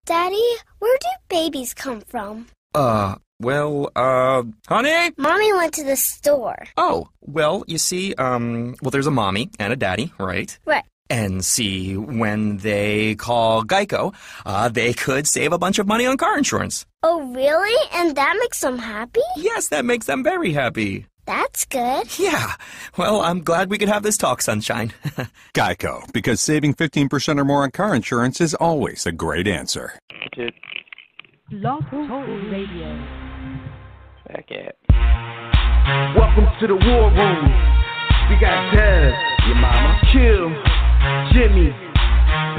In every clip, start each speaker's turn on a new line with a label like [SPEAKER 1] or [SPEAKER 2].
[SPEAKER 1] Daddy, where do babies come from?
[SPEAKER 2] Honey?
[SPEAKER 1] Mommy went to the store.
[SPEAKER 2] Oh, well, you see, there's a mommy and a daddy, right?
[SPEAKER 1] Right.
[SPEAKER 2] And see, when they call Geico, they could save a bunch of money on car insurance.
[SPEAKER 1] Oh, really? And that makes them happy?
[SPEAKER 2] Yes, that makes them very happy.
[SPEAKER 1] That's good.
[SPEAKER 2] Yeah. Well, I'm glad we could have this talk, Sunshine.
[SPEAKER 3] Geico, because saving 15% or more on car insurance is always a great answer.
[SPEAKER 4] Blog Talk Radio.
[SPEAKER 5] Back at.
[SPEAKER 6] Welcome to the war room. We got Dev,
[SPEAKER 5] Your mama.
[SPEAKER 6] Kill, Jimmy,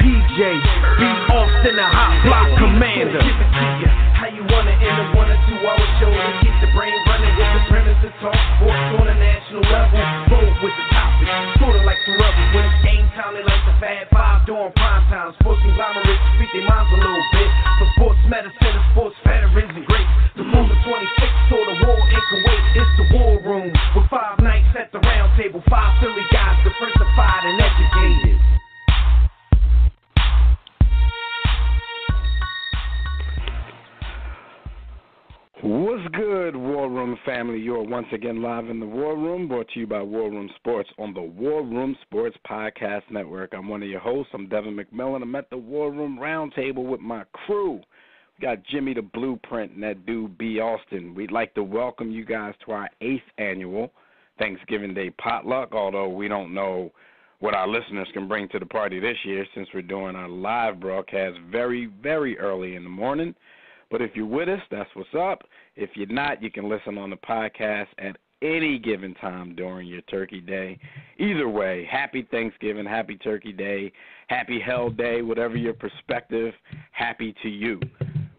[SPEAKER 6] PJ, B. Austin, the hot block commander. Give it to ya, how you want it in a 1 or 2 hour show to keep the brain running with the premise to talk sports on a national level. Roll with the topic, sorta like the rebels. When it's game time, they like the Fab Five during prime time. Sports conglomerates speak their minds a little bit. For sports medicine and sports veterans and greats. The moon of 26 saw the war in Kuwait. It's the war room with 5 nights at the round table. 5 Philly guys, diversified and educated.
[SPEAKER 5] What's good, War Room family? You are once again live in the War Room, brought to you by War Room Sports on the War Room Sports Podcast Network. I'm one of your hosts. I'm Devin McMillan. I'm at the War Room Roundtable with my crew. We got Jimmy the Blueprint and that dude B. Austin. We'd like to welcome you guys to our 8th annual Thanksgiving Day potluck, although we don't know what our listeners can bring to the party this year since we're doing our live broadcast very, very early in the morning. But if you're with us, that's what's up. If you're not, you can listen on the podcast at any given time during your Turkey Day. Either way, happy Thanksgiving, happy Turkey Day, happy Hell Day, whatever your perspective, happy to you.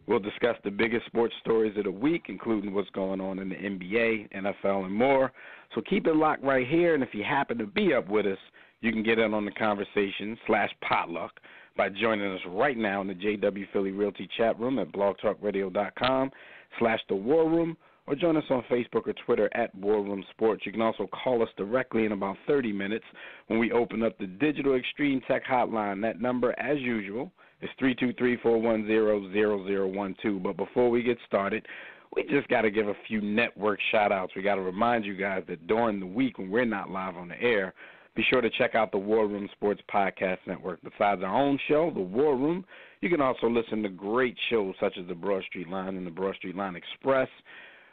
[SPEAKER 5] We'll discuss the biggest sports stories of the week, including what's going on in the NBA, NFL, and more. So keep it locked right here, and if you happen to be up with us, you can get in on the conversation /potluck by joining us right now in the JW Philly Realty chat room at blogtalkradio.com/The War Room, or join us on Facebook or Twitter at War Room Sports. You can also call us directly in about 30 minutes when we open up the Digital Extreme Tech Hotline. That number, as usual, is 323-410-0012. But before we get started, we just got to give a few network shout-outs. We got to remind you guys that during the week when we're not live on the air, be sure to check out the War Room Sports Podcast Network. Besides our own show, The War Room, you can also listen to great shows such as The Broad Street Line and The Broad Street Line Express.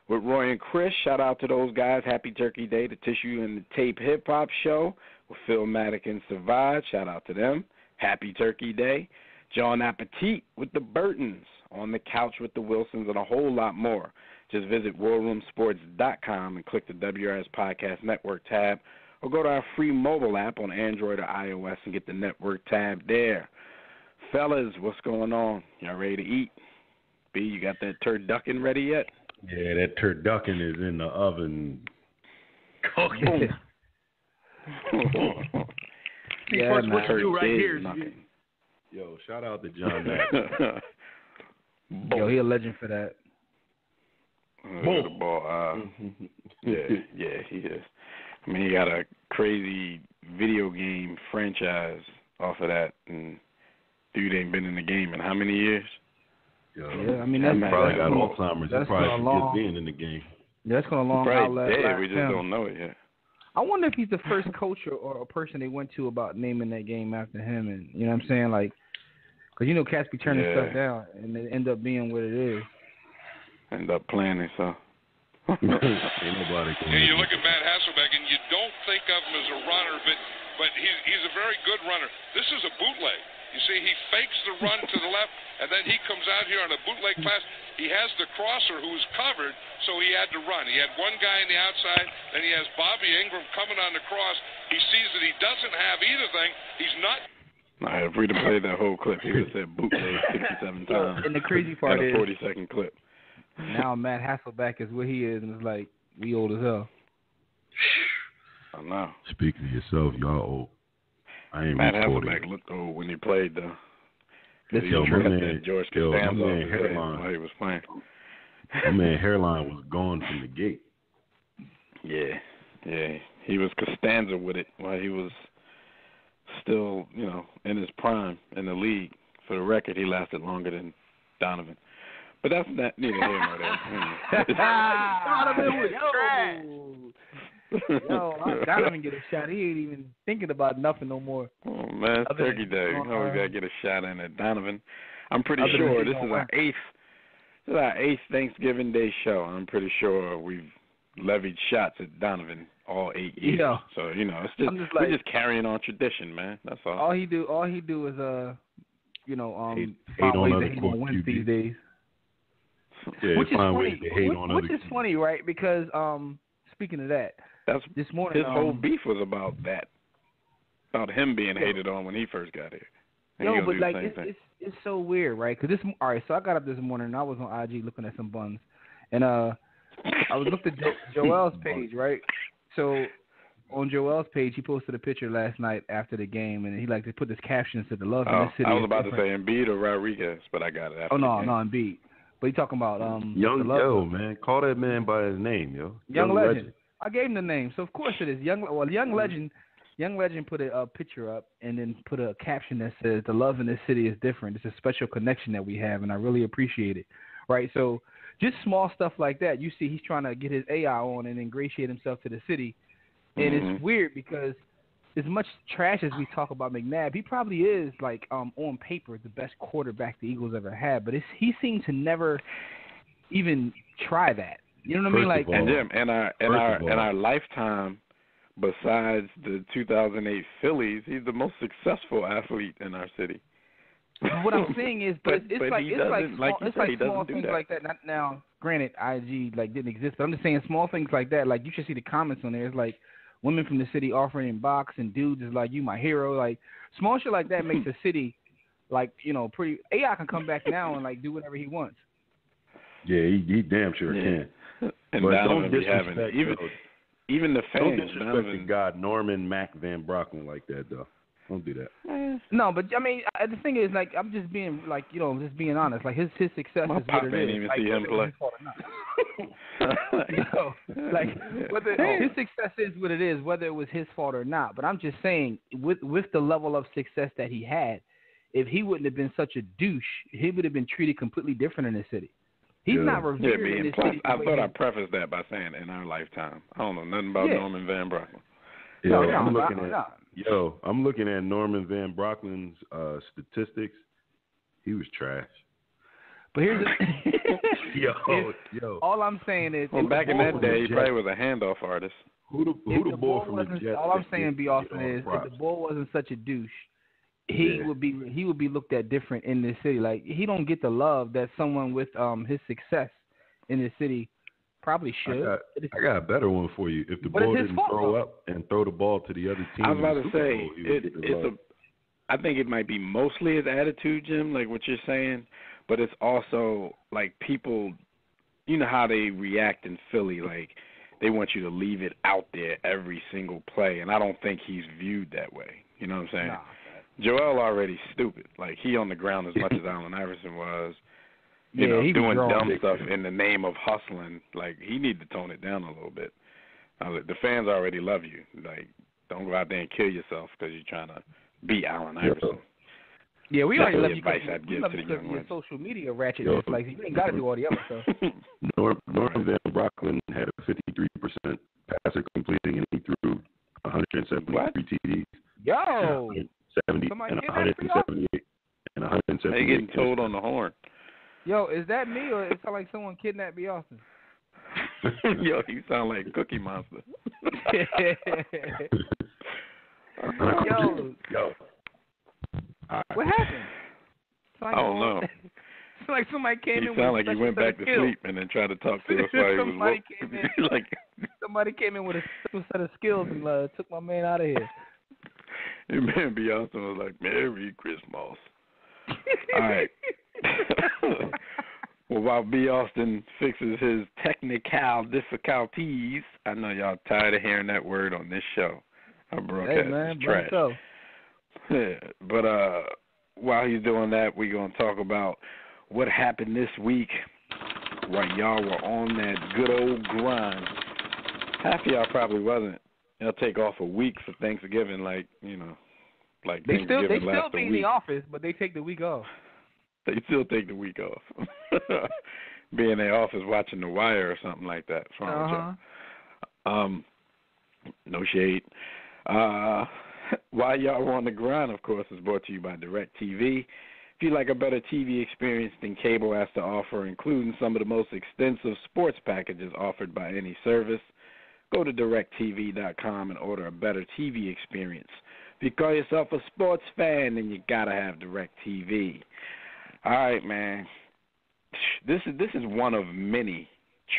[SPEAKER 5] With Roy and Chris, shout out to those guys. Happy Turkey Day, the Tissue and the Tape Hip Hop Show with Phil Maddock and Savage. Shout out to them. Happy Turkey Day. John Appetit with the Burtons, On the Couch with the Wilsons, and a whole lot more. Just visit warroomsports.com and click the WRS Podcast Network tab, or go to our free mobile app on Android or iOS and get the network tab there. Fellas, what's going on? Y'all ready to eat? B, you got that turducken ready yet?
[SPEAKER 7] Yeah, that turducken is in the oven cooking.
[SPEAKER 6] Yeah, first, what you do right here is
[SPEAKER 7] Yo, shout out to John Madden.
[SPEAKER 8] Yo, he a legend for that.
[SPEAKER 5] The ball. Yeah, he is. I mean, he got a crazy video game franchise off of that, and dude ain't been in the game in how many years?
[SPEAKER 7] Yo,
[SPEAKER 8] Yeah, I mean, that's
[SPEAKER 7] probably got
[SPEAKER 8] cool.
[SPEAKER 7] Alzheimer's. He
[SPEAKER 8] That's
[SPEAKER 7] probably
[SPEAKER 8] gonna
[SPEAKER 7] should
[SPEAKER 8] long-
[SPEAKER 7] just being in the game.
[SPEAKER 8] Yeah, that's going to long
[SPEAKER 5] Probably
[SPEAKER 8] outlast
[SPEAKER 5] dead. We just
[SPEAKER 8] him.
[SPEAKER 5] don't know it yet.
[SPEAKER 8] I wonder if he's the first coach or a person they went to about naming that game after him. And you know what I'm saying? Like, because you know cats be turning stuff down, and it end up being what it is.
[SPEAKER 5] End up playing it, so.
[SPEAKER 7] Ain't nobody can.
[SPEAKER 9] You look at Matt Hasselbeck, and you don't think of him as a runner, but he's a very good runner. This is a bootleg. You see, he fakes the run to the left, and then he comes out here on a bootleg pass. He has the crosser who's covered, so he had to run. He had one guy on the outside, then he has Bobby Ingram coming on the cross. He sees that he doesn't have either thing. He's not.
[SPEAKER 5] If we'd have played that whole clip, he would have said bootleg 67 times.
[SPEAKER 8] And the crazy part
[SPEAKER 5] At a
[SPEAKER 8] is
[SPEAKER 5] 40-second clip.
[SPEAKER 8] now Matt Hasselbeck is where he is, and it's like, we old as hell.
[SPEAKER 5] I know.
[SPEAKER 7] Speak for yourself, y'all old. I ain't
[SPEAKER 5] Matt
[SPEAKER 7] recording.
[SPEAKER 5] Hasselbeck looked old when he played, though.
[SPEAKER 8] This
[SPEAKER 5] He
[SPEAKER 8] is
[SPEAKER 5] cut
[SPEAKER 8] true.
[SPEAKER 5] that George Costanza
[SPEAKER 7] my
[SPEAKER 5] off
[SPEAKER 7] man
[SPEAKER 5] his head
[SPEAKER 7] hairline.
[SPEAKER 5] while he was playing.
[SPEAKER 7] My man hairline was gone from the gate.
[SPEAKER 5] Yeah. He was Costanza with it while he was still, in his prime in the league. for the record, he lasted longer than Donovan. But that's not neither here nor there.
[SPEAKER 8] Donovan was trash. Yo, Donovan get a shot. He ain't even thinking about nothing no more.
[SPEAKER 5] Oh, man, it's Turkey Day. Always got to get a shot in at Donovan. I'm pretty sure this is our eighth Thanksgiving Day show. I'm pretty sure we've levied shots at Donovan all 8 years.
[SPEAKER 8] Yeah.
[SPEAKER 5] So, it's just, we're just carrying on tradition, man. That's all.
[SPEAKER 8] All he do is
[SPEAKER 7] hate
[SPEAKER 8] find
[SPEAKER 7] on
[SPEAKER 8] ways
[SPEAKER 7] other
[SPEAKER 8] that he gonna win these days.
[SPEAKER 7] Yeah,
[SPEAKER 8] which is
[SPEAKER 7] find
[SPEAKER 8] funny.
[SPEAKER 7] ways to hate on
[SPEAKER 8] Which
[SPEAKER 7] other
[SPEAKER 8] is funny, right? Because speaking of that,
[SPEAKER 5] that's
[SPEAKER 8] this morning
[SPEAKER 5] his whole beef was about that, about him being hated on when he first got here. And
[SPEAKER 8] no, but like it's so weird, right? Because all right. So I got up this morning and I was on IG looking at some buns, and I was looking at Joel's page, right? So on Joel's page, he posted a picture last night after the game, and he liked to put this caption said the love in this city.
[SPEAKER 5] I was about to say Embiid or Rodriguez, but I got it after.
[SPEAKER 8] No, Embiid. But he talking about
[SPEAKER 7] Young man. Call that man by his name, yo.
[SPEAKER 8] Young Legend. I gave him the name, so of course it is Young Legend. Young Legend put a picture up and then put a caption that says the love in this city is different. It's a special connection that we have, and I really appreciate it. Right, so just small stuff like that. You see, he's trying to get his AI on and ingratiate himself to the city, and it's weird because as much trash as we talk about McNabb, he probably is like on paper the best quarterback the Eagles ever had, but he seemed to never even try that. You know what I mean? Like,
[SPEAKER 5] and Jim, in our lifetime, besides the 2008 Phillies, he's the most successful athlete in our city.
[SPEAKER 8] What I'm saying is, but it's like small things
[SPEAKER 5] that.
[SPEAKER 8] like that. Not now, granted, IG didn't exist, but I'm just saying small things like that. Like you should see the comments on there. It's like women from the city offering in box, and dudes is like, "You my hero." Like small shit like that makes the city pretty. AI can come back now and do whatever he wants.
[SPEAKER 7] Yeah, he damn sure can.
[SPEAKER 5] And
[SPEAKER 7] but
[SPEAKER 5] Donovan
[SPEAKER 7] don't
[SPEAKER 5] be having even the fans.
[SPEAKER 7] Don't disrespect the god Norman Mac Van Brocklin like that, though. Don't do that.
[SPEAKER 8] No, but I mean, the thing is, I'm just being just being honest. Like his success
[SPEAKER 5] My
[SPEAKER 8] is what it is.
[SPEAKER 5] Ain't even see him play.
[SPEAKER 8] Whether his success is what it is, whether it was his fault or not. But I'm just saying, with the level of success that he had, if he wouldn't have been such a douche, he would have been treated completely different in the city. He's not revered in the city.
[SPEAKER 5] I thought I prefaced that by saying in our lifetime. I don't know nothing about Norman Van Brocklin.
[SPEAKER 7] I'm looking at Norman Van Brocklin's statistics. He was trash.
[SPEAKER 8] But here's all I'm saying is,
[SPEAKER 5] back in that day, he probably was a handoff artist.
[SPEAKER 7] Who the boy from the Jets?
[SPEAKER 8] All I'm saying, B. Austin, is if the boy wasn't such a douche, he would be looked at different in this city. Like he don't get the love that someone with his success in this city probably should.
[SPEAKER 7] I got a better one for you. If the boy didn't throw up and throw the ball to the other team,
[SPEAKER 5] I was about to say I think it might be mostly his attitude, Jim, like what you're saying, but it's also like people. You know how they react in Philly, like they want you to leave it out there every single play, and I don't think he's viewed that way. You know what I'm saying?
[SPEAKER 8] Nah.
[SPEAKER 5] Joel already stupid. Like he on the ground as much as Allen Iverson was. You know, doing dumb stuff in the name of hustling. Like he need to tone it down a little bit. The fans already love you. Like don't go out there and kill yourself because you're trying to beat Allen Iverson.
[SPEAKER 8] Yeah, we already love you.
[SPEAKER 5] Advice I'd give to the young
[SPEAKER 8] your social media ratchetness. Like you ain't got to do all the other stuff.
[SPEAKER 7] Norman Van Brocklin had a 53% passer completing, and he threw 173 TDs.
[SPEAKER 8] Yo.
[SPEAKER 7] 70 and 178 and 178.
[SPEAKER 5] They getting told on the horn.
[SPEAKER 8] Yo, is that me or it sound like someone kidnapped B. Austin?
[SPEAKER 5] Yo, you sound like Cookie Monster.
[SPEAKER 8] Yo. What happened?
[SPEAKER 5] I don't know.
[SPEAKER 8] It's like somebody came in.
[SPEAKER 5] You sound like he went back to sleep and then tried to talk to us while he was
[SPEAKER 8] somebody came in with a special set of skills and took my man out of here.
[SPEAKER 5] And man, B. Austin was like, Merry Christmas. All right. Well, while B. Austin fixes his technical difficulties, I know y'all tired of hearing that word on this show. Our broadcast is trash. Yeah, but while he's doing that, we're going to talk about what happened this week while y'all were on that good old grind. Half of y'all probably wasn't. They'll take off a week for Thanksgiving, like, like
[SPEAKER 8] They
[SPEAKER 5] Thanksgiving
[SPEAKER 8] still
[SPEAKER 5] lasts
[SPEAKER 8] be
[SPEAKER 5] a
[SPEAKER 8] in
[SPEAKER 5] week.
[SPEAKER 8] the office, but they take the week off.
[SPEAKER 5] They still take the week off. Be in their office watching The Wire or something like that. What's wrong with y'all? No shade. While y'all were on the grind, of course, is brought to you by DirecTV. If you like a better TV experience than cable has to offer, including some of the most extensive sports packages offered by any service, go to DirecTV.com and order a better TV experience. If you call yourself a sports fan, then you got to have DirecTV. All right, man. This is one of many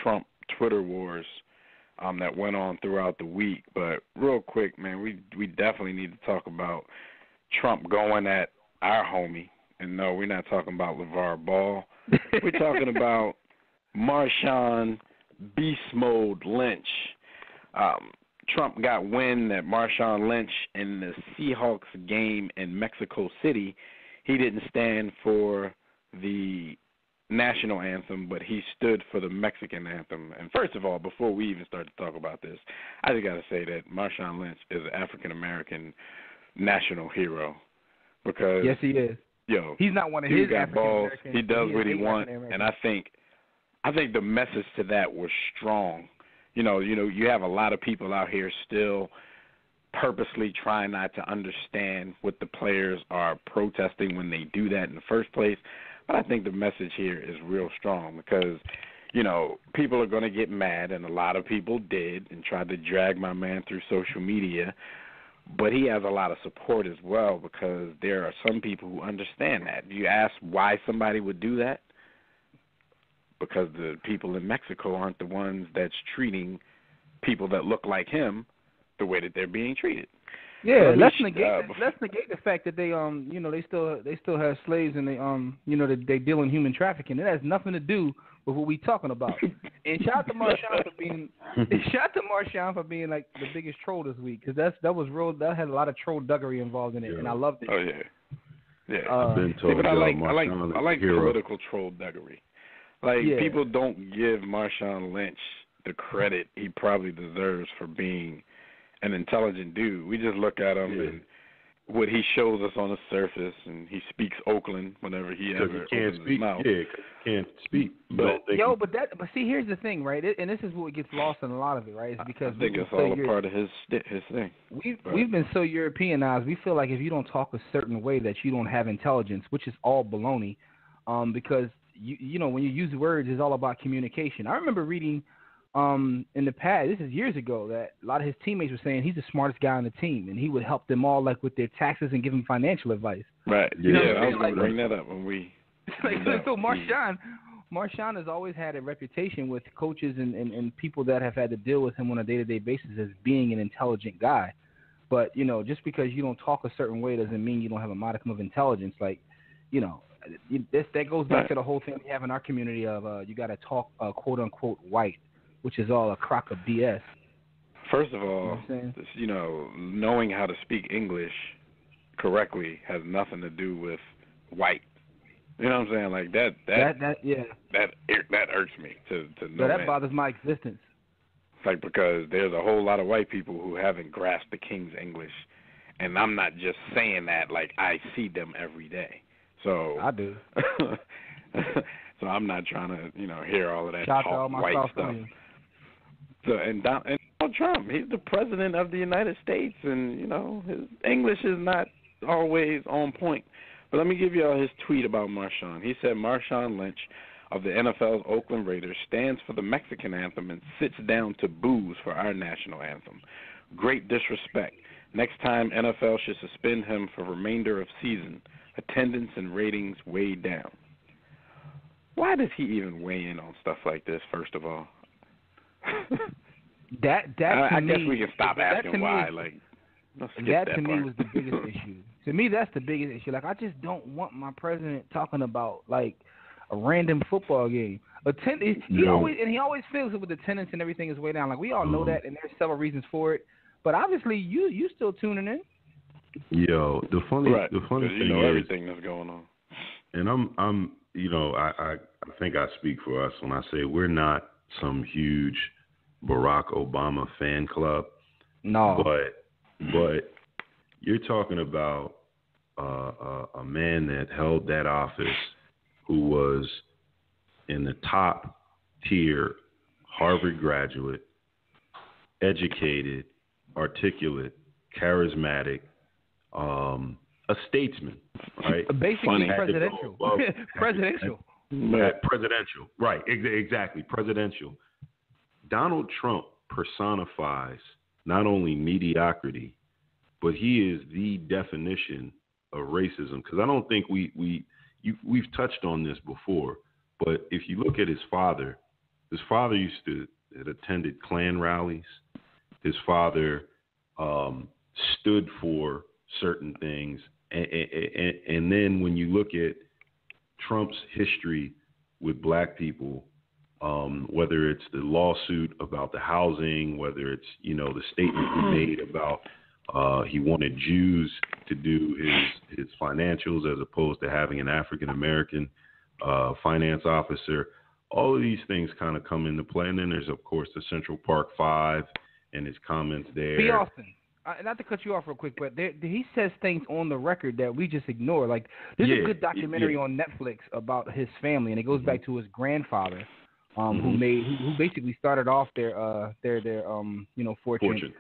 [SPEAKER 5] Trump Twitter wars that went on throughout the week. But real quick, man, we definitely need to talk about Trump going at our homie. And no, we're not talking about LeVar Ball. We're talking about Marshawn Beast Mode Lynch. Trump got wind that Marshawn Lynch in the Seahawks game in Mexico City, he didn't stand for the national anthem, but he stood for the Mexican anthem. And first of all, before we even start to talk about this, I just got to say that Marshawn Lynch is an African-American national hero because
[SPEAKER 8] yes, he is.
[SPEAKER 5] Yo,
[SPEAKER 8] he's not one of
[SPEAKER 5] dude
[SPEAKER 8] his
[SPEAKER 5] got balls.
[SPEAKER 8] African-American.
[SPEAKER 5] He does what he wants, and I think the message to that was strong. You know, you have a lot of people out here still purposely trying not to understand what the players are protesting when they do that in the first place. But I think the message here is real strong because, you know, people are going to get mad, and a lot of people did and tried to drag my man through social media. But he has a lot of support as well because there are some people who understand that. You ask why somebody would do that? Because the people in Mexico aren't the ones that's treating people that look like him the way that they're being treated.
[SPEAKER 8] Yeah, let's negate the fact that they they still have slaves and they deal in human trafficking. It has nothing to do with what we talking about. And shout out to Marshawn for being like the biggest troll this week because that was real. That had a lot of troll-duggery involved in it, and I loved it.
[SPEAKER 5] Oh yeah.
[SPEAKER 7] I've been told
[SPEAKER 5] but I like
[SPEAKER 7] hero.
[SPEAKER 5] political troll-duggery. People don't give Marshawn Lynch the credit he probably deserves for being an intelligent dude. We just look at him and what he shows us on the surface, and he speaks Oakland whenever he ever opens his mouth.
[SPEAKER 7] Yeah, because he can't speak.
[SPEAKER 8] But see, here's the thing, right? And this is what gets lost in a lot of it, right? It's because
[SPEAKER 5] I think it's all a part of his thing.
[SPEAKER 8] We've been so Europeanized. We feel like if you don't talk a certain way that you don't have intelligence, which is all baloney, because you know when you use words, it's all about communication. I remember reading in the past, this is years ago, that a lot of his teammates were saying he's the smartest guy on the team, and he would help them all like with their taxes and give them financial advice.
[SPEAKER 5] Right.
[SPEAKER 8] You know
[SPEAKER 5] I was going to bring that up when we.
[SPEAKER 8] So Marshawn has always had a reputation with coaches and people that have had to deal with him on a day-to-day basis as being an intelligent guy. But you know, just because you don't talk a certain way doesn't mean you don't have a modicum of intelligence. Like, you know, that goes back to the whole thing we have in our community of you got to talk quote unquote white, which is all a crock of BS.
[SPEAKER 5] First of all, knowing how to speak English correctly has nothing to do with white. You know what I'm saying? Like that irks me to know
[SPEAKER 8] that bothers my existence.
[SPEAKER 5] Like, because there's a whole lot of white people who haven't grasped the King's English, and I'm not just saying that. Like, I see them every day. So
[SPEAKER 8] I do.
[SPEAKER 5] So I'm not trying to, hear all of that
[SPEAKER 8] Shout
[SPEAKER 5] talk white stuff. So and Donald Trump, he's the president of the United States, and his English is not always on point. But let me give you all his tweet about Marshawn. He said, Marshawn Lynch of the NFL's Oakland Raiders stands for the Mexican anthem and sits down to booze for our national anthem. Great disrespect. Next time, NFL should suspend him for remainder of season. Attendance and ratings way down. Why does he even weigh in on stuff like this, first of all? I guess we can stop asking why.
[SPEAKER 8] That to me was the biggest issue. To me, that's the biggest issue. Like, I just don't want my president talking about like a random football game. He always feels it with attendance and everything is way down. Like, we all know that, and there's several reasons for it. But obviously, you still tuning in.
[SPEAKER 7] Yo, the funny thing is,
[SPEAKER 5] everything that's going on.
[SPEAKER 7] And I'm I think I speak for us when I say we're not some huge Barack Obama fan club.
[SPEAKER 8] No.
[SPEAKER 7] But you're talking about a man that held that office who was in the top tier Harvard graduate, educated, articulate, charismatic, a statesman, right?
[SPEAKER 8] Basically presidential. Presidential.
[SPEAKER 7] Presidential, right, exactly, presidential. Donald Trump personifies not only mediocrity, but he is the definition of racism. Because I don't think we've touched on this before, but if you look at his father used to attended Klan rallies. His father stood for certain things, and then when you look at Trump's history with black people, whether it's the lawsuit about the housing, whether it's, the statement he made about he wanted Jews to do his financials as opposed to having an African American finance officer, all of these things kind of come into play. And then there's, of course, the Central Park Five and his comments there.
[SPEAKER 8] B. Austin. Not to cut you off real quick, but he says things on the record that we just ignore. Like, there's a good documentary on Netflix about his family, and it goes back to his grandfather, who basically started off their fortune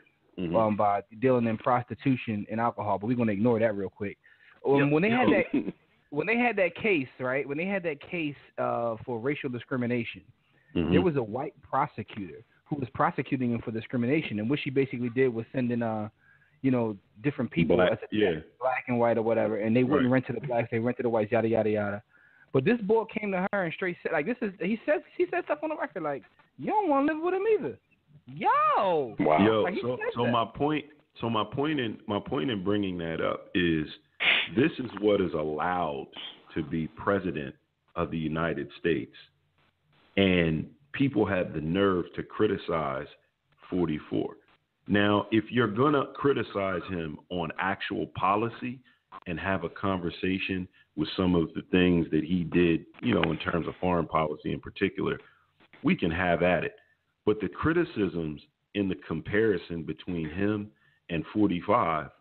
[SPEAKER 8] by dealing in prostitution and alcohol. But we're gonna ignore that real quick. When they had that case, right? When they had that case for racial discrimination, there was a white prosecutor who was prosecuting him for discrimination, and what she basically did was send in different people, black and white or whatever, and they wouldn't rent to the blacks, they rent to the whites, yada yada yada. But this boy came to her and straight said, like, he said stuff on the record like, you don't want to live with him either. Yo,
[SPEAKER 7] wow. Yo,
[SPEAKER 8] like,
[SPEAKER 7] my point in bringing that up is this is what is allowed to be president of the United States, and people had the nerve to criticize 44. Now, if you're going to criticize him on actual policy and have a conversation with some of the things that he did, in terms of foreign policy in particular, we can have at it. But the criticisms in the comparison between him and 45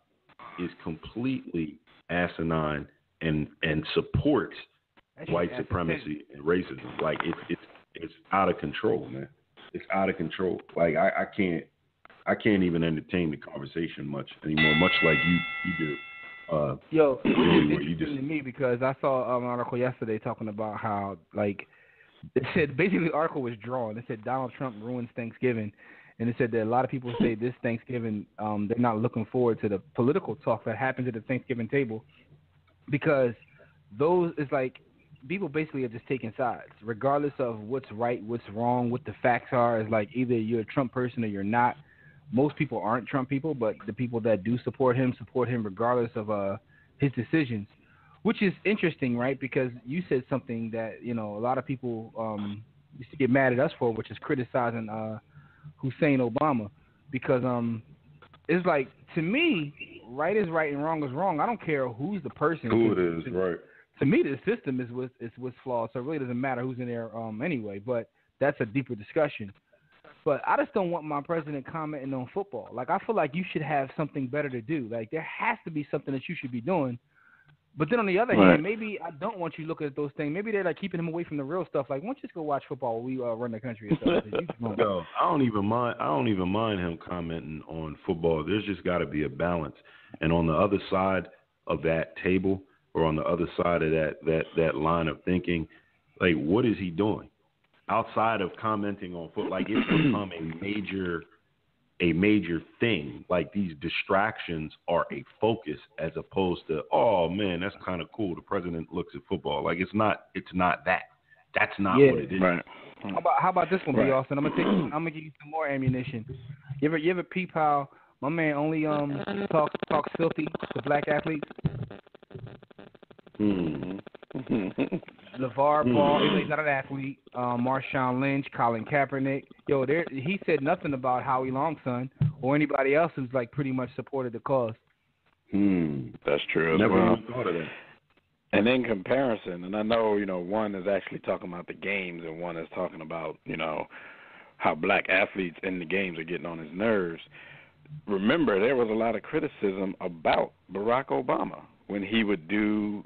[SPEAKER 7] is completely asinine and supports white supremacy and racism. Like, it's out of control, man. It's out of control. Like, I can't even entertain the conversation much anymore, much like you do.
[SPEAKER 8] It's interesting to me because I saw an article yesterday talking about how, like, it said basically the article was drawn. It said Donald Trump ruins Thanksgiving, and it said that a lot of people say this Thanksgiving they're not looking forward to the political talk that happens at the Thanksgiving table because those is like people basically are just taking sides, regardless of what's right, what's wrong, what the facts are. It's like either you're a Trump person or you're not. Most people aren't Trump people, but the people that do support him regardless of his decisions, which is interesting, right? Because you said something that, a lot of people used to get mad at us for, which is criticizing Hussein Obama. Because it's like, to me, right is right and wrong is wrong. I don't care who's the person.
[SPEAKER 7] Who it is, right.
[SPEAKER 8] To me, the system is what's flawed, so it really doesn't matter who's in there anyway. But that's a deeper discussion. But I just don't want my president commenting on football. Like, I feel like you should have something better to do. Like, there has to be something that you should be doing. But then on the other hand, maybe I don't want you looking at those things. Maybe they're like keeping him away from the real stuff. Like, why don't you just go watch football while we run the country and stuff?
[SPEAKER 7] No, I don't even mind him commenting on football. There's just got to be a balance. And on the other side of that table, or on the other side of that line of thinking, like, what is he doing outside of commenting on football? Like, it's become a major thing. Like, these distractions are a focus as opposed to, oh man, that's kind of cool. The president looks at football. Like, it's not that. That's not what it is.
[SPEAKER 5] Right.
[SPEAKER 8] How about this one, B. Austin? I'm gonna give you some more ammunition. You ever peep how my man only talks filthy to black athletes? LeVar Ball, he's not an athlete. Marshawn Lynch, Colin Kaepernick. He said nothing about Howie Longson or anybody else who's like pretty much supported the cause.
[SPEAKER 5] That's true.
[SPEAKER 7] Never even thought of that.
[SPEAKER 5] And in comparison, and I know, one is actually talking about the games and one is talking about, how black athletes in the games are getting on his nerves. remember, there was a lot of criticism about Barack Obama when he would do,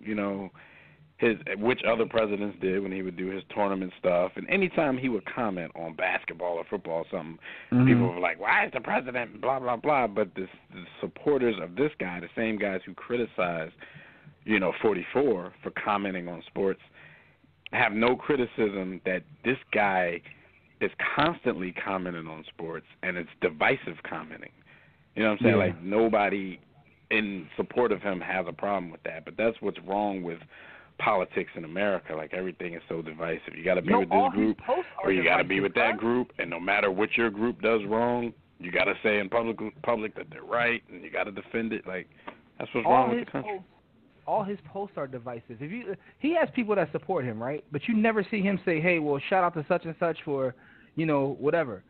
[SPEAKER 5] which other presidents did when he would do his tournament stuff. And anytime he would comment on basketball or football or something, people were like, why is the president blah, blah, blah. But the supporters of this guy, the same guys who criticized, 44 for commenting on sports, have no criticism that this guy is constantly commenting on sports, and it's divisive commenting. You know what I'm saying?
[SPEAKER 8] Yeah.
[SPEAKER 5] Like, nobody in support of him has a problem with that. But that's what's wrong with politics in America. Like, everything is so divisive. You got to be with this group, or you got to be with that group, and no matter what your group does wrong, you got to say in public that they're right, and you got to defend it. Like, that's what's wrong with the country.
[SPEAKER 8] All his posts are divisive. He has people that support him, right? But you never see him say, hey, well, shout out to such and such for, whatever.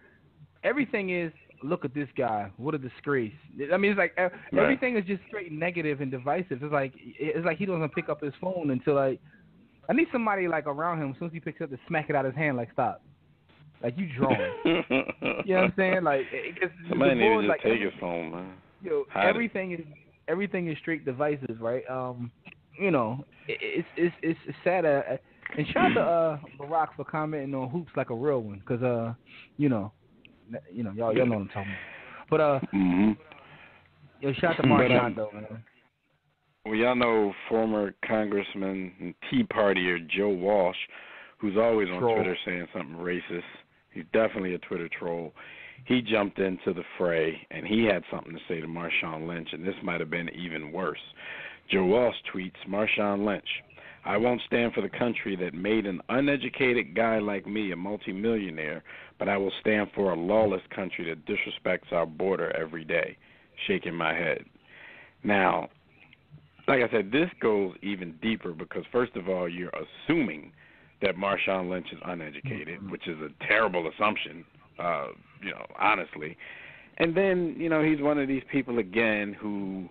[SPEAKER 8] Everything is, look at this guy. What a disgrace. I mean, it's like everything is just straight negative and divisive. It's like he doesn't pick up his phone until, like, I need somebody, like, around him as soon as he picks it up to smack it out of his hand, like, stop. Like, you drawing. You know what I'm saying? Like,
[SPEAKER 5] somebody needs to just take his phone, man.
[SPEAKER 8] Everything is straight divisive, right? It's sad. And shout out to Barack for commenting on hoops like a real one, because y'all know what I'm talking about. But shout out to Marshawn though, man.
[SPEAKER 5] Well, y'all know former Congressman and Tea Partier Joe Walsh, who's always on Twitter saying something racist. He's definitely a Twitter troll. He jumped into the fray, and he had something to say to Marshawn Lynch, and this might have been even worse. Joe Walsh tweets, Marshawn Lynch, I won't stand for the country that made an uneducated guy like me a multimillionaire, but I will stand for a lawless country that disrespects our border every day. Shaking my head. Now, like I said, this goes even deeper because, first of all, you're assuming that Marshawn Lynch is uneducated, which is a terrible assumption. Honestly. And then, he's one of these people, again, who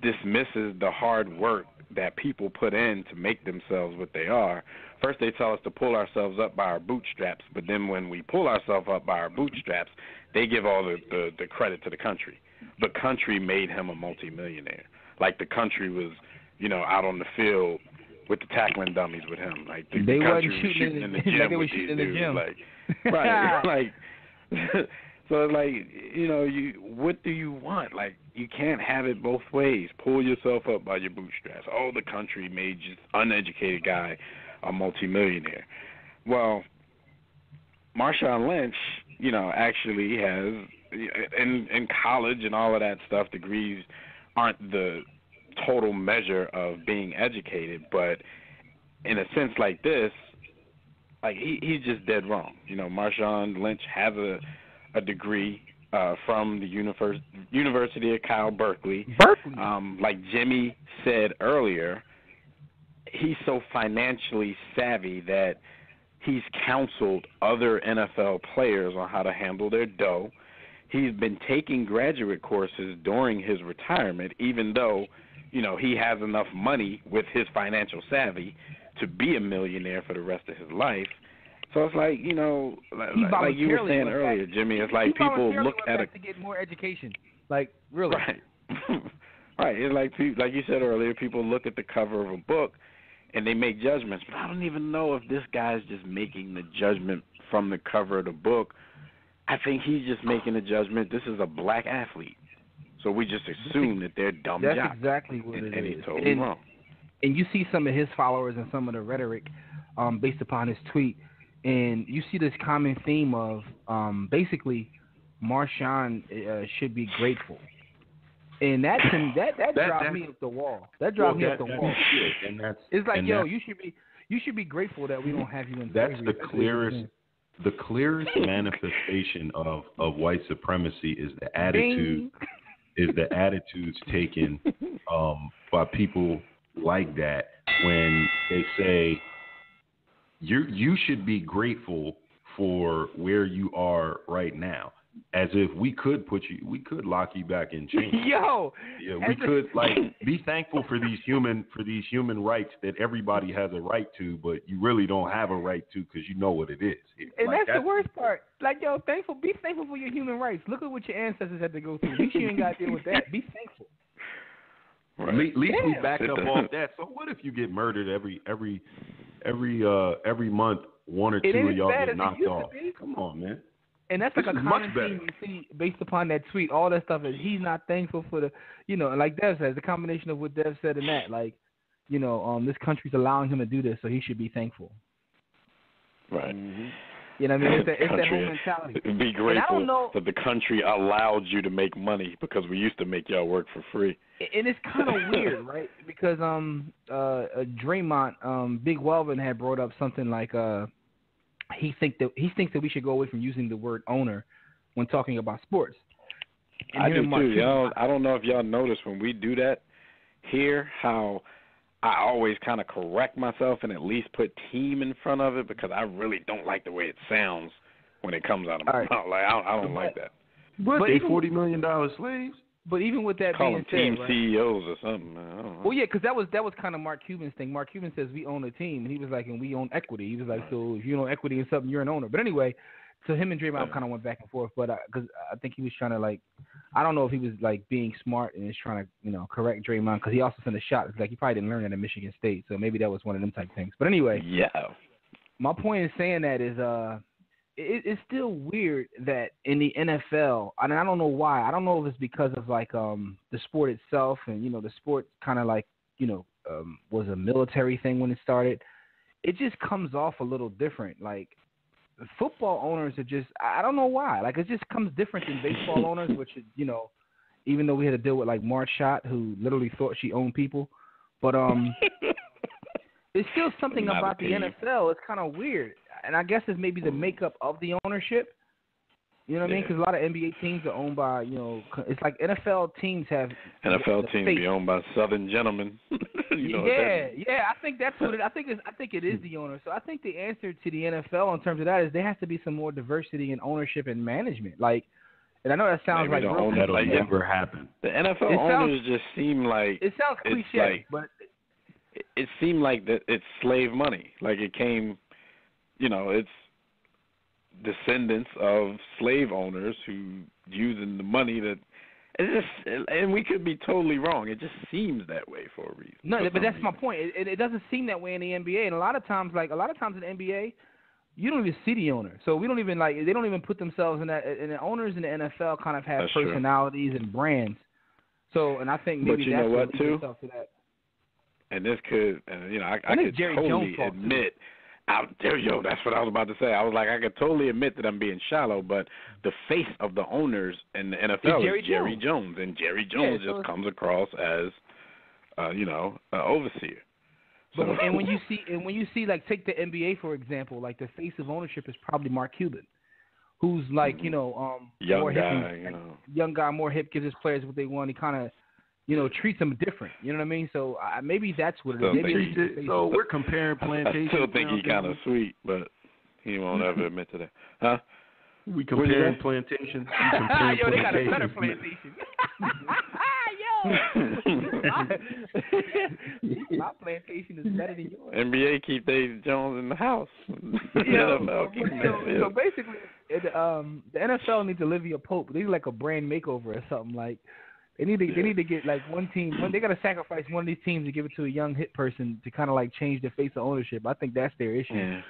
[SPEAKER 5] dismisses the hard work that people put in to make themselves what they are. First they tell us to pull ourselves up by our bootstraps, but then when we pull ourselves up by our bootstraps, they give all the credit to the country. The country made him a multimillionaire. Like the country was, out on the field with the tackling dummies with him. Like the country was shooting in the gym
[SPEAKER 8] like they were
[SPEAKER 5] with
[SPEAKER 8] shooting
[SPEAKER 5] these
[SPEAKER 8] in the
[SPEAKER 5] dudes.
[SPEAKER 8] gym.
[SPEAKER 5] Like, right, like... So, like, what do you want? Like, you can't have it both ways. Pull yourself up by your bootstraps. Oh, the country made just uneducated guy a multimillionaire. Well, Marshawn Lynch, actually has, in college and all of that stuff, degrees aren't the total measure of being educated, but in a sense like this, like he's just dead wrong. Marshawn Lynch has a degree from the University of Cal Berkeley. Like Jimmy said earlier, he's so financially savvy that he's counseled other NFL players on how to handle their dough. He's been taking graduate courses during his retirement, even though, he has enough money with his financial savvy to be a millionaire for the rest of his life. So it's like, like you were saying earlier, Jimmy, it's like people look at it
[SPEAKER 8] to get more education. Like, really.
[SPEAKER 5] Right. Right. It's like you said earlier, people look at the cover of a book and they make judgments. But I don't even know if this guy's just making the judgment from the cover of the book. I think he's just making a judgment. This is a black athlete. So we just assume that they're dumb jocks.
[SPEAKER 8] That's exactly what it is.
[SPEAKER 5] And he's totally wrong.
[SPEAKER 8] And you see some of his followers and some of the rhetoric based upon his tweet, and you see this common theme of basically Marshawn should be grateful. And that dropped me up the wall. That dropped me up the wall.
[SPEAKER 7] And that's,
[SPEAKER 8] it's like,
[SPEAKER 7] and
[SPEAKER 8] yo, you should be grateful that we don't have you in
[SPEAKER 7] that's
[SPEAKER 8] slavery.
[SPEAKER 7] the clearest manifestation of white supremacy is the attitude is the attitudes taken by people like that when they say you should be grateful for where you are right now. as if we could lock you back in chains.
[SPEAKER 8] Yo,
[SPEAKER 7] yeah, we could be thankful for these human rights that everybody has a right to, but you really don't have a right to because you know what it is.
[SPEAKER 8] And that's the worst part. Like, yo, be thankful for your human rights. Look at what your ancestors had to go through. At least you ain't got to deal with that. Be thankful.
[SPEAKER 7] Right. At least we back up off that. So what if you get murdered every month? One or two of y'all get knocked off. Come on, man.
[SPEAKER 8] And that's like a common theme you see based upon that tweet. All that stuff is he's not thankful for the, and like Dev says, the combination of what Dev said and that, like, this country's allowing him to do this, so he should be thankful.
[SPEAKER 5] Right.
[SPEAKER 8] Mm-hmm. You know what I mean? It's that whole mentality.
[SPEAKER 5] Be grateful that the country allowed you to make money because we used to make y'all work for free.
[SPEAKER 8] And it's kind of weird, right? Because Draymond, Big Welvin had brought up something like he thinks that we should go away from using the word owner when talking about sports. And
[SPEAKER 5] I do too. Y'all, I don't know if y'all notice when we do that here how I always kind of correct myself and at least put team in front of it because I really don't like the way it sounds when it comes out of my mouth. Like I don't like that.
[SPEAKER 7] But they $40 million slaves.
[SPEAKER 8] But even with that
[SPEAKER 5] Call
[SPEAKER 8] being
[SPEAKER 5] them team
[SPEAKER 8] said, right?
[SPEAKER 5] CEOs or something. I don't know.
[SPEAKER 8] Well, yeah, because that was kind of Mark Cuban's thing. Mark Cuban says we own a team, and he was like, and we own equity. He was like, so if you own equity in something, you're an owner. But anyway, so him and Draymond kind of went back and forth. But because I think he was trying to I don't know if he was being smart and is trying to correct Draymond because he also sent a shot. It's like he probably didn't learn that at Michigan State, so maybe that was one of them type things. But anyway,
[SPEAKER 5] yeah.
[SPEAKER 8] My point in saying that is it's still weird that in the NFL, and I don't know why. I don't know if it's because of the sport itself, and the sport kind of was a military thing when it started. It just comes off a little different. Like football owners are just, I don't know why. Like it just comes different than baseball owners, which is even though we had to deal with Marchot, who literally thought she owned people, but it's still something about the NFL. It's kind of weird. And I guess it's maybe the makeup of the ownership. You know what I mean? Because a lot of NBA teams are owned by, it's like NFL teams have.
[SPEAKER 5] NFL teams be owned by Southern gentlemen.
[SPEAKER 8] I think that's what it. I think it is the owner. So I think the answer to the NFL in terms of that is there has to be some more diversity in ownership and management. And I know that sounds
[SPEAKER 7] that'll never happen.
[SPEAKER 5] The NFL owners just seem like
[SPEAKER 8] it sounds cliche, but
[SPEAKER 5] it seemed like that it's slave money. Like it came. It's descendants of slave owners who using the money that and we could be totally wrong. It just seems that way for a reason.
[SPEAKER 8] No, but that's my point. It doesn't seem that way in the NBA, and a lot of times in the NBA, you don't even see the owner. So we don't even they don't even put themselves in that. And the owners in the NFL kind of have personalities and brands. So, and I think maybe
[SPEAKER 5] but
[SPEAKER 8] that's
[SPEAKER 5] what too.
[SPEAKER 8] To that.
[SPEAKER 5] And this could, I could totally admit. That's what I was about to say. I was like, I could totally admit that I'm being shallow, but the face of the owners in the NFL is Jerry Jones, and Jerry Jones just comes across as, an overseer.
[SPEAKER 8] But and when you see take the NBA for example, the face of ownership is probably Mark Cuban, who's young guy, more hip, gives his players what they want. He kind of. Treats them different. You know what I mean? So maybe that's what it is. Maybe
[SPEAKER 7] so we're comparing plantations.
[SPEAKER 5] I still think he's kind of sweet, but he won't ever admit to that. Huh?
[SPEAKER 7] We comparing plantations.
[SPEAKER 8] Yo, they got a better plantation. My plantation is better than yours.
[SPEAKER 5] NBA keep Dave Jones in the house.
[SPEAKER 8] So basically, the NFL needs Olivia Pope. They need a brand makeover or something They need to get one team. They got to sacrifice one of these teams to give it to a young hit person to kind of change the face of ownership. I think that's their issue.
[SPEAKER 5] Yeah.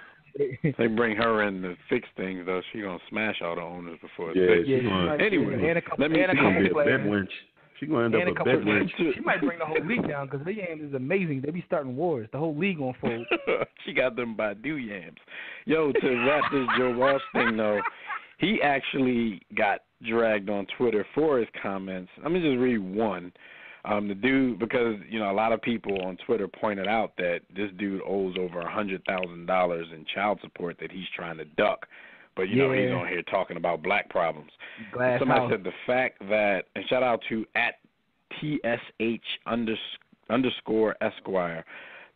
[SPEAKER 5] They bring her in to fix things though. She's gonna smash all the owners before.
[SPEAKER 7] Anyway, let me see. Bed wench. She's gonna end up a bed wench.
[SPEAKER 8] She might bring the whole league down because the Yams is amazing. They be starting wars. The whole league gonna fold.
[SPEAKER 5] She got them Badu Yams. Yo, to wrap this Joe Walsh thing though. He actually got dragged on Twitter for his comments. Let me just read one. The dude, because, a lot of people on Twitter pointed out that this dude owes over $100,000 in child support that he's trying to duck. But, he's on here talking about black problems. Somebody said the fact that, and shout out to @TSH_Esquire,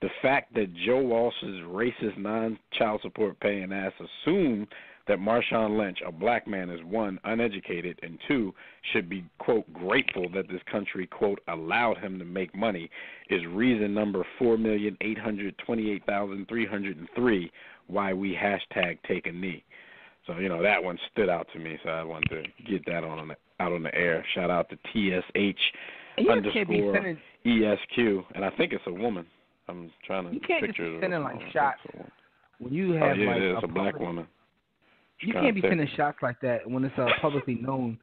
[SPEAKER 5] The fact that Joe Walsh's racist non-child support paying ass assumed that Marshawn Lynch, a black man, is one, uneducated, and two, should be, quote, grateful that this country, quote, allowed him to make money is reason number 4,828,303 why we hashtag take a knee. So, that one stood out to me, so I wanted to get that out on the air. Shout out to TSH_ESQ, and I think it's a woman. I'm trying to picture it.
[SPEAKER 8] You can't just be sending, like, shots when you have,
[SPEAKER 5] it's a black woman.
[SPEAKER 8] You can't be sending shots like that when it's publicly known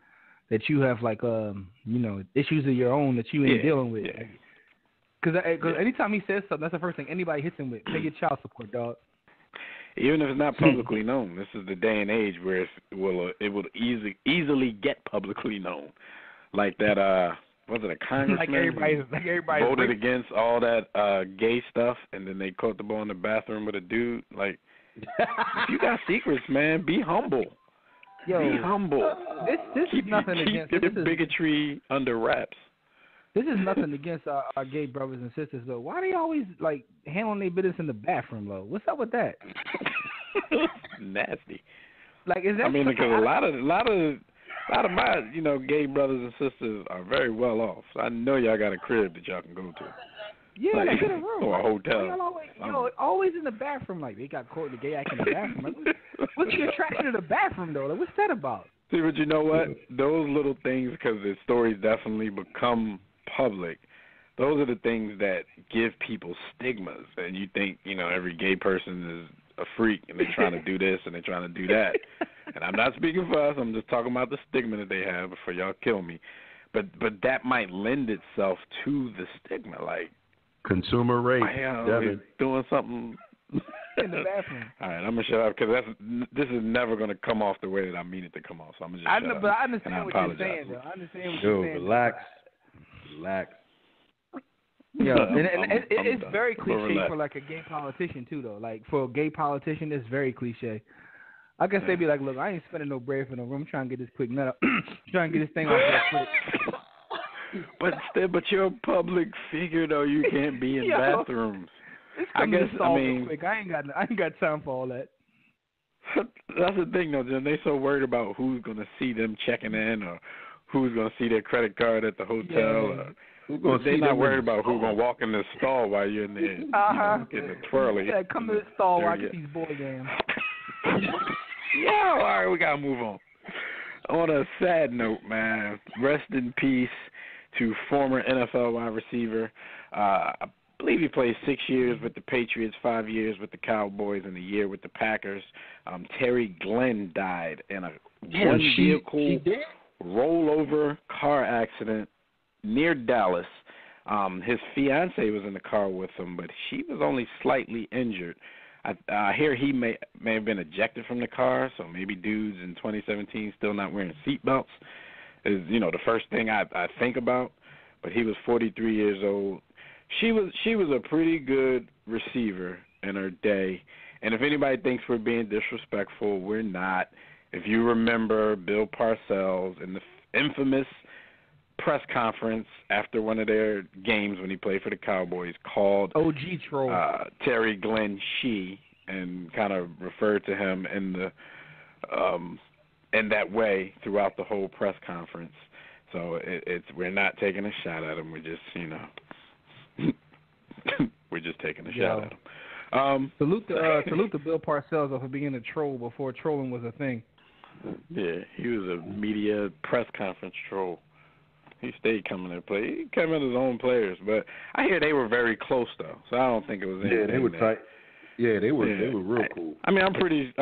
[SPEAKER 8] that you have, like, issues of your own that you ain't dealing with. Because anytime he says something, that's the first thing anybody hits him with. Pay your child support, dog.
[SPEAKER 5] Even if it's not publicly known, this is the day and age where it will easily get publicly known. Like that, was it a congressman who voted against all that gay stuff, and then they caught the ball in the bathroom with a dude? Like, if you got secrets, man, be humble. Be humble.
[SPEAKER 8] This is nothing against.
[SPEAKER 5] Keep your bigotry under wraps.
[SPEAKER 8] This is nothing against our gay brothers and sisters, though. Why they always like handling their business in the bathroom, though? What's up with that?
[SPEAKER 5] Nasty.
[SPEAKER 8] Like, is that?
[SPEAKER 5] I mean, because a lot of my gay brothers and sisters are very well off. So I know y'all got a crib that y'all can go to.
[SPEAKER 8] Yeah, like, get a room.
[SPEAKER 5] Or a hotel.
[SPEAKER 8] Y'all always in the bathroom. Like, they got caught in the gay act in the bathroom. Like, what's your attraction to the bathroom, though? Like, what's that about?
[SPEAKER 5] See, but you know what? Those little things, because the stories definitely become public, those are the things that give people stigmas. And you think, every gay person is a freak, and they're trying to do this, and they're trying to do that. And I'm not speaking for us. I'm just talking about the stigma that they have before y'all kill me. But that might lend itself to the stigma, like,
[SPEAKER 7] consumer rape.
[SPEAKER 5] He's doing something
[SPEAKER 8] in the bathroom.
[SPEAKER 5] All right, I'm gonna shut up because this is never gonna come off the way that I mean it to come off. So I'm gonna just shut up.
[SPEAKER 8] But I understand what you're saying, though. I understand what you're saying.
[SPEAKER 7] Relax.
[SPEAKER 8] Yeah, and it's very cliche for like a gay politician too, though. Like for a gay politician, it's very cliche. I guess they'd be like, "Look, I ain't spending no bread for no room. I'm trying to get this quick nut up. Trying to get this thing off real quick."
[SPEAKER 5] But you're a public figure, though. You can't be in bathrooms.
[SPEAKER 8] I mean, quick. I ain't got time for all that.
[SPEAKER 5] That's the thing, though, Jim. They so worried about who's gonna see them checking in or who's gonna see their credit card at the hotel. They're not worried about who's gonna walk in the stall while you're in there getting a twirly.
[SPEAKER 8] Yeah, come to the stall while I get these boy games.
[SPEAKER 5] Yeah, all right, we gotta move on. On a sad note, man, rest in peace to former NFL wide receiver. I believe he played 6 years with the Patriots, 5 years with the Cowboys, and a year with the Packers. Terry Glenn died in a one-vehicle rollover car accident near Dallas. His fiancée was in the car with him, but she was only slightly injured. I hear he may have been ejected from the car, so maybe dudes in 2017 still not wearing seatbelts is, the first thing I think about. But he was 43 years old. She was a pretty good receiver in her day. And if anybody thinks we're being disrespectful, we're not. If you remember Bill Parcells in the infamous press conference after one of their games when he played for the Cowboys called
[SPEAKER 8] OG troll
[SPEAKER 5] Terry Glenn she, and kind of referred to him in that way throughout the whole press conference. So we're not taking a shot at him. We're just we're just taking a shot at him.
[SPEAKER 8] Salute to Bill Parcells for being a troll before trolling was a thing.
[SPEAKER 5] Yeah, he was a media press conference troll. He stayed coming to play. He came in his own players, but I hear they were very close though, so I don't think it was anything.
[SPEAKER 7] Yeah, they were tight. Yeah, they were real cool.
[SPEAKER 5] I mean, I'm pretty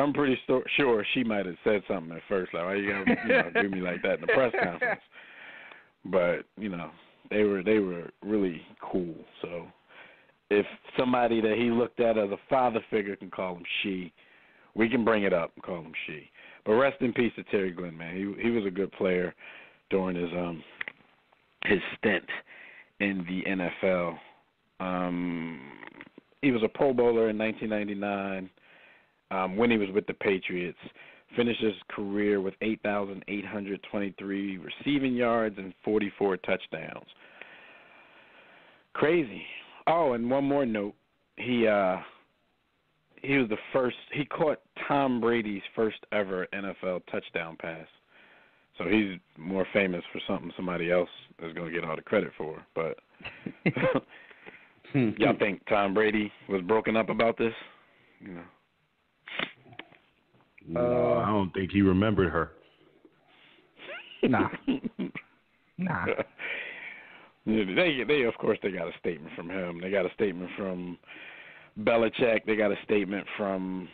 [SPEAKER 5] sure she might have said something at first, like, "Why you gotta do me like that in the press conference?" But they were really cool. So if somebody that he looked at as a father figure can call him she, we can bring it up and call him she. But rest in peace to Terry Glenn, man. He was a good player during his stint in the NFL. He was a Pro Bowler in 1999 when he was with the Patriots. Finished his career with 8,823 receiving yards and 44 touchdowns. Crazy. Oh, and one more note. he was the first. He caught Tom Brady's first ever NFL touchdown pass. So he's more famous for something somebody else is going to get all the credit for. But y'all think Tom Brady was broken up about this? You know.
[SPEAKER 7] No, I don't think he remembered her.
[SPEAKER 8] Nah.
[SPEAKER 5] They of course they got a statement from him. They got a statement from Belichick. They got a statement from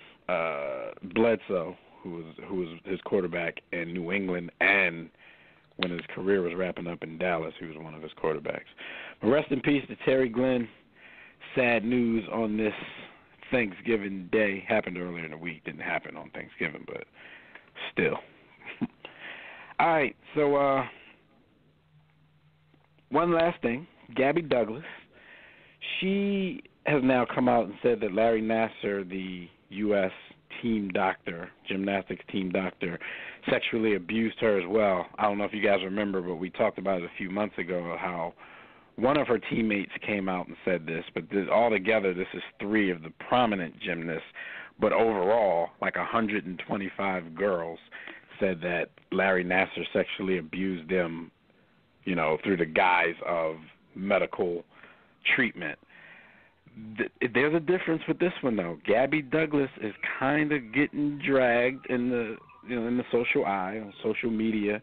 [SPEAKER 5] Bledsoe, who was his quarterback in New England, and when his career was wrapping up in Dallas, he was one of his quarterbacks. But rest in peace to Terry Glenn. Sad news on this Thanksgiving Day. Happened earlier in the week. Didn't happen on Thanksgiving, but still. All right, so one last thing. Gabby Douglas. She has now come out and said that Larry Nassar, the U.S. team doctor, gymnastics team doctor, sexually abused her as well. I don't know if you guys remember, but we talked about it a few months ago, how one of her teammates came out and said this, but altogether this is 3 of the prominent gymnasts. But overall, like 125 girls said that Larry Nassar sexually abused them, you know, through the guise of medical treatment. There's a difference with this one, though. Gabby Douglas is kind of getting dragged in the social eye, on social media,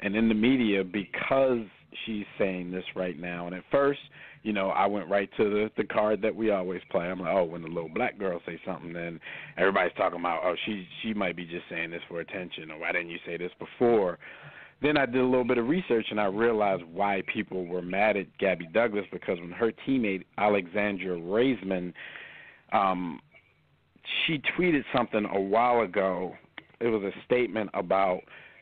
[SPEAKER 5] and in the media because she's saying this right now. And at first, you know, I went right to the card that we always play. I'm like, oh, when the little black girl say something, then everybody's talking about, oh, she might be just saying this for attention, or why didn't you say this before? Then I did a little bit of research, and I realized why people were mad at Gabby Douglas, because when her teammate, Alexandra Raisman, she tweeted something a while ago. It was a statement about,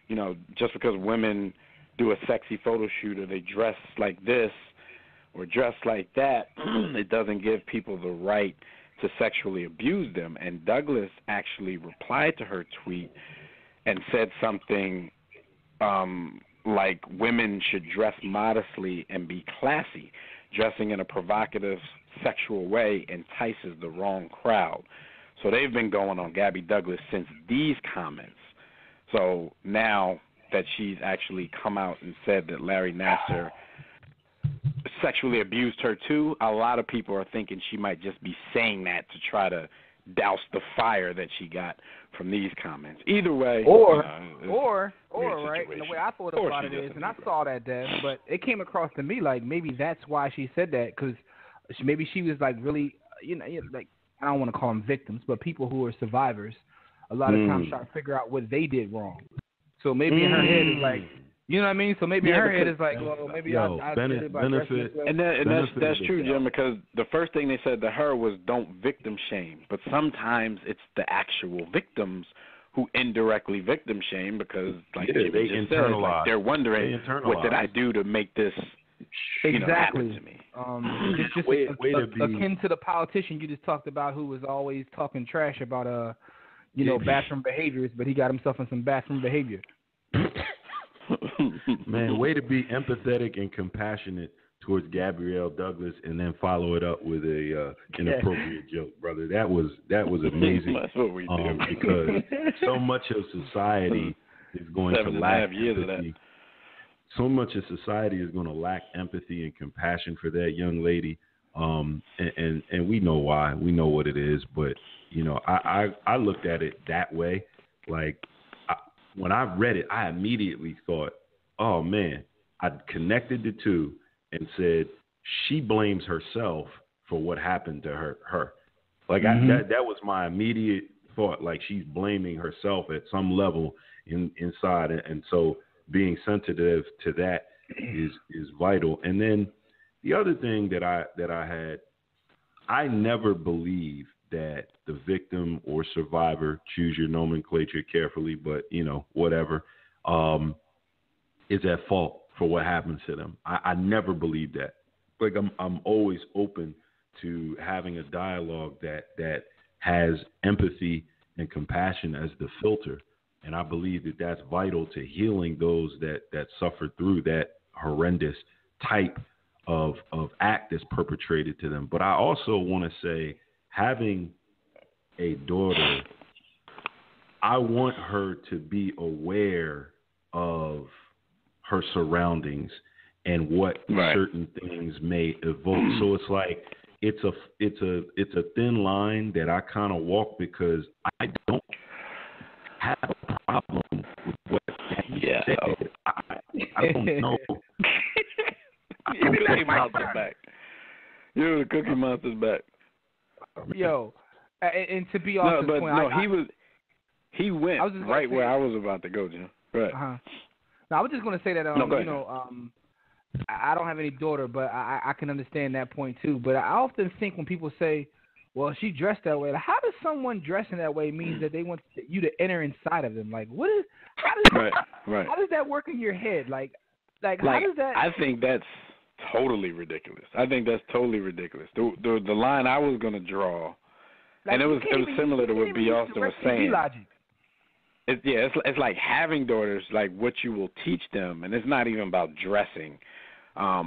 [SPEAKER 5] you know, just because women do a sexy photo shoot or they dress like this or dress like that, it doesn't give people the right to sexually abuse them. And Douglas actually replied to her tweet and said something like women should dress modestly and be classy. Dressing in a provocative sexual way entices the wrong crowd. So they've been going on Gabby Douglas since these comments. So now that she's actually come out and said that Larry Nassar sexually abused her too, a lot of people are thinking she might just be saying that to try to douse the fire that she got from these comments. Either way,
[SPEAKER 8] or
[SPEAKER 5] right,
[SPEAKER 8] and the way I thought about it is, and I saw that, Dev, but it came across to me like maybe that's why she said that, because maybe she was like really, like, I don't want to call them victims, but people who are survivors, a lot of times try to figure out what they did wrong. So maybe in her head is like, you know what I mean? So maybe in her head is like, well, maybe I did it by
[SPEAKER 7] benefit.
[SPEAKER 5] And that's true, Jim, because the first thing they said to her was don't victim shame. But sometimes it's the actual victims who indirectly victim shame because, like Jimmy just said, like they're wondering, what did I do to make this happen to me?
[SPEAKER 8] Just akin to the politician you just talked about who was always talking trash about, bathroom behaviors, but he got himself in some bathroom behavior.
[SPEAKER 7] Man, way to be empathetic and compassionate towards Gabrielle Douglas, and then follow it up with a inappropriate joke, brother. That was amazing.
[SPEAKER 5] That's what we do.
[SPEAKER 7] Because so much of society is going to lack empathy. So much of society is going to lack empathy and compassion for that young lady, and we know why. We know what it is, but I looked at it that way, like. When I read it, I immediately thought, oh, man, I connected the two and said she blames herself for what happened to her. Like that was my immediate thought, like she's blaming herself at some level inside. And so being sensitive to that is vital. And then the other thing that I had, I never believed that the victim or survivor, choose your nomenclature carefully, but whatever, is at fault for what happens to them. I never believed that. Like I'm always open to having a dialogue that has empathy and compassion as the filter, and I believe that that's vital to healing those that suffer through that horrendous type of act that's perpetrated to them. But I also want to say, having a daughter, I want her to be aware of her surroundings and what certain things may evoke. So it's like it's a thin line that I kind of walk, because I don't have a problem with what he said. I don't know.
[SPEAKER 5] The Cookie Monster's back. The Cookie Monster's back.
[SPEAKER 8] Yo, and to be off this point,
[SPEAKER 5] he went right where I was about to go, Jim. Right.
[SPEAKER 8] Now I was just going to say that I don't have any daughter, but I can understand that point too. But I often think when people say, "Well, she dressed that way," like, how does someone dressing that way mean that they want you to enter inside of them? Like, what is? How does that work in your head? Like how does that?
[SPEAKER 5] I think that's totally ridiculous. I think that's totally ridiculous. The line I was going to draw, and it was similar to what B. Austin was saying. It's like having daughters, like what you will teach them, and it's not even about dressing. For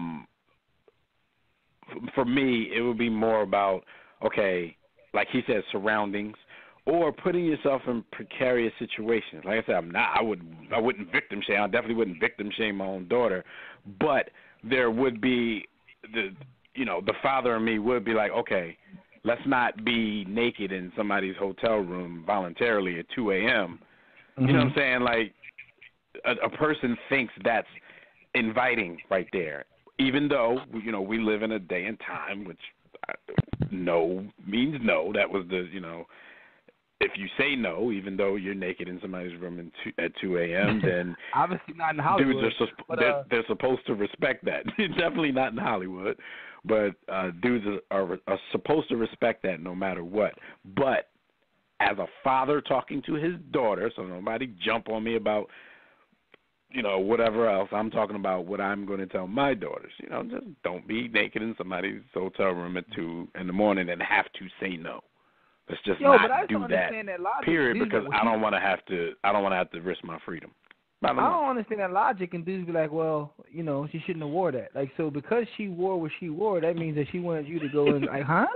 [SPEAKER 5] me, it would be more about, okay, like he said, surroundings, or putting yourself in precarious situations. Like I said, I wouldn't victim shame. I definitely wouldn't victim shame my own daughter, but there would be the father in me would be like, okay, let's not be naked in somebody's hotel room voluntarily at 2 a.m. You know what I'm saying? Like, a person thinks that's inviting right there, even though, we live in a day and time which no means no. That was if you say no, even though you're naked in somebody's room at 2 a.m., then
[SPEAKER 8] obviously not in Hollywood.
[SPEAKER 5] Dudes they're supposed to respect that. Definitely not in Hollywood, but dudes are supposed to respect that no matter what. But as a father talking to his daughter, so nobody jump on me about, whatever else. I'm talking about what I'm going to tell my daughters. Just don't be naked in somebody's hotel room at 2 in the morning and have to say no. Let's just not do that. Period, because I don't want to have to risk my freedom. I don't
[SPEAKER 8] understand that logic, and dudes be like, well, she shouldn't have wore that. Like, so because she wore what she wore, that means that she wanted you to go in, like, huh?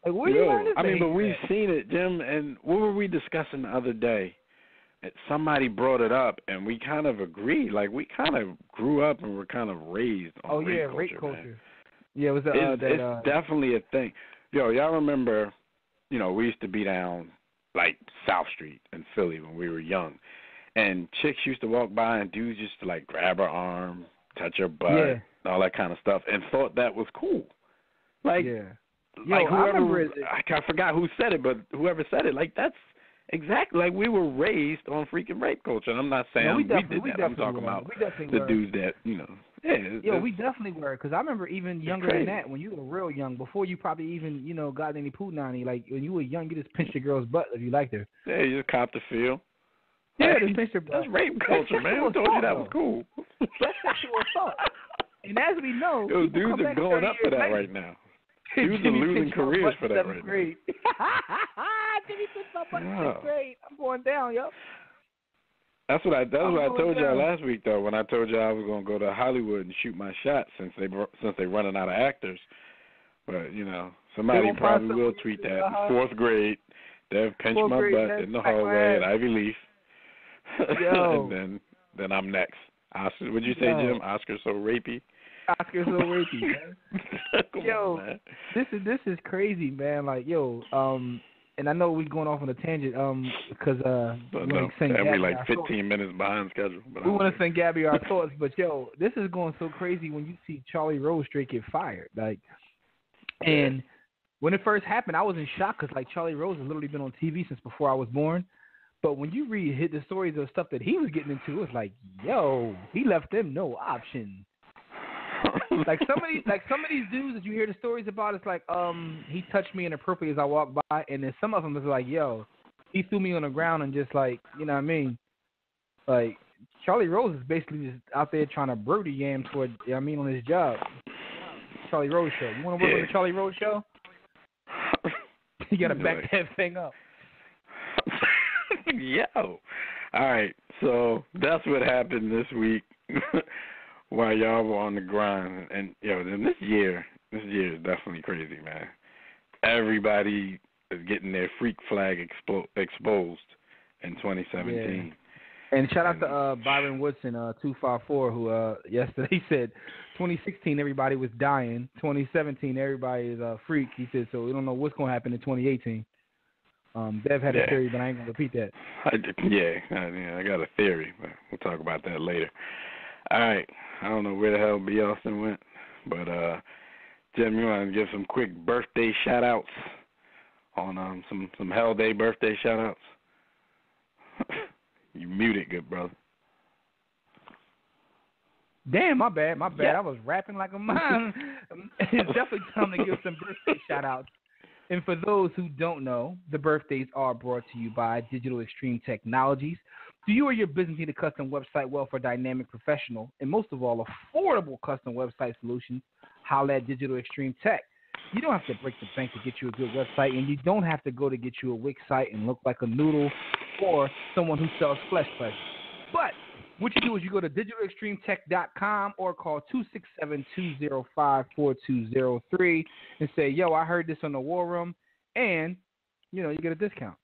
[SPEAKER 8] Like, where you learn this?
[SPEAKER 5] I mean, but we've seen it, Jim, and what were we discussing the other day? Somebody brought it up, and we kind of agreed. Like, we kind of grew up and were kind of raised on rape culture. Man.
[SPEAKER 8] Yeah, it was
[SPEAKER 5] it's definitely a thing. Y'all remember, we used to be down, like, South Street in Philly when we were young, and chicks used to walk by, and dudes used to, like, grab her arm, touch her butt, and all that kind of stuff, and thought that was cool. Like, like whoever, I forgot who said it, but whoever said it, like, that's exactly, like, we were raised on freaking rape culture, and I'm not saying we did that. I'm talking about the dudes that,
[SPEAKER 8] we definitely were, because I remember even younger than that, when you were real young, before you probably even, got any punani, like, when you were young, you just pinched a girl's butt if you liked her.
[SPEAKER 5] Yeah, you just copped the feel.
[SPEAKER 8] Yeah, just pinched her butt.
[SPEAKER 5] That's rape culture, man. Who told you that was cool?
[SPEAKER 8] That's sexual assault. And as we know,
[SPEAKER 5] dudes are going up for that right now. Dudes are losing careers for that right now.
[SPEAKER 8] Jimmy pinched my butt in 6th grade. I'm going down, yo.
[SPEAKER 5] That's what I told y'all last week, though, when I told y'all I was going to go to Hollywood and shoot my shot since they're running out of actors. But, somebody probably will tweet that. 4th grade, they've pinched my butt in the hallway at Ivy Leaf. And then I'm next. Oscar, would you say, Jim? Oscar so rapey?
[SPEAKER 8] Oscar so rapey, man. Yo, man. This is crazy, man. Like, and I know we're going off on a tangent, because
[SPEAKER 5] we're like 15 minutes behind schedule. But
[SPEAKER 8] we want to send Gabby our thoughts, but this is going so crazy when you see Charlie Rose straight get fired, like, and when it first happened, I was in shock because, like, Charlie Rose has literally been on TV since before I was born. But when you read the stories of stuff that he was getting into, it's like, he left them no option. like some of these dudes that you hear the stories about, it's like, he touched me inappropriately as I walked by, and then some of them is like, he threw me on the ground and just, like, you know what I mean? Like, Charlie Rose is basically just out there trying to brew the yam on his job. Charlie Rose show. You want to work on the Charlie Rose show? You got to back that thing up.
[SPEAKER 5] All right, so that's what happened this week. while y'all were on the grind. And, then this year is definitely crazy, man. Everybody is getting their freak flag exposed in 2017.
[SPEAKER 8] Yeah. And shout out to Byron Woodson, 254, who yesterday said 2016 everybody was dying. 2017 everybody is a freak. He said, so we don't know what's going to happen in 2018. Dev had a theory, but I ain't going to repeat that.
[SPEAKER 5] I got a theory, but we'll talk about that later. All right. I don't know where the hell B. Austin went, but Jim, you want to give some quick birthday shout-outs on some Hell Day birthday shout-outs? You muted, good brother.
[SPEAKER 8] Damn, my bad. Yeah. I was rapping like a man. It's definitely time to give some birthday shout-outs. And for those who don't know, the birthdays are brought to you by Digital Extreme Technologies. Do you or your business need a custom website? Well, for dynamic, professional, and most of all, affordable custom website solutions, holla at Digital Extreme Tech. You don't have to break the bank to get you a good website, and you don't have to go to get you a Wix site and look like a noodle or someone who sells flesh pleasure. But what you do is you go to digitalextremetech.com or call 267-205-4203 and say, yo, I heard this on the War Room, and, you get a discount.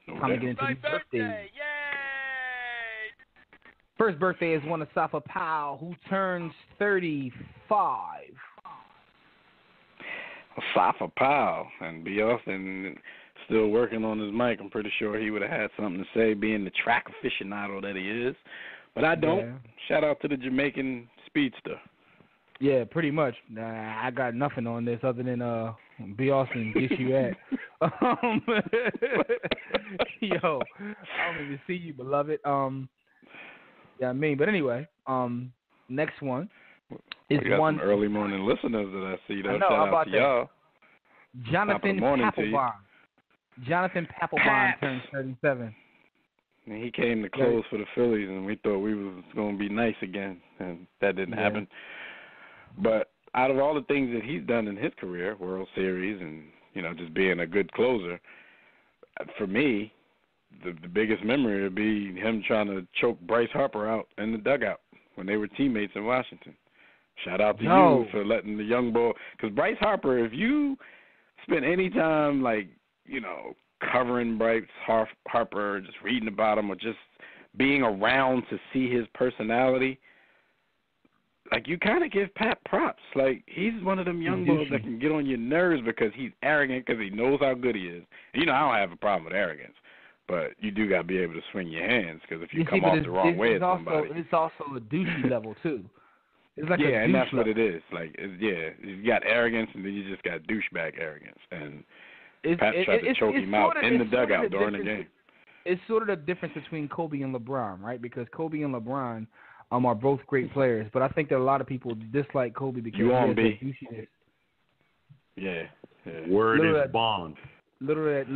[SPEAKER 8] Time to get into these birthdays. Yay! First birthday is one of Safa Powell, who turns 35.
[SPEAKER 5] Safa Powell, and B. Austin still working on his mic. I'm pretty sure he would have had something to say, being the track aficionado that he is. But I don't. Yeah. Shout out to the Jamaican speedster.
[SPEAKER 8] Yeah, pretty much. I got nothing on this other than B. Austin, get you at. Yo, I don't even see you, beloved. Yeah, but anyway, next one is
[SPEAKER 5] we got
[SPEAKER 8] one.
[SPEAKER 5] Some early morning listeners that I see. Though.
[SPEAKER 8] I know,
[SPEAKER 5] shout
[SPEAKER 8] how
[SPEAKER 5] out to y'all.
[SPEAKER 8] Jonathan Papelbon. Jonathan Papelbon turned 37.
[SPEAKER 5] And he came to close for the Phillies, and we thought we was going to be nice again, and that didn't happen. But out of all the things that he's done in his career, World Series and, just being a good closer, for me, the biggest memory would be him trying to choke Bryce Harper out in the dugout when they were teammates in Washington. Shout out to you for letting the young boy, because Bryce Harper, if you spend any time, covering Bryce Harper, just reading about him or just being around to see his personality, you kind of give Pat props. He's one of them young boys that can get on your nerves because he's arrogant because he knows how good he is. And, I don't have a problem with arrogance, but you do got to be able to swing your hands because if you come off the wrong way at somebody.
[SPEAKER 8] It's also a douchey level, too. It's like
[SPEAKER 5] and that's what it is. You got arrogance and then you just got douchebag arrogance. And Pat tried to choke him out in the dugout during the game.
[SPEAKER 8] It's sort of the difference between Kobe and LeBron, right? Because Kobe and LeBron are both great players, but I think that a lot of people dislike Kobe because he has that douchiness.
[SPEAKER 7] Yeah. Word is bond.
[SPEAKER 8] Little of that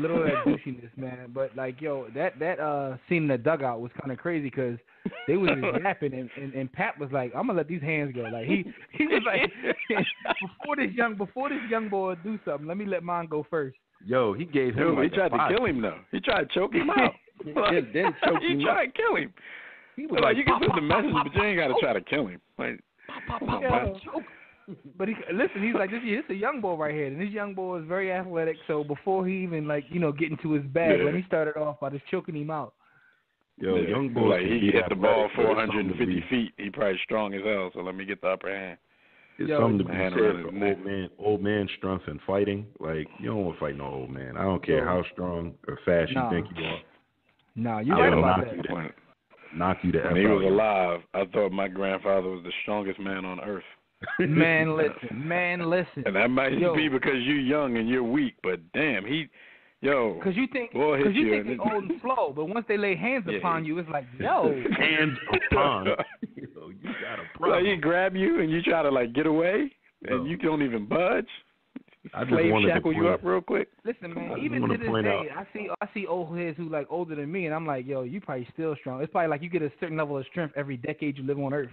[SPEAKER 8] douchiness, man. But that scene in the dugout was kind of crazy because they was just yapping, and Pat was like, "I'm gonna let these hands go." He was like, before this young boy do something, let me let mine go first.
[SPEAKER 7] Yo, he gave him.
[SPEAKER 5] He tried to kill him though. He tried to choke him out.
[SPEAKER 7] He tried
[SPEAKER 5] to kill him. He was you can send the message, but you ain't got to try to kill him.
[SPEAKER 8] But he's like, this is a young boy right here, and this young boy is very athletic. So before he even get into his bag, let me start it off by just choking him out.
[SPEAKER 7] Yo, young boy,
[SPEAKER 5] he hit the ball 450 feet. He probably strong as hell. So let me get the upper hand.
[SPEAKER 7] It's something to be said for old man strength and fighting. You don't want to fight no old man. I don't care how strong or fast you think you are.
[SPEAKER 8] No, you're right about that.
[SPEAKER 7] Knock you to F out.
[SPEAKER 5] When he was alive, I thought my grandfather was the strongest man on earth.
[SPEAKER 8] Man, listen.
[SPEAKER 5] And that might be because you're young and you're weak, but damn, because
[SPEAKER 8] you think it's old and slow, but once they lay hands upon you, it's like,
[SPEAKER 7] hands upon. You got a problem.
[SPEAKER 5] He grab you and you try to get away, and you don't even budge.
[SPEAKER 7] I just wanted to
[SPEAKER 5] shackle you up real quick.
[SPEAKER 8] Listen, man, even to this day, I see old heads who older than me, and I'm like, yo, you probably still strong. It's probably you get a certain level of strength every decade you live on Earth.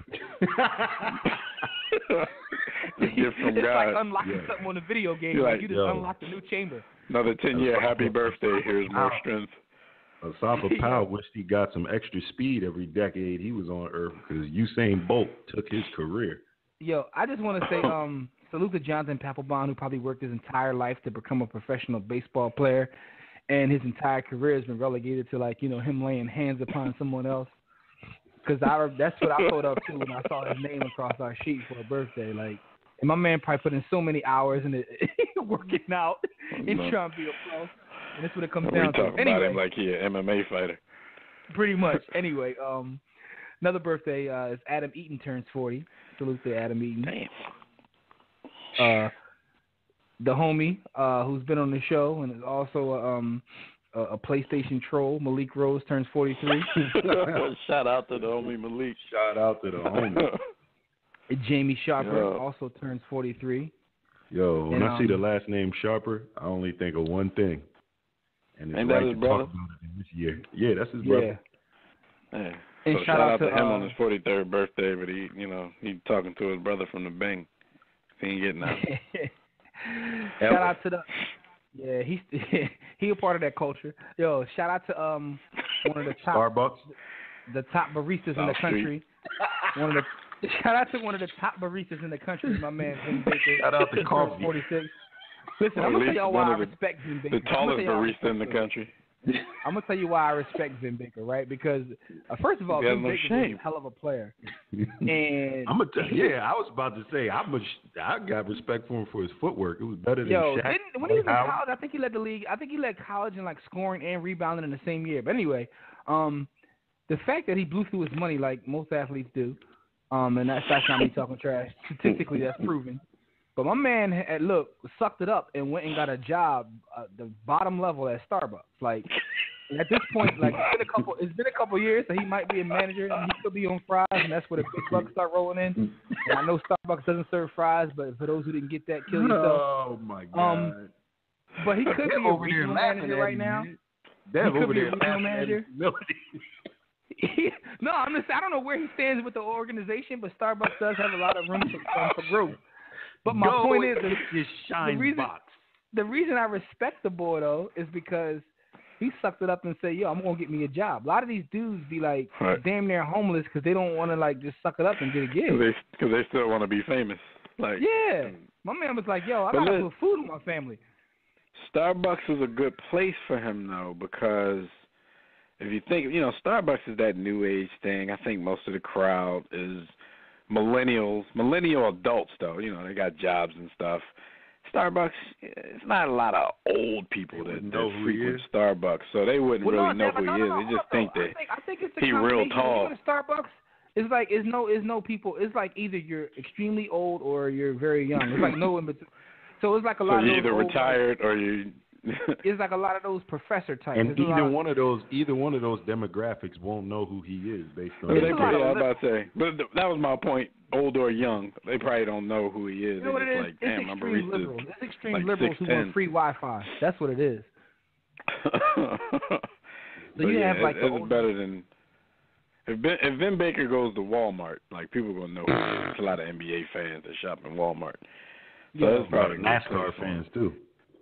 [SPEAKER 5] Gift from
[SPEAKER 8] it's
[SPEAKER 5] God.
[SPEAKER 8] Like unlocking something on a video game. You just unlocked a new chamber.
[SPEAKER 5] Another 10-year happy birthday. Here's more strength.
[SPEAKER 7] Asafa Powell wished he got some extra speed every decade he was on Earth because Usain Bolt took his career.
[SPEAKER 8] Yo, I just want to say salute to Jonathan Papelbon, who probably worked his entire life to become a professional baseball player, and his entire career has been relegated to, like, you know, him laying hands upon someone else. Because that's what I thought of, too, when I saw his name across our sheet for a birthday. Like, and my man probably put in so many hours in it, working out and trying to be a pro. And that's what it comes down to.
[SPEAKER 5] We talk about him like he an MMA fighter.
[SPEAKER 8] Pretty much. Anyway, another birthday is Adam Eaton turns 40. Salute to Adam Eaton.
[SPEAKER 5] Damn.
[SPEAKER 8] The homie who's been on the show and is also a PlayStation troll, Malik Rose, turns 43.
[SPEAKER 5] Shout out to the homie Malik.
[SPEAKER 7] Shout out to the homie.
[SPEAKER 8] Jamie Sharper also turns 43.
[SPEAKER 7] Yo, when I see the last name Sharper, I only think of one thing. And it's right to talk about it in this year. Yeah, that's his brother.
[SPEAKER 5] Yeah.
[SPEAKER 8] And
[SPEAKER 5] so shout out to him on his 43rd birthday, but he talking to his brother from the Bing. He ain't getting out.
[SPEAKER 8] Shout out to he a part of that culture. Yo, shout out to one of the top
[SPEAKER 7] Starbucks,
[SPEAKER 8] the top baristas in the country. Shout out to one of the top baristas in the country, my man Vin Baker.
[SPEAKER 7] Shout out to Coffee.
[SPEAKER 8] 46. Listen, I'm gonna tell y'all why I respect Vin Baker.
[SPEAKER 5] The tallest barista in the country.
[SPEAKER 8] I'm gonna tell you why I respect Vin Baker, right? Because first of all, Vin Baker is a hell of a player. And
[SPEAKER 7] I'm gonna tell you, I was about to say I got respect for him for his footwork. It was better than Shaq.
[SPEAKER 8] When he was in college, I think he led the league. I think he led college in like scoring and rebounding in the same year. But anyway, the fact that he blew through his money like most athletes do, and that's not me talking trash. Statistically, that's proven. But my man, sucked it up and went and got a job at the bottom level at Starbucks. Like, at this point, like, it's been a couple years, so he might be a manager and he could be on fries, and that's where the big bucks start rolling in. And I know Starbucks doesn't serve fries, but for those who didn't get that, kill yourself.
[SPEAKER 7] Oh my God!
[SPEAKER 8] But he could be a regional manager right now. He could be a regional manager. No, I'm just. I don't know where he stands with the organization, but Starbucks does have a lot of room for growth. But my point is, the reason I respect the boy, though, is because he sucked it up and said, yo, I'm going to get me a job. A lot of these dudes be, like, damn near homeless because they don't want to, like, just suck it up and get a gig.
[SPEAKER 5] Because they still want to be famous. Like,
[SPEAKER 8] yeah. My man was like, yo, I got to put food in my family.
[SPEAKER 5] Starbucks is a good place for him, though, because if you think, Starbucks is that new age thing. I think most of the crowd is millennial adults, though. They got jobs and stuff. Starbucks, it's not a lot of old people that frequent Starbucks, so they wouldn't really know who he is. They just think that he's real tall.
[SPEAKER 8] Starbucks is like is no people. It's like either you're extremely old or you're very young. It's like no in between. So it's like a lot.
[SPEAKER 5] So you're either retired or you.
[SPEAKER 8] It's like a lot of those professor types.
[SPEAKER 7] And either one of those demographics won't know who he is based on.
[SPEAKER 5] I was about to say, but that was my point. Old or young, they probably don't know who he is.
[SPEAKER 8] You know what it is?
[SPEAKER 5] Like, damn,
[SPEAKER 8] it's extreme liberals. It's extreme liberals
[SPEAKER 5] 6'10".
[SPEAKER 8] who want free Wi-Fi. That's what it is. So you have like
[SPEAKER 5] it's better than if Vin Baker goes to Walmart, like people are gonna know who he is. There's a lot of NBA fans that shop in Walmart. So it's probably
[SPEAKER 7] NASCAR fans too.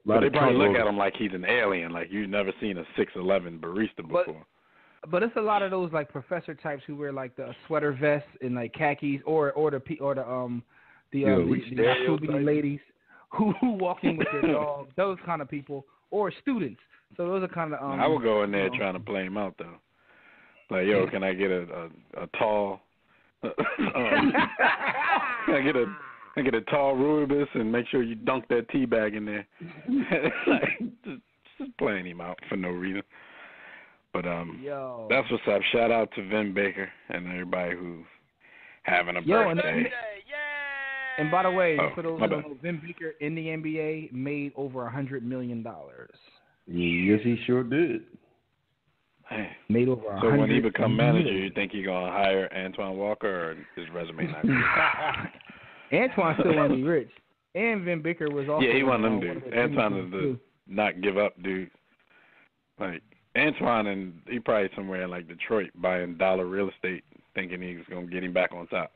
[SPEAKER 5] But they probably look at him like he's an alien, like you've never seen a 6'11" barista before.
[SPEAKER 8] But it's a lot of those like professor types who wear like the sweater vests and like khakis, or the ladies who walk in with their dog. Those kind of people, or students. So those are kind of.
[SPEAKER 5] I would go in there trying to play him out though. Like, yo, can I get a tall? Can I get a tall Rubus and make sure you dunk that tea bag in there. Like, just playing him out for no reason. But that's what's up. Shout out to Vin Baker and everybody who's having a birthday.
[SPEAKER 8] And by the way, for those who don't know, Vin Baker in the NBA made over $100 million.
[SPEAKER 7] Yes, he sure did.
[SPEAKER 5] Hey.
[SPEAKER 8] Made over 100.
[SPEAKER 5] So when he become manager, you think he's gonna hire Antoine Walker, or his resume not good?
[SPEAKER 8] Antoine still want to be rich, and Vin Baker was also.
[SPEAKER 5] Yeah, he one of them dudes. Antoine is the not give up dude. Like Antoine, and he probably somewhere in like Detroit buying dollar real estate, thinking he was gonna get him back on top.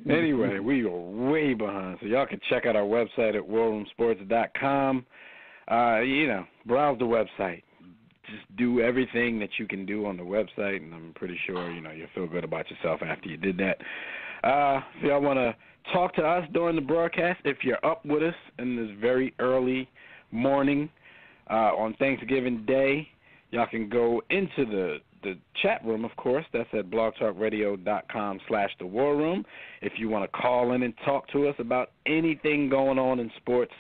[SPEAKER 5] Anyway, we are way behind, so y'all can check out our website at warroomsports.com. Browse the website. just do everything that you can do on the website, and I'm pretty sure, you'll feel good about yourself after you did that. If y'all want to talk to us during the broadcast, if you're up with us in this very early morning on Thanksgiving Day, y'all can go into the chat room, of course. That's at blogtalkradio.com/The War Room. If you want to call in and talk to us about anything going on in sports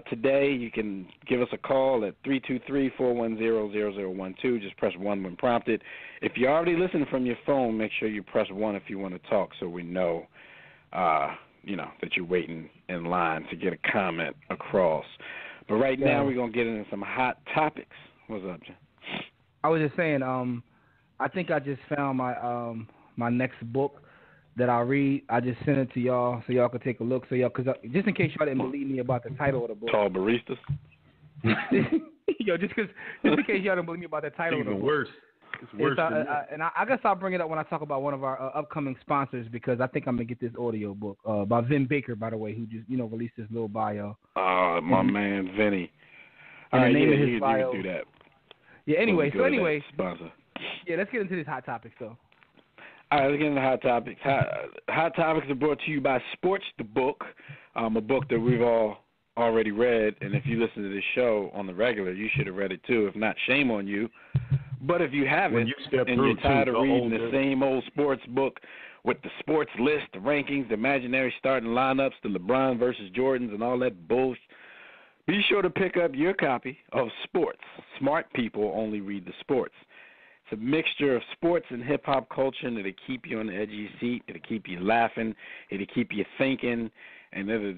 [SPEAKER 5] today, you can give us a call at 323-410-0012. Just press 1 when prompted. If you're already listening from your phone, make sure you press 1 if you want to talk, so we know, that you're waiting in line to get a comment across. But right now, we're going to get into some hot topics. What's up, Jim?
[SPEAKER 8] I was just saying, I think I just found my my next book that I read. I just sent it to y'all so y'all could take a look. So y'all, because just in case y'all didn't believe me about the title of the book.
[SPEAKER 5] Tall Baristas.
[SPEAKER 8] Just in case y'all didn't believe me about the title of the book.
[SPEAKER 7] Worse. It's worse.
[SPEAKER 8] And I guess I'll bring it up when I talk about one of our upcoming sponsors, because I think I'm gonna get this audio book by Vin Baker, by the way, who just released his little bio.
[SPEAKER 5] My man Vinny.
[SPEAKER 8] And
[SPEAKER 5] all right,
[SPEAKER 8] the name of his
[SPEAKER 5] you
[SPEAKER 8] bio.
[SPEAKER 5] can do that.
[SPEAKER 8] Yeah. Anyway,
[SPEAKER 5] sponsor.
[SPEAKER 8] Yeah, let's get into this hot topic, though.
[SPEAKER 5] All right, let's get into hot topics. Hot topics are brought to you by Sports the Book, a book that we've all already read, and if you listen to this show on the regular, you should have read it too. If not, shame on you. But if you haven't, and you're tired of reading the same old sports book with the sports list, the rankings, the imaginary starting lineups, the LeBron versus Jordans, and all that bullshit, be sure to pick up your copy of Sports. Smart people only read the sports. It's a mixture of sports and hip-hop culture, and it'll keep you on the edge of your seat. It'll keep you laughing. It'll keep you thinking, and it'll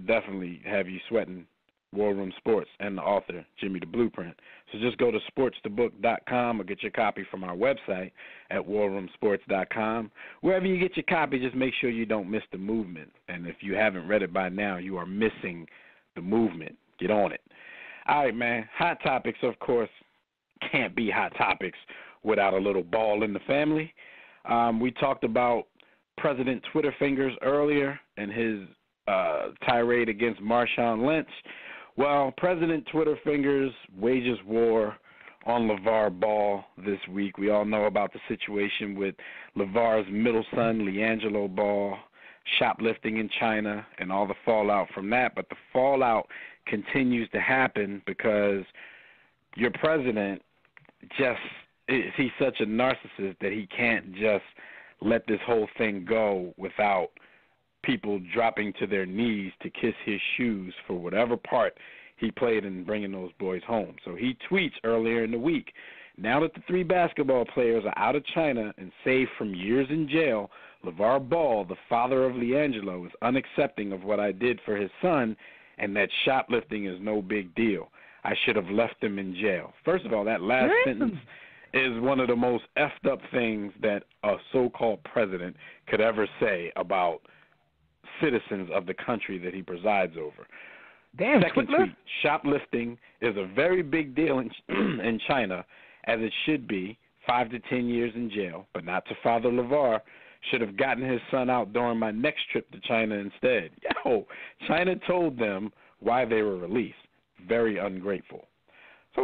[SPEAKER 5] definitely have you sweating War Room Sports and the author, Jimmy the Blueprint. So just go to sportsthebook.com or get your copy from our website at warroomsports.com. Wherever you get your copy, just make sure you don't miss the movement. And if you haven't read it by now, you are missing the movement. Get on it. All right, man. Hot topics, of course, can't be hot topics without a little ball in the family. We talked about President Twitterfingers earlier and his tirade against Marshawn Lynch. Well, President Twitterfingers wages war on LeVar Ball this week. We all know about the situation with LeVar's middle son, LiAngelo Ball, shoplifting in China and all the fallout from that. But the fallout continues to happen because your president he's such a narcissist that he can't just let this whole thing go without people dropping to their knees to kiss his shoes for whatever part he played in bringing those boys home. So he tweets earlier in the week, now that the 3 basketball players are out of China and saved from years in jail, LeVar Ball, the father of LiAngelo, is unaccepting of what I did for his son, and that shoplifting is no big deal. I should have left him in jail. First of all, that last sentence is one of the most effed up things that a so-called president could ever say about citizens of the country that he presides over.
[SPEAKER 8] Damn,
[SPEAKER 5] second tweet, shoplifting is a very big deal in China, as it should be, 5 to 10 years in jail, but not to Father LeVar. Should have gotten his son out during my next trip to China instead. Yo, China told them why they were released. Very ungrateful. So,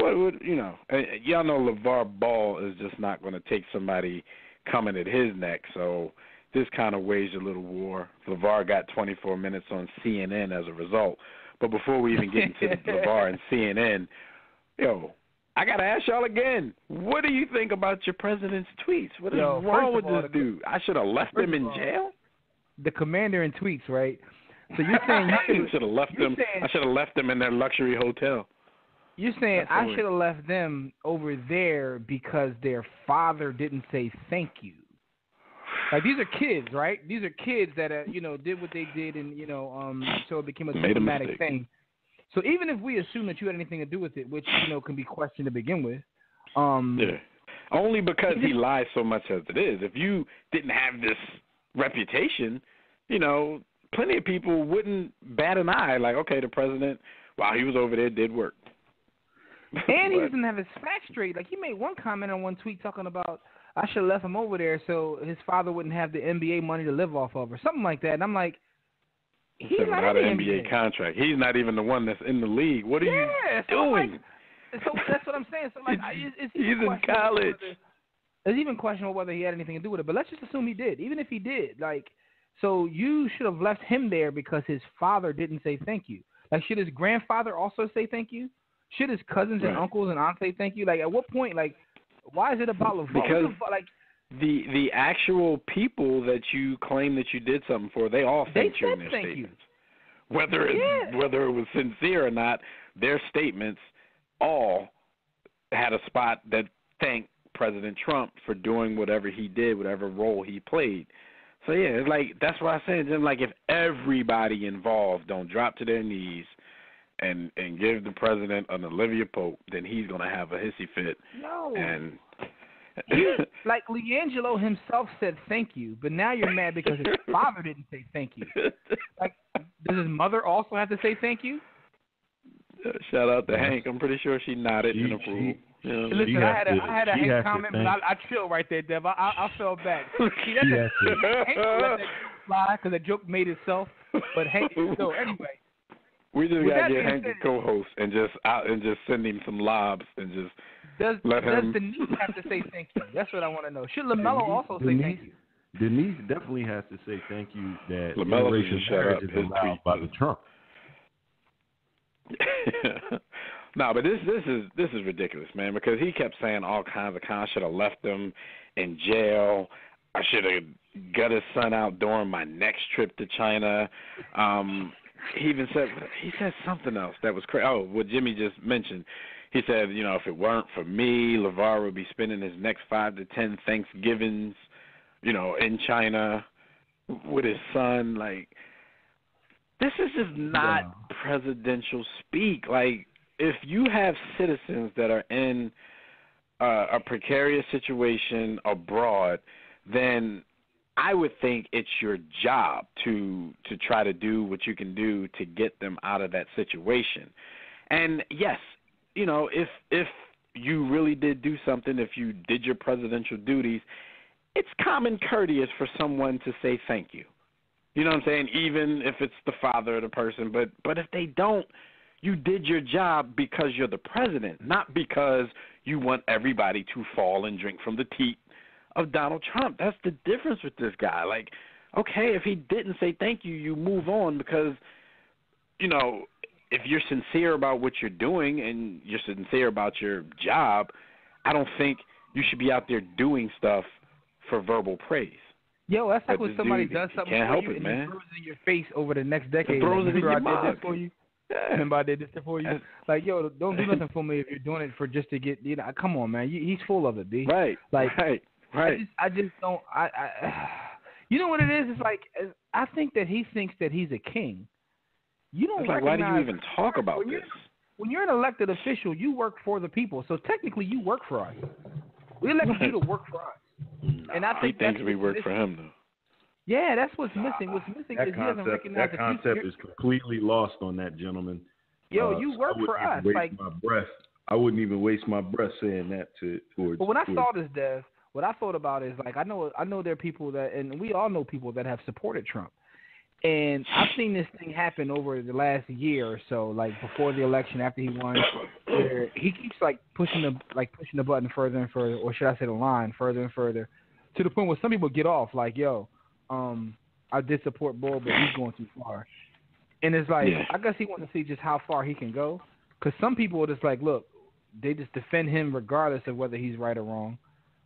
[SPEAKER 5] y'all know LeVar Ball is just not going to take somebody coming at his neck, so this kind of waged a little war. LeVar got 24 minutes on CNN as a result. But before we even get into LeVar and CNN, I got to ask y'all again, what do you think about your president's tweets? What is wrong with this dude? I should have left him in jail?
[SPEAKER 8] The commander in tweets, right? So you're saying
[SPEAKER 5] you should have left them. I should have left them in their luxury hotel.
[SPEAKER 8] You're saying I should have left them over there because their father didn't say thank you. Like, these are kids, right? These are kids that did what they did, and so it became a systematic thing. So even if we assume that you had anything to do with it, which can be questioned to begin with,
[SPEAKER 5] only because he lies so much as it is. If you didn't have this reputation, plenty of people wouldn't bat an eye. Like, okay, the president, while he was over there, did work.
[SPEAKER 8] And he doesn't have his facts straight. Like, he made one comment on one tweet talking about, I should have left him over there so his father wouldn't have the NBA money to live off of, or something like that. And I'm like, he's not
[SPEAKER 5] an
[SPEAKER 8] in the
[SPEAKER 5] NBA contract. He's not even the one that's in the league. What are you doing?
[SPEAKER 8] So that's what I'm saying. So like, it's
[SPEAKER 5] he's in college.
[SPEAKER 8] It's even questionable whether he had anything to do with it. But let's just assume he did. Even if he did, like, so you should have left him there because his father didn't say thank you. Like, should his grandfather also say thank you? Should his cousins and uncles and aunts say thank you? Like, at what point, like, why is it about LeVar?
[SPEAKER 5] Because the actual people that you claim that you did something for, they all thanked you in their statements. Whether it was sincere or not, their statements all had a spot that thanked President Trump for doing whatever he did, whatever role he played. So yeah, it's like, that's why I said, like, if everybody involved don't drop to their knees and give the president an Olivia Pope, then he's gonna have a hissy fit.
[SPEAKER 8] No.
[SPEAKER 5] And
[SPEAKER 8] like LiAngelo himself said thank you, but now you're mad because his father didn't say thank you. Like, does his mother also have to say thank you?
[SPEAKER 5] Shout out to Hank. I'm pretty sure she nodded in approval.
[SPEAKER 8] Listen, I had a Hank comment, but I chill right there, Dev. I fell back. See, Hank let that joke fly because the joke made itself. But Hank, so anyway.
[SPEAKER 5] We just gotta get Hank a co-host and just send him some lobs and just let him.
[SPEAKER 8] Does Denise have to say thank you? That's what I want to know. Should LaMelo also say thank you?
[SPEAKER 7] Denise definitely has to say thank you that
[SPEAKER 5] LaMelo
[SPEAKER 7] interracial marriage is allowed by the Trump.
[SPEAKER 5] No, but this is ridiculous, man, because he kept saying all kinds of I should have left him in jail. I should have got his son out during my next trip to China. He even said something else that was crazy. Oh, what Jimmy just mentioned. He said, if it weren't for me, LeVar would be spending his next 5 to 10 Thanksgivings, in China with his son. Like, this is just not presidential speak. Like, if you have citizens that are in a precarious situation abroad, then I would think it's your job to try to do what you can do to get them out of that situation. And yes, if you really did do something, if you did your presidential duties, it's common courteous for someone to say thank you. You know what I'm saying? Even if it's the father of the person. But if they don't, you did your job because you're the president, not because you want everybody to fall and drink from the teat of Donald Trump. That's the difference with this guy. Like, okay, if he didn't say thank you, you move on because, if you're sincere about what you're doing and you're sincere about your job, I don't think you should be out there doing stuff for verbal praise.
[SPEAKER 8] Yo, that's like when somebody does something for you and
[SPEAKER 5] man.
[SPEAKER 8] throws it in your face over the next decade.
[SPEAKER 5] Throws it in your
[SPEAKER 8] mouth. I did this for you.
[SPEAKER 5] Yeah.
[SPEAKER 8] Remember I did this for you? Like, yo, don't do nothing for me if you're doing it for just to get, come on, man. He's full of it, B.
[SPEAKER 5] Right,
[SPEAKER 8] like,
[SPEAKER 5] right.
[SPEAKER 8] I just don't, you know what it is? It's like, I think that he thinks that he's a king. You don't
[SPEAKER 5] like, why do you even talk about this?
[SPEAKER 8] When you're an elected official, you work for the people. So technically you work for us. We elected you to work for us. And I think
[SPEAKER 5] he thinks we work for him, though.
[SPEAKER 8] Yeah, that's what's missing. What's missing is he doesn't recognize
[SPEAKER 7] that concept is completely lost on that gentleman.
[SPEAKER 8] Yo, you work for us.
[SPEAKER 7] I wouldn't even waste my breath saying that towards.
[SPEAKER 8] But when I saw this, Dev, what I thought about is like I know there are people that, and we all know people that have supported Trump, and I've seen this thing happen over the last year or so, like before the election, after he won, where he keeps pushing the button further and further, or should I say the line further and further, to the point where some people get off like, yo, I did support Bull, but he's going too far, and it's like I guess he wants to see just how far he can go, because some people are just like, look, they just defend him regardless of whether he's right or wrong.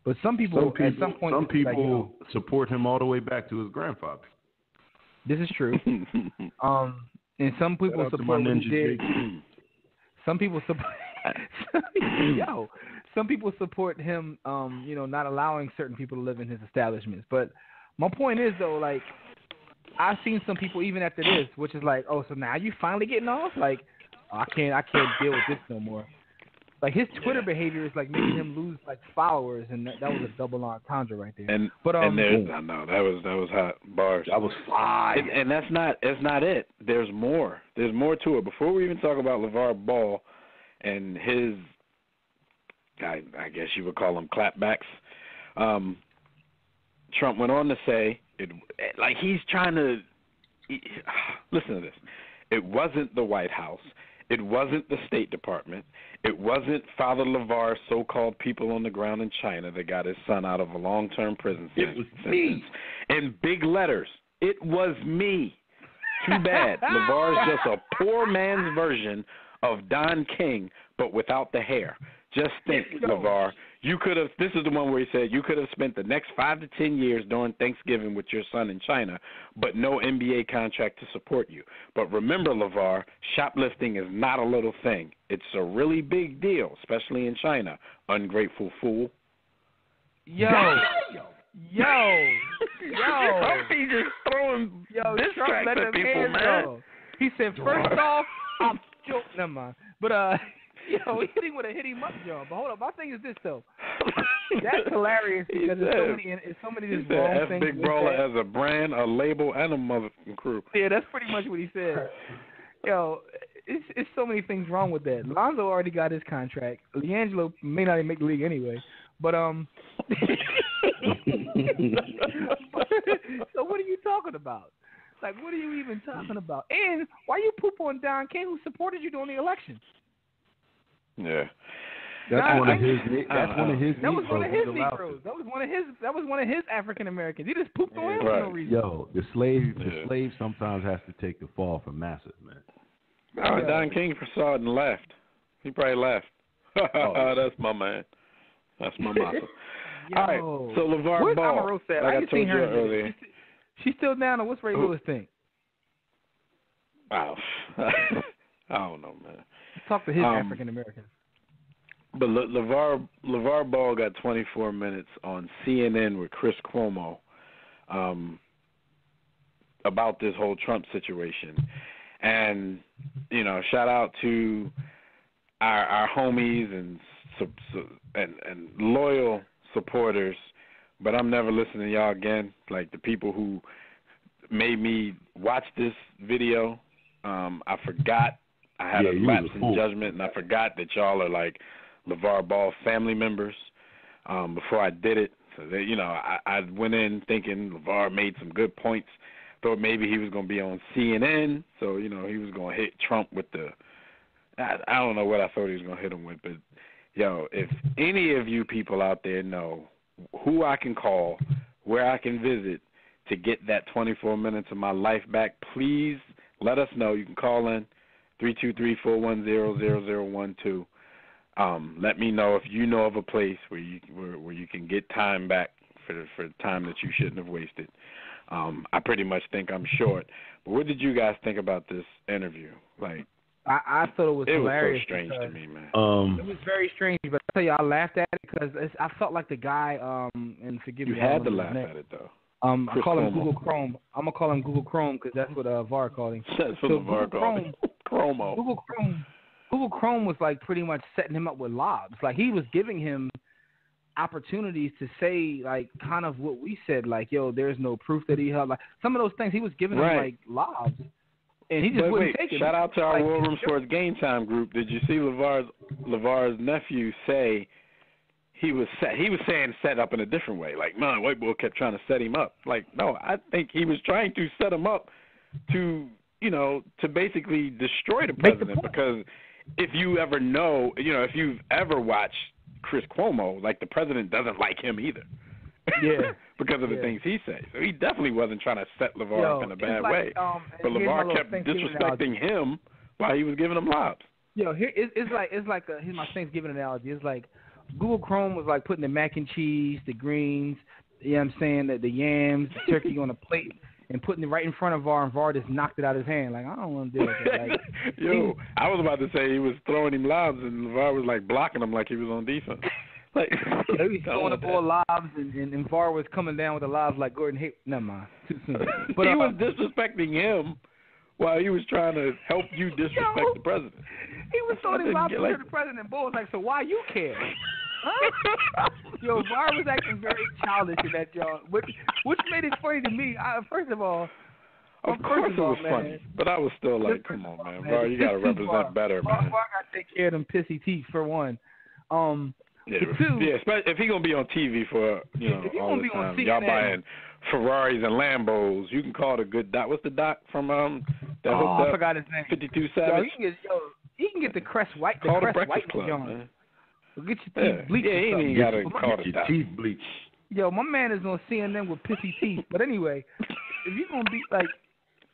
[SPEAKER 8] But some people at some point,
[SPEAKER 7] support him all the way back to his grandfather.
[SPEAKER 8] This is true. And some people support what he did. Some people support. Some people support him. Not allowing certain people to live in his establishments. But my point is though, like, I've seen some people even after this, which is like, oh, so now you finally getting off? Like, I can't deal with this no more. Like, his Twitter behavior is like making him lose like followers, and that was a double entendre right there.
[SPEAKER 5] And there's, I know that was hot bars.
[SPEAKER 7] That was fine.
[SPEAKER 5] And that's not it. There's more. There's more to it. Before we even talk about LeVar Ball and his, I guess you would call them clapbacks. Trump went on to say, he's trying to listen to this. It wasn't the White House. It wasn't the State Department. It wasn't Father LeVar's so-called people on the ground in China that got his son out of a long-term prison sentence.
[SPEAKER 7] It was me.
[SPEAKER 5] In big letters, it was me. Too bad. LeVar is just a poor man's version of Don King, but without the hair. Just think, LeVar, you could have, this is the one where he said, you could have spent the next 5 to 10 years during Thanksgiving with your son in China, but no NBA contract to support you. But remember, LeVar, shoplifting is not a little thing. It's a really big deal, especially in China. Ungrateful fool.
[SPEAKER 8] Yo.
[SPEAKER 5] He just throwing diss tracks at people, man.
[SPEAKER 8] Yo. He said, first off, I'm joking. Never mind. But, yo, he hit him up, Joe. But hold on, my thing is this, though. That's hilarious because there's so many just wrong things.
[SPEAKER 5] Big Brawler as a brand, a label, and a motherfucking crew.
[SPEAKER 8] Yeah, that's pretty much what he said. Yo, it's so many things wrong with that. Lonzo already got his contract. LiAngelo may not even make the league anyway. But so what are you talking about? Like, what are you even talking about? And why you poop on Don King, who supported you during the election?
[SPEAKER 5] Yeah,
[SPEAKER 7] that's one of his. That's one of his.
[SPEAKER 8] That was one of his Negroes. That was one of his African Americans. He just pooped on him for no reason.
[SPEAKER 7] Yo, the slave sometimes has to take the fall for masses, man.
[SPEAKER 5] Oh, Don King saw it and left. He probably left. That's my man. That's my mama. All right, so LeVar Ball, like I told you earlier.
[SPEAKER 8] She's still down, or what's Ray Lewis think?
[SPEAKER 5] Wow. I don't know, man.
[SPEAKER 8] Talk to his African Americans.
[SPEAKER 5] But LeVar Ball got 24 minutes on CNN with Chris Cuomo about this whole Trump situation. And, you know, shout out to our homies and loyal supporters, but I'm never listening to y'all again. Like the people who made me watch this video, I forgot. I had a lapse in judgment, and I forgot that y'all are like LeVar Ball family members before I did it. So, that, you know, I went in thinking LeVar made some good points. Thought maybe he was going to be on CNN, so, you know, he was going to hit Trump with the I don't know what I thought he was going to hit him with, but, yo, if any of you people out there know who I can call, where I can visit to get that 24 minutes of my life back, please let us know. You can call in 323-410-0012. Let me know if you know of a place where you can get time back for the time that you shouldn't have wasted. I pretty much think I'm short. But what did you guys think about this interview? Like,
[SPEAKER 8] I thought it was hilarious.
[SPEAKER 5] It was so strange to me, man.
[SPEAKER 8] It was very strange, but I tell you, I laughed at it because I felt like the guy. And forgive me,
[SPEAKER 5] you had to laugh at it though.
[SPEAKER 8] I call him Google Chrome. I'm gonna call him Google Chrome because that's what VAR called him.
[SPEAKER 5] That's what VAR called him. Chromo.
[SPEAKER 8] Google Chrome was like pretty much setting him up with lobs. Like he was giving him opportunities to say like kind of what we said, like, yo, there's no proof that he held. Like some of those things he was giving him like lobs. And he just wouldn't take it.
[SPEAKER 5] Shout out to our War Room Sports Game Time group. Did you see LeVar's nephew say he was saying set up in a different way? Like, man, white boy kept trying to set him up. Like, no, I think he was trying to set him up to, you know, to basically destroy the president. Because if you ever know, you know, if you've ever watched Chris Cuomo, like the president doesn't like him either.
[SPEAKER 8] Yeah.
[SPEAKER 5] Because of the things he says. So he definitely wasn't trying to set LeVar up in a bad way. But LeVar kept disrespecting him while he was giving him lobs.
[SPEAKER 8] Yo, here it's like here's my Thanksgiving analogy. It's like Google Chrome was like putting the mac and cheese, the greens, you know what I'm saying, the yams, the turkey on a plate and putting it right in front of VAR, and VAR just knocked it out of his hand. Like, I don't want to deal with that. Like,
[SPEAKER 5] yo, I was about to say he was throwing him lobs and LeVar was like blocking him like he was on defense. Like,
[SPEAKER 8] he was throwing up all lobs, and VAR was coming down with the lobs like Gordon Hayward. Never mind, too soon. But
[SPEAKER 5] he was disrespecting him while he was trying to help you disrespect the president.
[SPEAKER 8] He was throwing lobs to the president, and Bull was like, so why you care? Huh? Yo, VAR was acting very childish in that job, which made it funny to me. First of all,
[SPEAKER 5] of course it was funny, but I was still like, come on, man, VAR, you got to represent better, man.
[SPEAKER 8] VAR got to take care of them pissy teeth, for one.
[SPEAKER 5] If he's gonna be on TV for all the time, y'all buying Ferraris and Lambos, you can call it a good doc. What's the doc from that hooked up?
[SPEAKER 8] I forgot his name.
[SPEAKER 5] 52 Savage.
[SPEAKER 8] He can get the crest white.
[SPEAKER 5] Call the
[SPEAKER 8] crest
[SPEAKER 5] Breakfast
[SPEAKER 8] white
[SPEAKER 5] Club,
[SPEAKER 8] John.
[SPEAKER 5] man.
[SPEAKER 8] Or get your teeth bleached.
[SPEAKER 5] Yeah, he ain't got to call
[SPEAKER 7] Get
[SPEAKER 5] it
[SPEAKER 7] your
[SPEAKER 5] that.
[SPEAKER 7] teeth bleached.
[SPEAKER 8] Yo, my man is on CNN with pissy teeth. But anyway, if you're gonna be like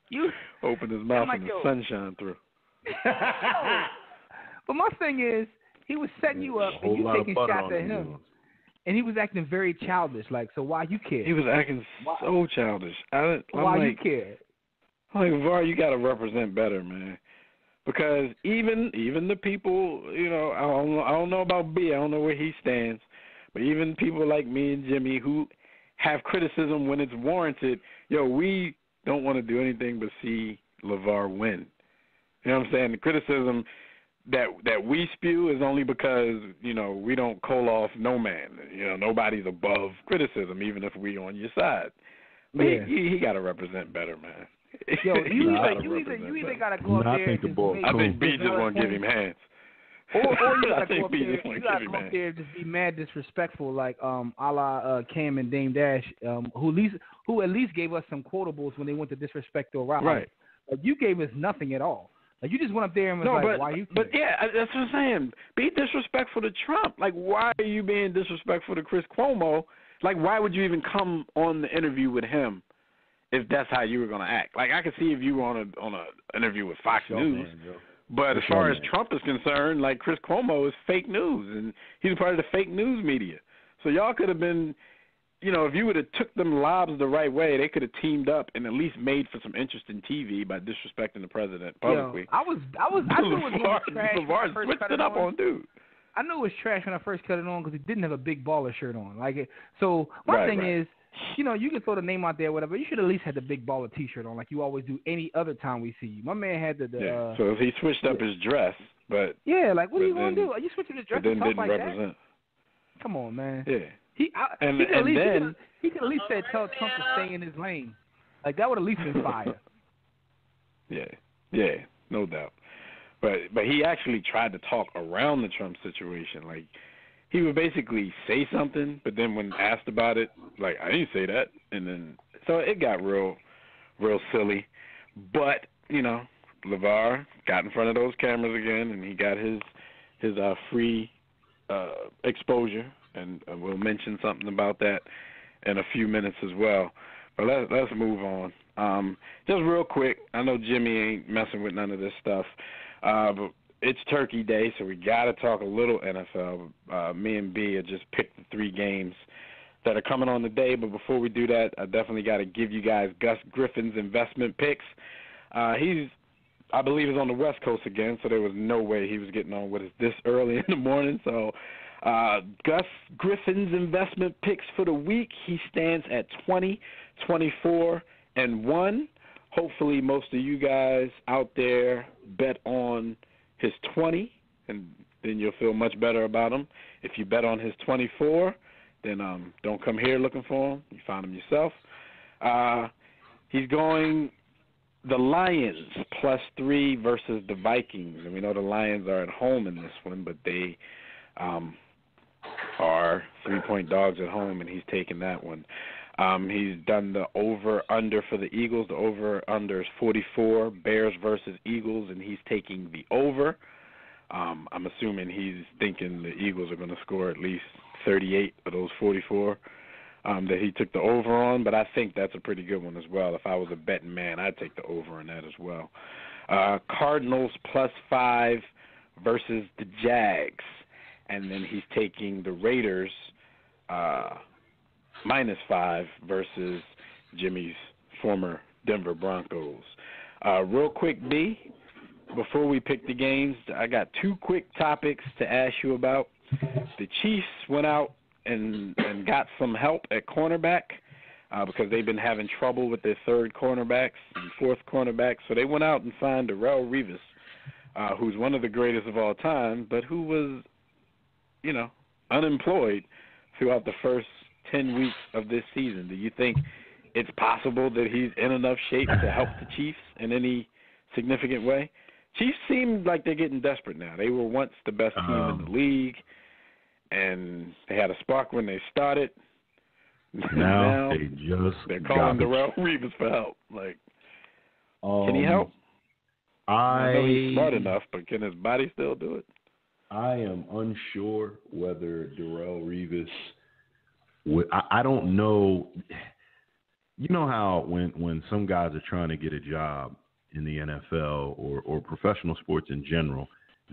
[SPEAKER 8] you,
[SPEAKER 5] open his mouth
[SPEAKER 8] like,
[SPEAKER 5] and the sun shine through.
[SPEAKER 8] But my thing is, he was setting you up and you taking shots at him, and he was acting very childish. Like, so why you care?
[SPEAKER 5] He was acting so childish.
[SPEAKER 8] Why you care?
[SPEAKER 5] I'm like, VAR, you got to represent better, man. Because even the people, you know, I don't know about B. I don't know where he stands. But even people like me and Jimmy who have criticism when it's warranted, we don't want to do anything but see LeVar win. You know what I'm saying? The criticism that we spew is only because, we don't call off no man. Nobody's above criticism, even if we on your side. But he got to represent better, man.
[SPEAKER 8] Yo, you either got to go up there and just
[SPEAKER 5] I think B just want to give him hands.
[SPEAKER 8] Or you got
[SPEAKER 5] I
[SPEAKER 8] to
[SPEAKER 5] think
[SPEAKER 8] go up
[SPEAKER 5] B
[SPEAKER 8] there,
[SPEAKER 5] just want to give him hands.
[SPEAKER 8] and just be mad disrespectful, like a la Cam and Dame Dash, who at least gave us some quotables when they went to disrespect O'Reilly.
[SPEAKER 5] Right.
[SPEAKER 8] Like, you gave us nothing at all. Like, you just went up there and was why you care?
[SPEAKER 5] But yeah, that's what I'm saying. Be disrespectful to Trump. Like, why are you being disrespectful to Chris Cuomo? Like, why would you even come on the interview with him if that's how you were going to act? Like, I could see if you were on a interview with Fox News. But as far as Trump is concerned, like, Chris Cuomo is fake news, and he's a part of the fake news media. So y'all could have been, if you would have took them lobs the right way, they could have teamed up and at least made for some interesting TV by disrespecting the president publicly.
[SPEAKER 8] I knew it was trash.
[SPEAKER 5] LeVar switched it up on dude.
[SPEAKER 8] I knew it was trash when I first cut it on because he didn't have a big baller shirt on. So my thing is, you can throw the name out there, whatever. You should at least have the big baller T-shirt on, like you always do any other time we see you. My man had the.
[SPEAKER 5] So if he switched up his dress, but
[SPEAKER 8] like what are you gonna do? Are you switching his dress to talk like
[SPEAKER 5] represent.
[SPEAKER 8] that? Come on, man.
[SPEAKER 5] Yeah.
[SPEAKER 8] He could at least said tell Trump to stay in his lane. Like that would at least been fire.
[SPEAKER 5] Yeah, no doubt. But he actually tried to talk around the Trump situation. Like, he would basically say something, but then when asked about it, like, I didn't say that. And then, so it got real silly. But, LeVar got in front of those cameras again, and he got his free exposure. And we'll mention something about that in a few minutes as well. But let's move on. Just real quick, I know Jimmy ain't messing with none of this stuff. But it's Turkey Day, so we got to talk a little NFL. Me and B have just picked the 3 games that are coming on today. But before we do that, I definitely got to give you guys Gus Griffin's investment picks. I believe is on the West Coast again, so there was no way he was getting on with us this early in the morning. So Gus Griffin's investment picks for the week, he stands at 20, 24, and 1. Hopefully most of you guys out there bet on his 20, and then you'll feel much better about him. If you bet on his 24, then don't come here looking for him. You find him yourself. He's going the Lions +3 versus the Vikings. And we know the Lions are at home in this one, but they are 3-point dogs at home, and he's taking that one. He's done the over-under for the Eagles. The over-under is 44, Bears versus Eagles, and he's taking the over. I'm assuming he's thinking the Eagles are going to score at least 38 of those 44 that he took the over on, but I think that's a pretty good one as well. If I was a betting man, I'd take the over on that as well. Cardinals +5 versus the Jags, and then he's taking the Raiders -5 versus Jimmy's former Denver Broncos. Real quick, B, before we pick the games, I got 2 quick topics to ask you about. The Chiefs went out and got some help at cornerback because they've been having trouble with their 3rd cornerbacks and 4th cornerbacks. So they went out and signed Darrelle Revis, who's one of the greatest of all time, but who was, unemployed throughout the first 10 weeks of this season. Do you think it's possible that he's in enough shape to help the Chiefs in any significant way? Chiefs seem like they're getting desperate now. They were once the best team in the league, and they had a spark when they started.
[SPEAKER 7] Now
[SPEAKER 5] they're calling Darrelle Revis for help. Like, can he help? I know he's smart enough, but can his body still do it?
[SPEAKER 7] I am unsure whether Darrelle Revis would. I don't know. You know how when some guys are trying to get a job in the NFL or professional sports in general,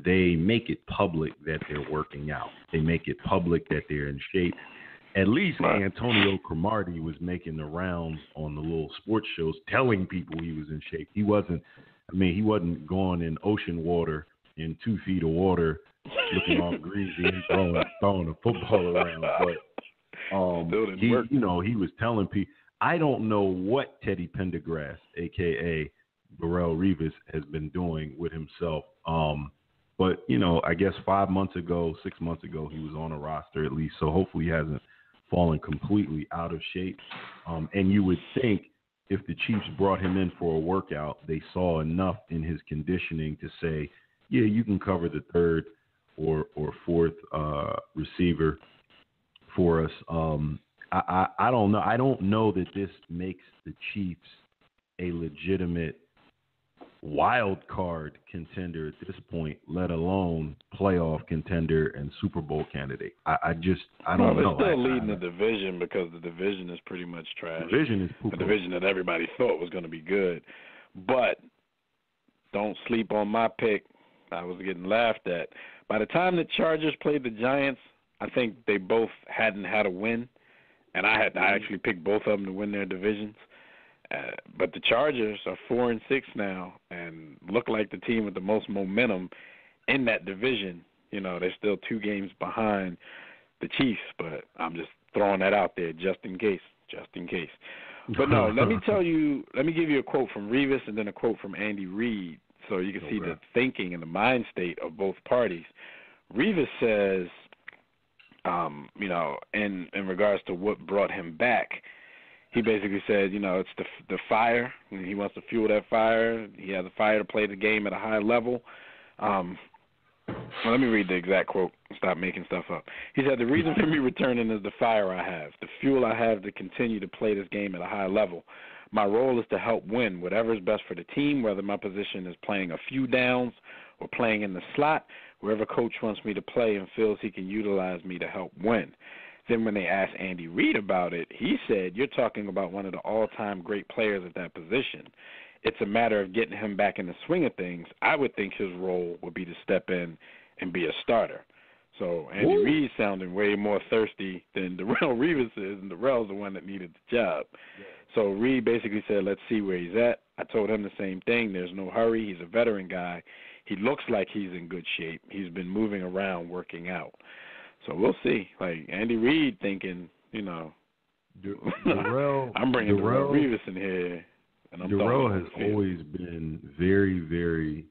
[SPEAKER 7] they make it public that they're working out. They make it public that they're in shape. At least Antonio Cromartie was making the rounds on the little sports shows telling people he was in shape. He wasn't going in ocean water in 2 feet of water looking all greasy and throwing a football around. But he was telling people. I don't know what Teddy Pendergrass, a.k.a. Darrelle Revis, has been doing with himself. But, I guess 6 months ago, he was on a roster at least. So hopefully he hasn't fallen completely out of shape. And you would think if the Chiefs brought him in for a workout, they saw enough in his conditioning to say, yeah, you can cover the third or fourth receiver for us. I don't know. I don't know that this makes the Chiefs a legitimate wild card contender at this point, let alone playoff contender and Super Bowl candidate. I don't know.
[SPEAKER 5] They're still leading the division because the division is pretty much trash.
[SPEAKER 7] The division is
[SPEAKER 5] the division that everybody thought was going to be good. But don't sleep on my pick. I was getting laughed at. By the time the Chargers played the Giants, I think they both hadn't had a win. And I actually picked both of them to win their divisions. But the Chargers are 4-6 now and look like the team with the most momentum in that division. They're still 2 games behind the Chiefs, but I'm just throwing that out there just in case. But no, let me give you a quote from Revis and then a quote from Andy Reid so you can see the thinking and the mind state of both parties. Revis says, in regards to what brought him back, he basically said, it's the fire. And he wants to fuel that fire. He has a fire to play the game at a high level. Let me read the exact quote. Stop making stuff up. He said, the reason for me returning is the fire I have, the fuel I have to continue to play this game at a high level. My role is to help win whatever is best for the team, whether my position is playing a few downs or playing in the slot, wherever coach wants me to play and feels he can utilize me to help win. Then when they asked Andy Reid about it, he said, you're talking about one of the all-time great players at that position. It's a matter of getting him back in the swing of things. I would think his role would be to step in and be a starter. So Andy Reid sounding way more thirsty than Darrelle Revis is, and Darrelle's the one that needed the job. Yeah. So Reid basically said, let's see where he's at. I told him the same thing. There's no hurry. He's a veteran guy. He looks like he's in good shape. He's been moving around, working out. So we'll see. Like Andy Reid thinking,
[SPEAKER 7] Darrelle,
[SPEAKER 5] I'm bringing Darrelle Revis in here. And
[SPEAKER 7] Darrelle has always been very, very,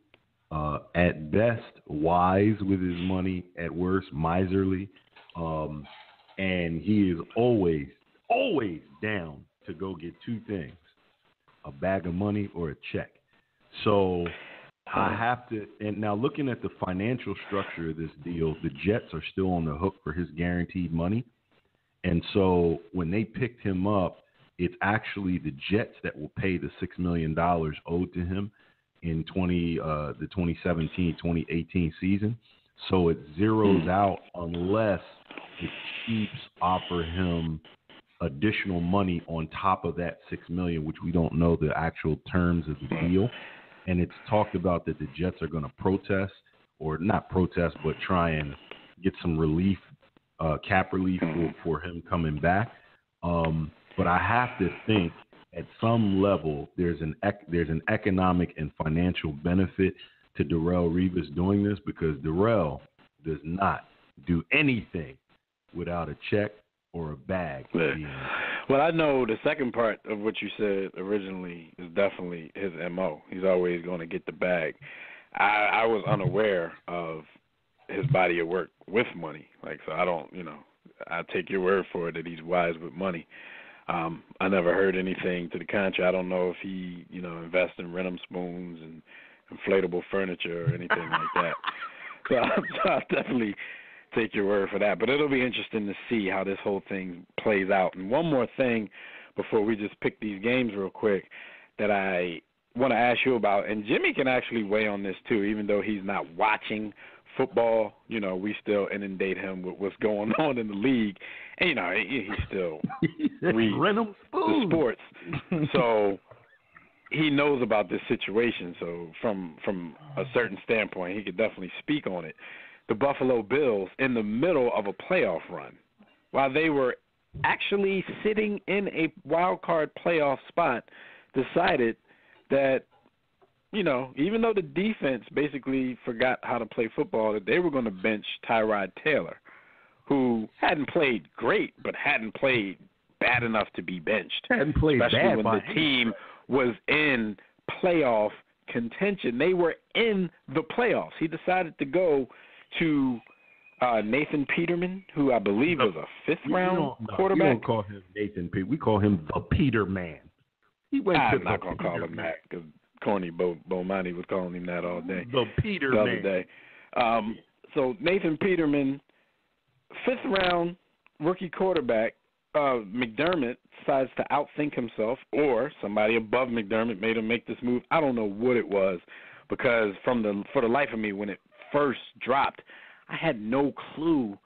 [SPEAKER 7] at best, wise with his money, at worst, miserly. And he is always down to go get 2 things, a bag of money or a check. So I have to – and now looking at the financial structure of this deal, the Jets are still on the hook for his guaranteed money. And so when they picked him up, it's actually the Jets that will pay the $6 million owed to him in the 2017-2018 season. So it zeroes out unless the Chiefs offer him additional money on top of that $6 million, which we don't know the actual terms of the deal. And it's talked about that the Jets are going to protest, or not protest, but try and get some relief, cap relief for him coming back. But I have to think at some level there's an economic and financial benefit to Darrelle Revis doing this, because Darrelle does not do anything without a check or a bag.
[SPEAKER 5] Well, I know the second part of what you said originally is definitely his MO. He's always going to get the bag. I was unaware of his body of work with money. So I don't, I take your word for it that he's wise with money. I never heard anything to the contrary. I don't know if he, invests in Renham spoons and inflatable furniture or anything like that. So I'll definitely take your word for that. But it'll be interesting to see how this whole thing plays out. And one more thing before we just pick these games real quick that I want to ask you about, and Jimmy can actually weigh on this too, even though he's not watching football. You know, we still inundate him with what's going on in the league, and you know, he still reads the sports, so he knows about this situation. So from a certain standpoint, he could definitely speak on it. The Buffalo Bills, in the middle of a playoff run, while they were actually sitting in a wild card playoff spot, decided that, you know, even though the defense basically forgot how to play football, that they were going to bench Tyrod Taylor, who hadn't played great, but hadn't played bad enough to be benched.
[SPEAKER 7] Hadn't played
[SPEAKER 5] especially
[SPEAKER 7] bad
[SPEAKER 5] when the team was in playoff contention. They were in the playoffs. He decided to go to Nathan Peterman, who I believe was a fifth-round quarterback.
[SPEAKER 7] We don't call him Nathan Peterman. We call him the Peter Man.
[SPEAKER 5] I'm not going to call him that because Corny Bomani was calling him that all day.
[SPEAKER 7] The Peter
[SPEAKER 5] the
[SPEAKER 7] Man.
[SPEAKER 5] Other day. So Nathan Peterman, fifth-round rookie quarterback, McDermott decides to outthink himself, or somebody above McDermott made him make this move. I don't know what it was, because for the life of me, when it first dropped, I had no clue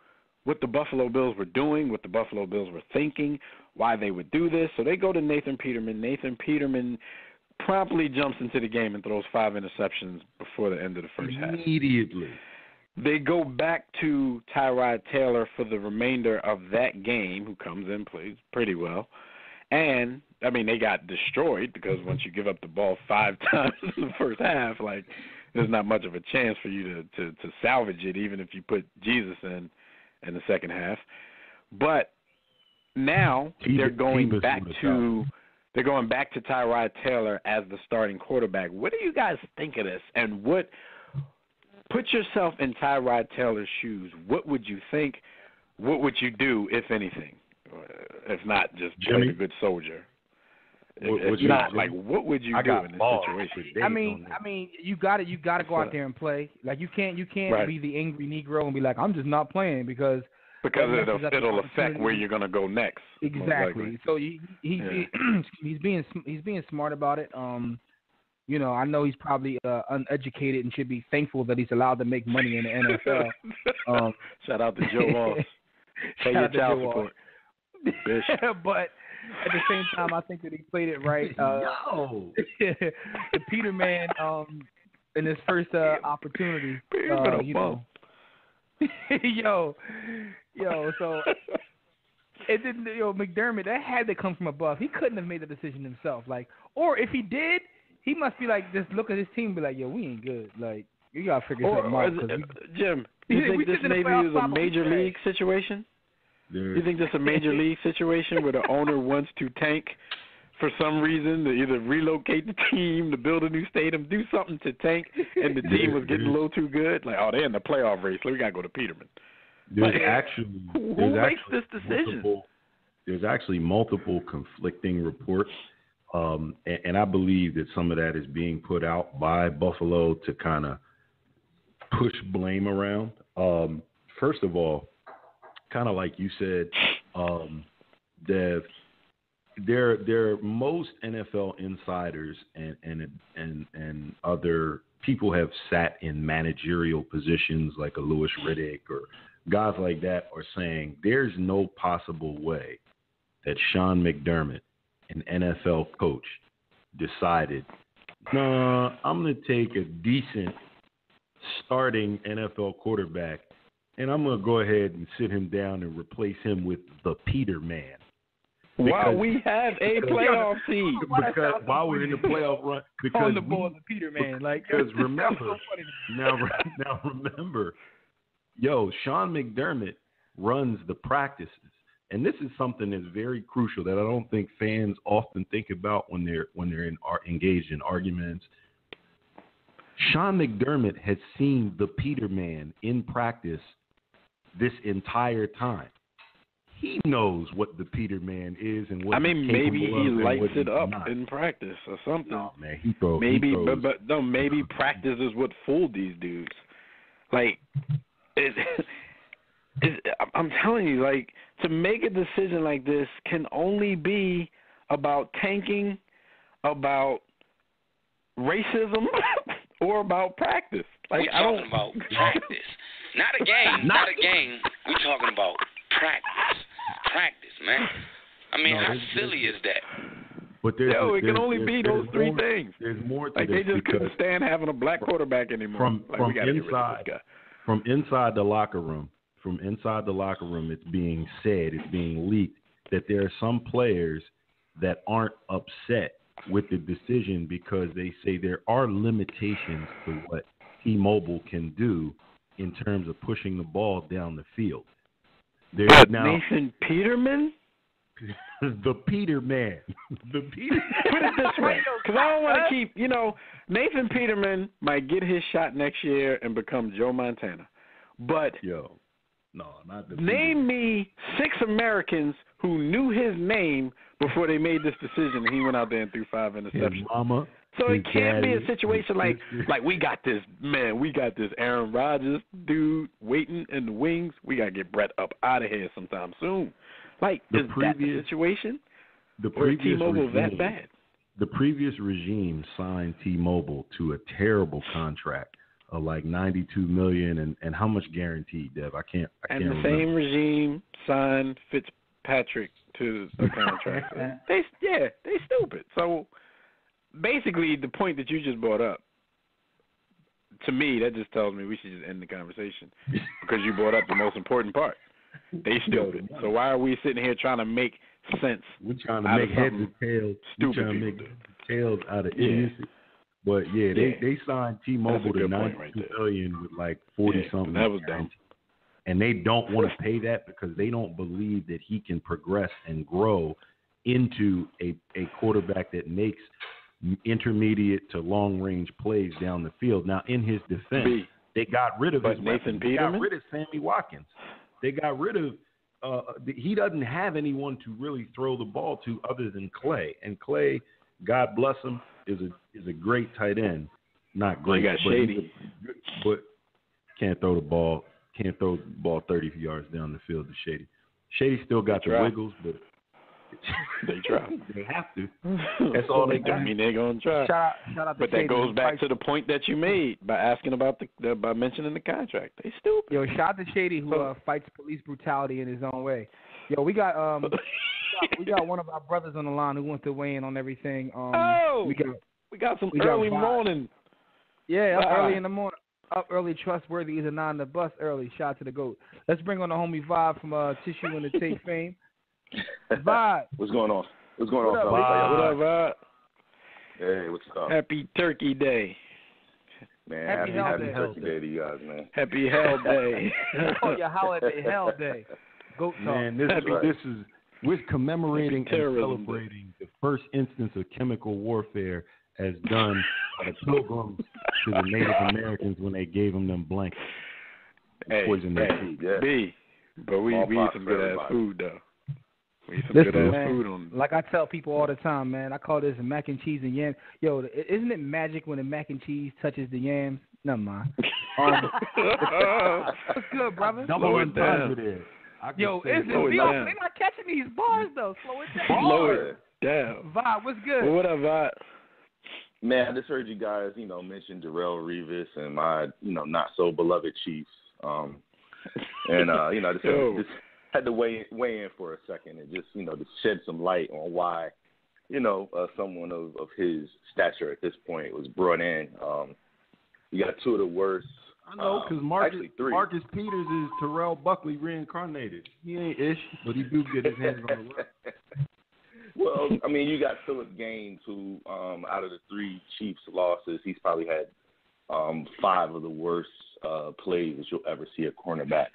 [SPEAKER 5] what the Buffalo Bills were doing, what the Buffalo Bills were thinking, why they would do this. So they go to Nathan Peterman. Nathan Peterman promptly jumps into the game and throws 5 interceptions before the end of the first half.
[SPEAKER 7] Immediately.
[SPEAKER 5] They go back to Tyrod Taylor for the remainder of that game, who comes in, plays pretty well. And, I mean, they got destroyed because once you give up the ball 5 times in the first half, like, there's not much of a chance for you to salvage it, even if you put Jesus in the second half. But now they're going back to Tyrod Taylor as the starting quarterback. What do you guys think of this? And put yourself in Tyrod Taylor's shoes. What would you think? What would you do, if anything? If not, just play the good soldier. If not, like, what would you do in this situation?
[SPEAKER 8] I mean, you got to go out there and play. Like, you can't
[SPEAKER 5] right.
[SPEAKER 8] be the angry Negro and be like, I'm just not playing because
[SPEAKER 5] it'll affect where you're gonna go next.
[SPEAKER 8] Exactly. So he's being smart about it. You know, I know he's probably uneducated and should be thankful that he's allowed to make money in the NFL.
[SPEAKER 5] Shout out to Joe Ross. Pay your child support.
[SPEAKER 8] But at the same time, I think that he played it right. The Peterman, in his first opportunity, so it didn't. McDermott, that had to come from above. He couldn't have made the decision himself. Like, or if he did, he must be like, just look at his team, and be like, yo, we ain't good. Like, you gotta figure something out.
[SPEAKER 5] Jim, you think this maybe is a major league situation? You think this is a major league situation where the owner wants to tank for some reason, to either relocate the team, to build a new stadium, do something to tank, and the team was getting a little too good? Like, they're in the playoff race. We got to go to Peterman.
[SPEAKER 7] Who
[SPEAKER 5] makes this decision?
[SPEAKER 7] There's actually multiple conflicting reports, and I believe that some of that is being put out by Buffalo to kind of push blame around. First of all, kind of like you said, Dev, there most NFL insiders and other people have sat in managerial positions like a Louis Riddick or guys like that are saying there's no possible way that Sean McDermott, an NFL coach, decided, no, I'm going to take a decent starting NFL quarterback and I'm going to go ahead and sit him down and replace him with the Peter Man.
[SPEAKER 5] While we have a playoff seed.
[SPEAKER 7] Because while we're in the playoff run. Because
[SPEAKER 8] on the ball, the Peter Man.
[SPEAKER 7] Because remember, now remember, Sean McDermott runs the practices. And this is something that's very crucial that I don't think fans often think about when they're engaged in arguments. Sean McDermott has seen the Peter Man in practice this entire time. He knows what the Peter Man is and what. I mean,
[SPEAKER 5] maybe he lights it up in practice or something.
[SPEAKER 7] No, man,
[SPEAKER 5] maybe practice is what fooled these dudes. Like, I'm telling you, like, to make a decision like this can only be about tanking, about racism or about practice. Like
[SPEAKER 10] We're talking about practice, not a game. Not a game. We're talking about practice, man. I mean, how silly is that?
[SPEAKER 7] But
[SPEAKER 5] it can only be those three things.
[SPEAKER 7] There's more to
[SPEAKER 5] like
[SPEAKER 7] this
[SPEAKER 5] they just couldn't stand having a black quarterback anymore.
[SPEAKER 7] From
[SPEAKER 5] we gotta
[SPEAKER 7] inside,
[SPEAKER 5] get rid of this guy.
[SPEAKER 7] From inside the locker room, it's being said, it's being leaked that there are some players that aren't upset with the decision because they say there are limitations to what T-Mobile can do in terms of pushing the ball down the field. There's now
[SPEAKER 5] Nathan Peterman?
[SPEAKER 7] the Peter man. The Peter.
[SPEAKER 5] Put it this way, because I don't want to keep, Nathan Peterman might get his shot next year and become Joe Montana. But
[SPEAKER 7] not the
[SPEAKER 5] name me 6 Americans who knew his name before they made this decision and he went out there and threw 5 interceptions.
[SPEAKER 7] His mama.
[SPEAKER 5] So
[SPEAKER 7] his
[SPEAKER 5] it can't
[SPEAKER 7] daddy,
[SPEAKER 5] be a situation like we got this Aaron Rodgers dude waiting in the wings. We got to get Brett up out of here sometime soon. Like, is that the situation? Or is T-Mobile that bad?
[SPEAKER 7] The previous regime signed T-Mobile to a terrible contract of like $92 million and how much guaranteed, Dev? I can't remember.
[SPEAKER 5] Same regime signed Fitzpatrick to a contract. They stupid. So basically, the point that you just brought up, to me, that just tells me we should just end the conversation because you brought up the most important part. They stupid. So why are we sitting here trying to make sense?
[SPEAKER 7] We're trying to make heads and tails.
[SPEAKER 5] Stupid.
[SPEAKER 7] We're trying to make tails out of idiocy. But they signed T-Mobile to $92 million with like 40 something.
[SPEAKER 5] That was dumb.
[SPEAKER 7] And they don't want to pay that because they don't believe that he can progress and grow into a quarterback that makes intermediate to long range plays down the field. Now, in his defense, they got rid of his
[SPEAKER 5] Nathan
[SPEAKER 7] weapons.
[SPEAKER 5] Peterman?
[SPEAKER 7] They got rid of Sammy Watkins. They got rid of he doesn't have anyone to really throw the ball to other than Clay. And Clay, God bless him, is a great tight end. Not great,
[SPEAKER 5] got Shady.
[SPEAKER 7] But can't throw the ball. Can't throw the ball 30 yards down the field to Shady. Shady still got the wiggles, but
[SPEAKER 5] they try.
[SPEAKER 7] They have to. That's all they got.
[SPEAKER 5] I mean, they're gonna try.
[SPEAKER 8] Shout out to
[SPEAKER 5] but
[SPEAKER 8] Shady.
[SPEAKER 5] that goes back to the point that you made by asking about by mentioning the contract. They stupid.
[SPEAKER 8] Yo, shout out to Shady who fights police brutality in his own way. Yo, we got we got one of our brothers on the line who wants to weigh in on everything.
[SPEAKER 5] We got some early morning.
[SPEAKER 8] Yeah, up early in the morning. Up early, trustworthy is a 9 to bus early. Shout out to the GOAT. Let's bring on the homie Vibe from Tissue and the Tape fame. Vibe.
[SPEAKER 11] What's going on? What's going on,
[SPEAKER 5] fellas? What up, Vibe?
[SPEAKER 11] Hey, what's up?
[SPEAKER 5] Happy Turkey Day.
[SPEAKER 11] Man, happy Turkey Day to you guys, man.
[SPEAKER 5] Happy Hell Day.
[SPEAKER 8] Oh, your holiday, Hell Day. GOAT talk.
[SPEAKER 7] Man, we're commemorating and celebrating the first instance of chemical warfare as done by the Pilgrims to the Native Americans when they gave them blankets. Poison their teeth.
[SPEAKER 5] But we eat some good ass food though. We eat some good ass food on.
[SPEAKER 8] Like I tell people all the time, man, I call this mac and cheese and yams. Yo, isn't it magic when the mac and cheese touches the yams? Never mind. What's good, brother?
[SPEAKER 7] Double it down.
[SPEAKER 8] Yo, they're not catching these bars though. Slow it down.
[SPEAKER 5] Slow it down.
[SPEAKER 8] Vibe, what's good?
[SPEAKER 5] What up, Vibe?
[SPEAKER 11] Man, I just heard you guys, mention Darrelle Revis and my, not so beloved Chiefs. Just had to weigh in for a second and just, to shed some light on why, someone of his stature at this point was brought in. You got two of the worst.
[SPEAKER 7] I know, because Marcus Peters is Terrell Buckley reincarnated. He ain't ish, but he do get his hands on the work.
[SPEAKER 11] Well, I mean, you got Philip Gaines, who out of the 3 Chiefs losses, he's probably had 5 of the worst plays that you'll ever see a cornerback,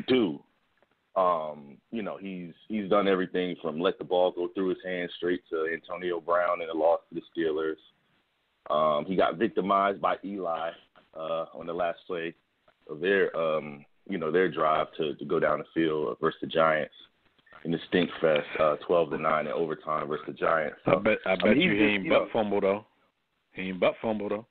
[SPEAKER 11] do. He's done everything from let the ball go through his hands straight to Antonio Brown in a loss to the Steelers. He got victimized by Eli on the last play of their drive to go down the field versus the Giants. In the stink fest, 12-9 in overtime versus the Giants. So,
[SPEAKER 5] I bet you he ain't butt fumble though. He ain't butt fumble though.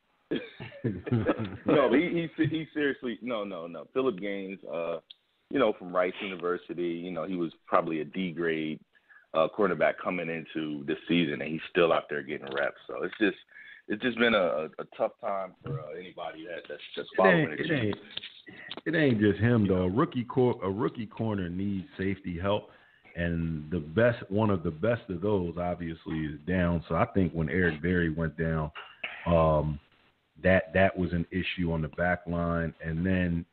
[SPEAKER 11] No, but he seriously no. Philip Gaines, from Rice University, he was probably a D grade quarterback coming into this season, and he's still out there getting reps. So it's just been a tough time for anybody that's following it.
[SPEAKER 7] It ain't just him though. A rookie corner needs safety help, and one of the best of those obviously is down. So I think when Eric Berry went down, that was an issue on the back line, and then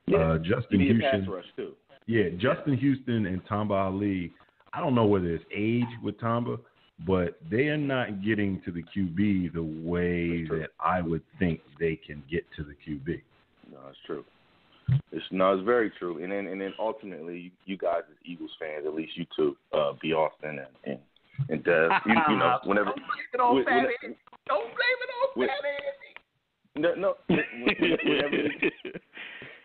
[SPEAKER 7] Justin Houston.
[SPEAKER 11] Pass rush too.
[SPEAKER 7] Yeah, Justin Houston and Tamba Ali. I don't know whether it's age with Tamba, but they are not getting to the QB the way that I would think they can get to the QB.
[SPEAKER 11] No, it's true. It's very true. And then ultimately, you guys as Eagles fans, at least you two, B. Austin and Dev, you know, whenever. Don't blame it on Fat Andy. No.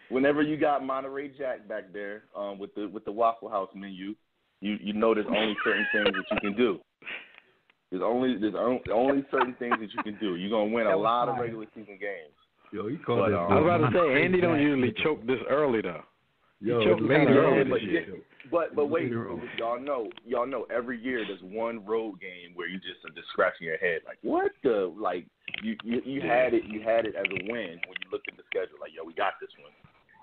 [SPEAKER 11] Whenever you got Monterey Jack back there with the Waffle House menu, you know there's only certain things that you can do. There's only certain things that you can do. You're gonna win a lot of regular season games.
[SPEAKER 5] Yo, you called it. I was about to say, Andy don't usually choke this early though.
[SPEAKER 7] Yo,
[SPEAKER 5] he choked kind of early this year.
[SPEAKER 11] But wait, y'all know every year there's one road game where you just are scratching your head like, what the, like you had it as a win when you looked at the schedule, like, yo, we got this one.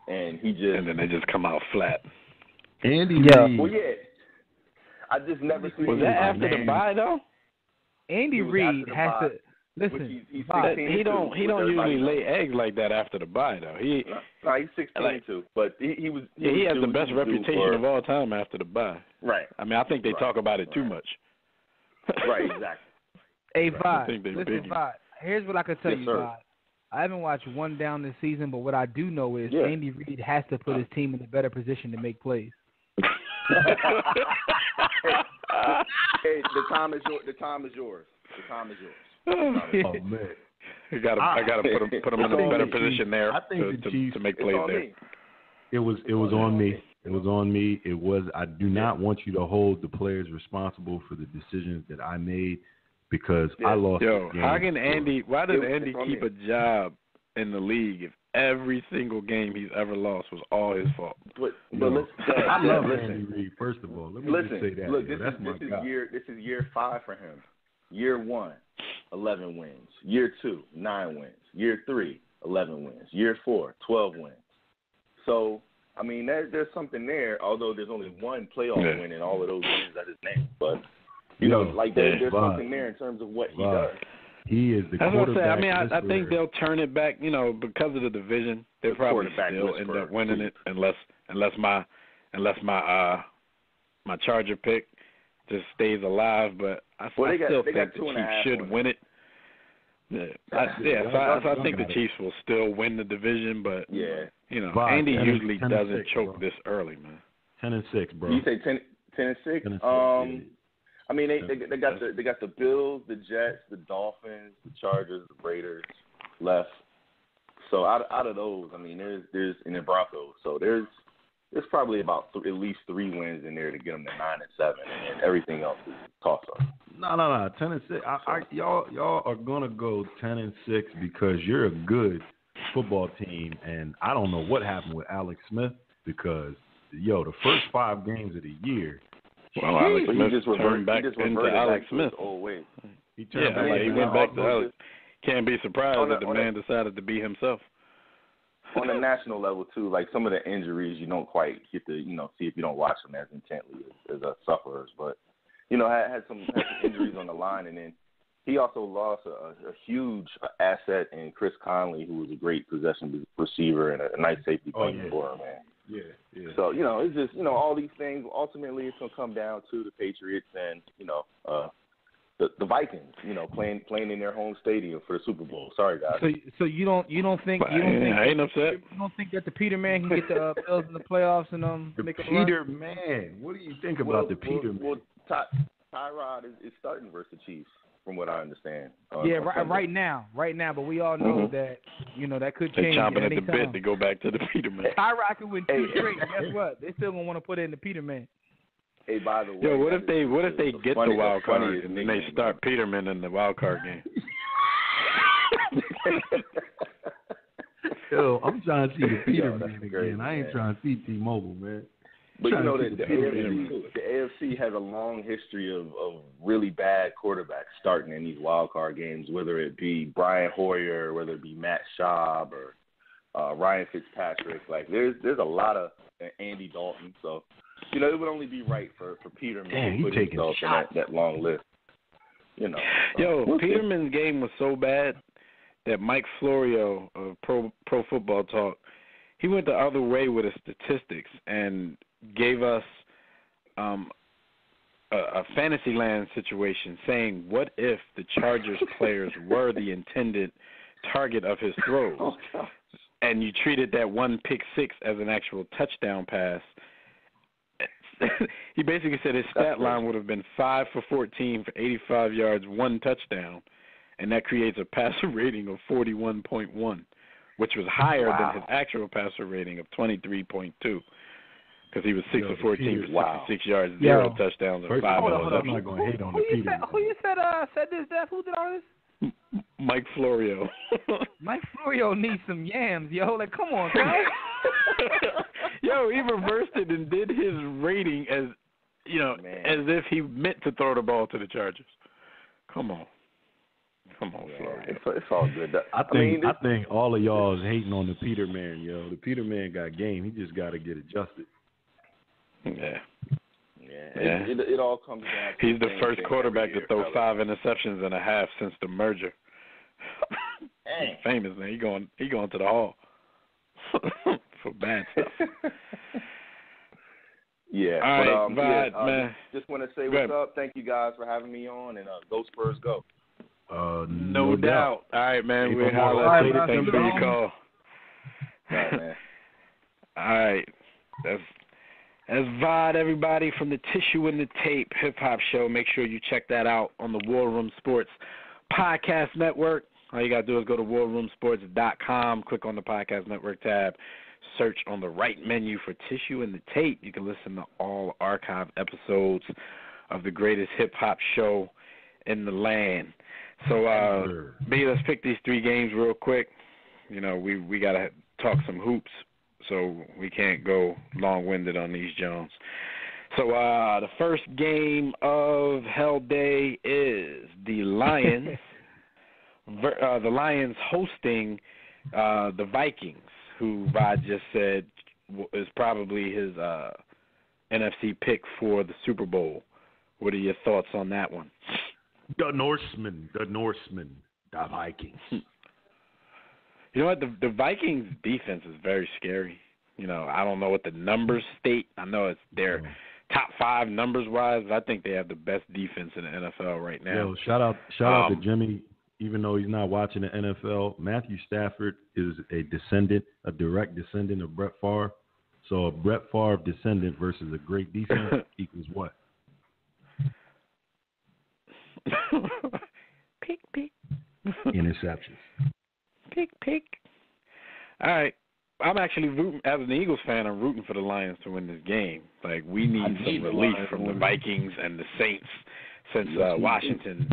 [SPEAKER 11] And then they just come out flat.
[SPEAKER 7] Andy,
[SPEAKER 11] well, yeah. I just never seen.
[SPEAKER 5] Was that after the bye though?
[SPEAKER 8] Andy Reid has to listen.
[SPEAKER 5] He don't usually lay eggs like that after the bye though. He's
[SPEAKER 11] 16 too, but he was.
[SPEAKER 5] He has the best reputation of all time after the bye.
[SPEAKER 11] Right.
[SPEAKER 5] I mean, I think they talk about it too much.
[SPEAKER 11] Right. Exactly.
[SPEAKER 8] Hey, Vod. Listen, Vod. Here's what I can tell you, Vod. I haven't watched one down this season, but what I do know is Andy Reid has to put his team in a better position to make plays.
[SPEAKER 11] Hey, the time is yours.
[SPEAKER 7] Oh man,
[SPEAKER 5] I gotta put him in a better position there to make plays there.
[SPEAKER 7] It was on me. It was on me. It was. I do not want you to hold the players responsible for the decisions that I made because I lost.
[SPEAKER 5] Yo, how can Andy? Why does Andy keep a job in the league if every single game he's ever lost was all his fault?
[SPEAKER 11] But listen,
[SPEAKER 7] I love Andy Reid. First of all, let me just say that.
[SPEAKER 11] Look,
[SPEAKER 7] that's my guy.
[SPEAKER 11] This is year 5 for him. Year 1, 11 wins. Year 2, 9 wins. Year 3, 11 wins. Year 4, 12 wins. So, I mean, there's something there, although there's only one playoff win in all of those wins at his name. But, you know, like there's something there in terms of what he does.
[SPEAKER 7] He is the quarterback.
[SPEAKER 5] I mean, I think they'll turn it back, you know, because of the division. They'll probably still end up winning it unless my Charger pick just stays alive. But I still think the Chiefs should win it. So I think the Chiefs will still win the division, but you know, Andy usually doesn't choke this early, man.
[SPEAKER 7] 10-6, bro.
[SPEAKER 11] You say 10-6? I mean, they got the Bills, the Jets, the Dolphins, the Chargers, the Raiders left. So out of those, I mean, there's in the Broncos. So there's probably about at least 3 wins in there to get them to 9-7, and everything else is toss up.
[SPEAKER 7] No. 10-6. Y'all are gonna go 10-6 because you're a good football team, and I don't know what happened with Alex Smith because the first 5 games of the year.
[SPEAKER 5] Well, Alex Smith turned back into Alex Smith.
[SPEAKER 7] He turned back.
[SPEAKER 5] He went back to Alex. Can't be surprised that the man decided to be himself.
[SPEAKER 11] On a national level too, like some of the injuries you don't quite get to, see if you don't watch them as intently as sufferers. But had some injuries on the line, and then he also lost a huge asset in Chris Conley, who was a great possession receiver and a nice safety playing for him, man. Yeah. So it's just all these things. Ultimately, it's gonna come down to the Patriots and the Vikings. Playing in their home stadium for the Super Bowl. Sorry, guys.
[SPEAKER 8] So you don't think
[SPEAKER 5] I ain't upset.
[SPEAKER 8] You don't think that the Peterman can get the Bills in the playoffs and make a run?
[SPEAKER 7] Peterman. What do you think about the Peterman?
[SPEAKER 11] Well, Tyrod is starting versus the Chiefs, from what I understand.
[SPEAKER 8] Right now. But we all know that that could change.
[SPEAKER 5] They're chomping
[SPEAKER 8] at
[SPEAKER 5] the bit to go back to the Peterman.
[SPEAKER 8] Tyrod could win 2 straight. Guess what? They still gonna want to put in the Peterman.
[SPEAKER 11] Hey, by the way,
[SPEAKER 5] yo, what if they get the wild card and then they start Peterman in the wild card game?
[SPEAKER 7] Yo, I'm trying to see the Peterman again. I ain't trying to see T-Mobile, man.
[SPEAKER 11] But the AFC AFC has a long history of really bad quarterbacks starting in these wild card games, whether it be Brian Hoyer, whether it be Matt Schaub or Ryan Fitzpatrick. Like there's a lot of Andy Dalton. So, you know, it would only be right for Peterman to put himself in that long list. You know.
[SPEAKER 5] Peterman's game was so bad that Mike Florio of Pro Football Talk, he went the other way with his statistics and gave us a Fantasyland situation, saying, what if the Chargers players were the intended target of his throws? And you treated that one pick six as an actual touchdown pass. He basically said his stat line would have been 5 for 14 for 85 yards, 1 touchdown, and that creates a passer rating of 41.1, which was higher than his actual passer rating of 23.2, because he was 6 for 14 for 66 yards, 0 touchdowns, and 5 interceptions.
[SPEAKER 12] I'm not going to hate on the Peter.
[SPEAKER 8] Who you said this, Def? Who did all this?
[SPEAKER 5] Mike Florio.
[SPEAKER 8] Mike Florio needs some yams, yo. Like, come on, guys.
[SPEAKER 5] Yo, he reversed it and did his rating as, you know, as if he meant to throw the ball to the Chargers. Come on, Florio.
[SPEAKER 11] It's all good.
[SPEAKER 12] I think all of y'all is hating on the Peterman, yo. The Peterman got game. He just got to get adjusted.
[SPEAKER 5] Yeah.
[SPEAKER 11] It all comes down to
[SPEAKER 5] he's the first quarterback to throw 5 interceptions and a half since the merger. He's famous, man. He going to the Hall for bad stuff.
[SPEAKER 11] Yeah.
[SPEAKER 5] All right, man.
[SPEAKER 11] Just want to say what's up. Thank you guys for having me on, and go Spurs, go.
[SPEAKER 5] No doubt. All right, man. We'll holler at you. Thanks for your call.
[SPEAKER 11] All right, man.
[SPEAKER 5] All right. That's VOD, everybody, from the Tissue and the Tape hip-hop show. Make sure you check that out on the War Room Sports Podcast Network. All you got to do is go to warroomsports.com, click on the Podcast Network tab, search on the right menu for Tissue and the Tape. You can listen to all archive episodes of the greatest hip-hop show in the land. So, B, let's pick these 3 games real quick. You know, we got to talk some hoops, so we can't go long-winded on these Jones. So the first game of Hell Day is the Lions. The Lions hosting the Vikings, who Rod just said is probably his NFC pick for the Super Bowl. What are your thoughts on that one?
[SPEAKER 12] The Norsemen, the Vikings.
[SPEAKER 5] You know what? The Vikings' defense is very scary. You know, I don't know what the numbers state. I know it's their top 5 numbers-wise, but I think they have the best defense in the NFL right now.
[SPEAKER 12] Yo, shout out to Jimmy. Even though he's not watching the NFL, Matthew Stafford is a direct descendant of Brett Favre. So a Brett Favre descendant versus a great defense equals what?
[SPEAKER 5] Pick.
[SPEAKER 12] Interceptions.
[SPEAKER 5] Pick. All right. I'm actually rooting, as an Eagles fan, I'm rooting for the Lions to win this game. Like, we need some relief from the Vikings and the Saints since Washington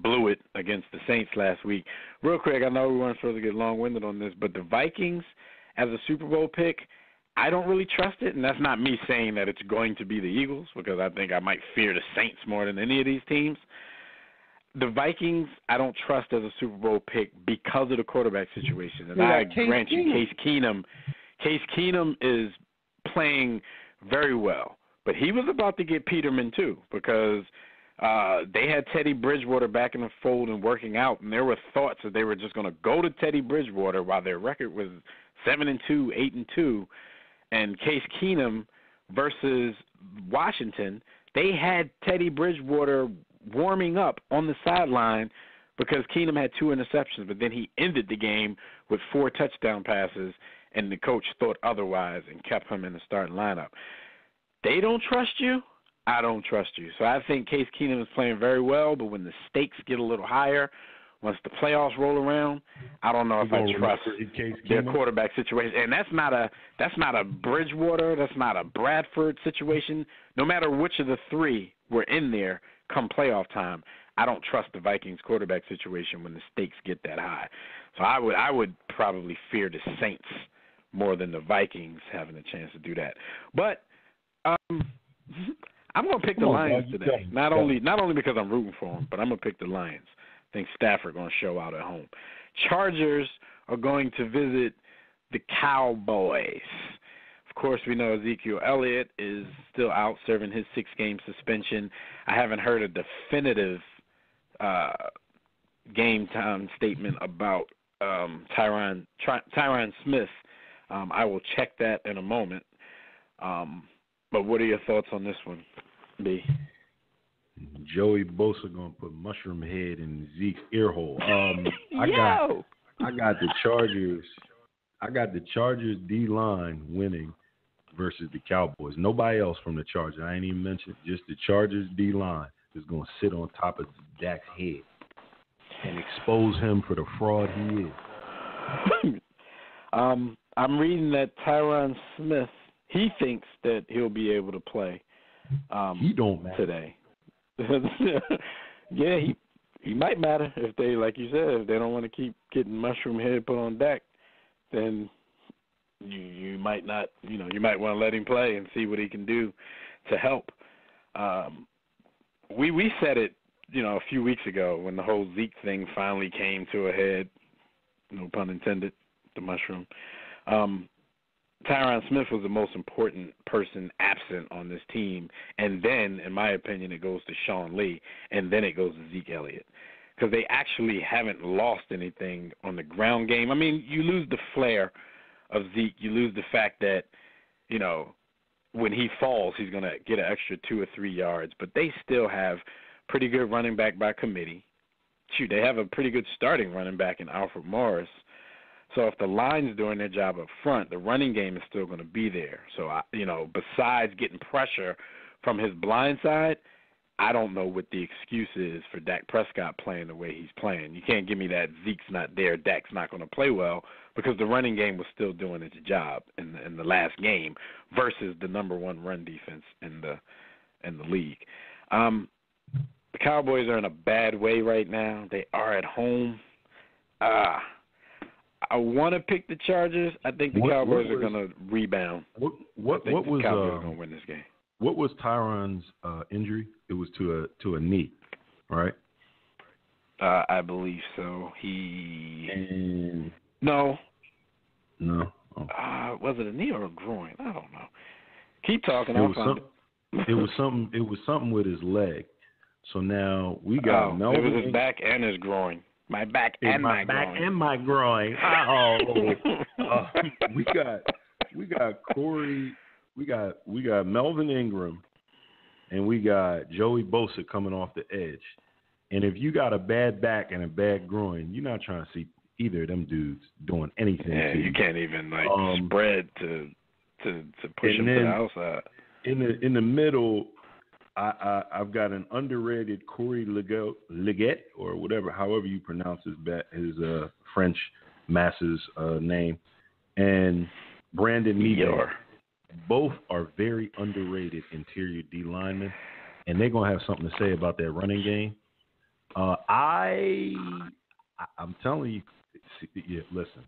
[SPEAKER 5] blew it against the Saints last week. Real quick, I know we weren't supposed to get long-winded on this, but the Vikings as a Super Bowl pick, I don't really trust it, and that's not me saying that it's going to be the Eagles, because I think I might fear the Saints more than any of these teams. The Vikings, I don't trust as a Super Bowl pick because of the quarterback situation. And I grant you, Case Keenum is playing very well. But he was about to get Peterman, too, because they had Teddy Bridgewater back in the fold and working out, and there were thoughts that they were just going to go to Teddy Bridgewater while their record was 7-2, 8-2, and Case Keenum versus Washington. They had Teddy Bridgewater warming up on the sideline because Keenum had 2 interceptions, but then he ended the game with 4 touchdown passes, and the coach thought otherwise and kept him in the starting lineup. They don't trust you. I don't trust you. So I think Case Keenum is playing very well, but when the stakes get a little higher, once the playoffs roll around, I don't know if I trust their quarterback situation. And that's not a Bridgewater, that's not a Bradford situation. No matter which of the 3 were in there come playoff time, I don't trust the Vikings quarterback situation when the stakes get that high. So I would probably fear the Saints more than the Vikings having a chance to do that. But I'm going to pick the Lions today. Not only because I'm rooting for them, but I'm going to pick the Lions. I think Stafford going to show out at home. Chargers are going to visit the Cowboys. Of course, we know Ezekiel Elliott is still out serving his 6-game suspension. I haven't heard a definitive game time statement about Tyron Smith. I will check that in a moment. But what are your thoughts on this one, B?
[SPEAKER 12] Joey Bosa gonna put mushroom head in Zeke's ear hole. I got the Chargers. I got the Chargers D line winning versus the Cowboys. Nobody else from the Chargers. I ain't even mentioned. Just the Chargers D line is gonna sit on top of Dak's head and expose him for the fraud he is.
[SPEAKER 5] I'm reading that Tyron Smith, he thinks that he'll be able to play.
[SPEAKER 12] He don't matter
[SPEAKER 5] today. Yeah, he might matter if they, like you said, if they don't want to keep getting mushroom head put on Dak, then you might not, you might want to let him play and see what he can do to help. We said it, a few weeks ago when the whole Zeke thing finally came to a head, no pun intended, the mushroom. Tyron Smith was the most important person absent on this team, and then, in my opinion, it goes to Sean Lee, and then it goes to Zeke Elliott, because they actually haven't lost anything on the ground game. I mean, you lose the flair of Zeke. You lose the fact that, when he falls, he's going to get an extra 2 or 3 yards, but they still have pretty good running back by committee. Shoot, they have a pretty good starting running back in Alfred Morris. So if the line's doing their job up front, the running game is still going to be there. So, besides getting pressure from his blind side, I don't know what the excuse is for Dak Prescott playing the way he's playing. You can't give me that Zeke's not there, Dak's not going to play well, because the running game was still doing its job in the last game versus the number one run defense in the league. The Cowboys are in a bad way right now. They are at home. I want to pick the Chargers. I think the Cowboys are going to rebound.
[SPEAKER 12] What was
[SPEAKER 5] Cowboys are going to win this game?
[SPEAKER 12] What was Tyron's injury? It was to a knee, right?
[SPEAKER 5] I believe so. No.
[SPEAKER 12] Oh.
[SPEAKER 5] Was it a knee or a groin? I don't know. Keep talking. I'll find it.
[SPEAKER 12] It was something with his leg. So now we got Melvin.
[SPEAKER 5] It was his back and his groin. My back and my groin.
[SPEAKER 12] We got Corey. We got Melvin Ingram, and we got Joey Bosa coming off the edge. And if you got a bad back and a bad groin, you're not trying to see either of them dudes doing anything.
[SPEAKER 5] Yeah, you can't even spread to push them to the outside.
[SPEAKER 12] In the middle, I've got an underrated Corey Leggett or whatever, however you pronounce his French masses name, and Brandon Meadow. Both are very underrated interior D linemen, and they're gonna have something to say about their running game. I'm telling you, listen,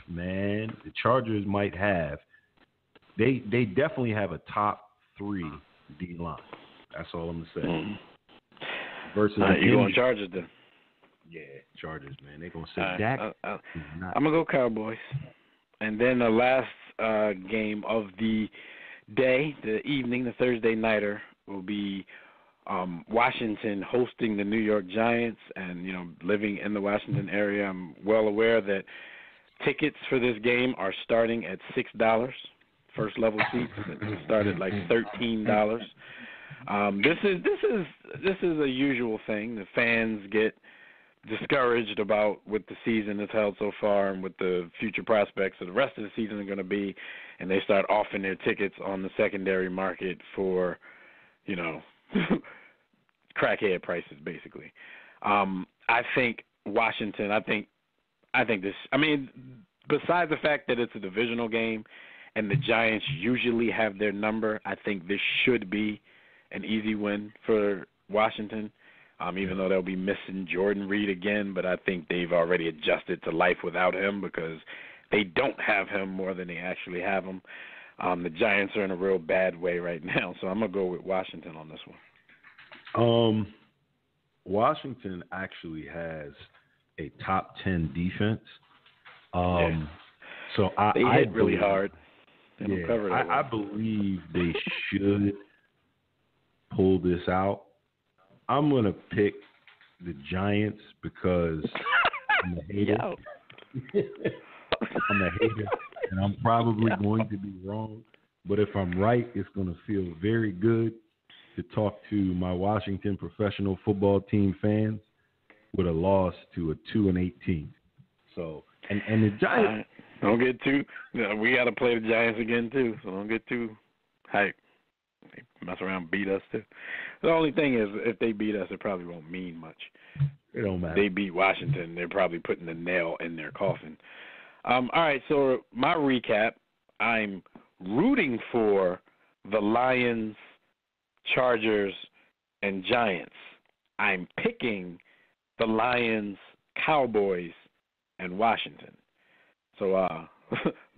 [SPEAKER 12] man, the Chargers might have. They definitely have a top 3 D line. That's all I'm gonna say. Versus
[SPEAKER 5] you going Chargers then?
[SPEAKER 12] Yeah, Chargers, man. They're gonna say Dak.
[SPEAKER 5] I'm gonna go Cowboys, and then the last game of the day, the evening, the Thursday nighter, will be Washington hosting the New York Giants. And living in the Washington area, I'm well aware that tickets for this game are starting at $6. First level seats start at like $13. This is a usual thing. The fans get discouraged about what the season has held so far and what the future prospects of the rest of the season are going to be, and they start offering their tickets on the secondary market for, crackhead prices, basically. I think Washington. I think this. I mean, besides the fact that it's a divisional game, and the Giants usually have their number, I think this should be an easy win for Washington, even though they'll be missing Jordan Reed again. But I think they've already adjusted to life without him because they don't have him more than they actually have him. The Giants are in a real bad way right now, so I'm going to go with Washington on this
[SPEAKER 7] one. Washington actually has a top 10 defense. So
[SPEAKER 5] they hit really hard.
[SPEAKER 7] I believe they should pull this out. I'm going to pick the Giants because I'm a hater. I'm a hater, and I'm probably going to be wrong. But if I'm right, it's going to feel very good to talk to my Washington professional football team fans with a loss to a 2-8 team. So, and the Giants.
[SPEAKER 5] Don't get too. We got to play the Giants again too, so don't get too hyped. They mess around and beat us too. The only thing is, if they beat us, it probably won't mean much.
[SPEAKER 7] It don't matter.
[SPEAKER 5] They beat Washington, they're probably putting the nail in their coffin. All right, so my recap, I'm rooting for the Lions, Chargers, and Giants. I'm picking the Lions, Cowboys, and Washington. So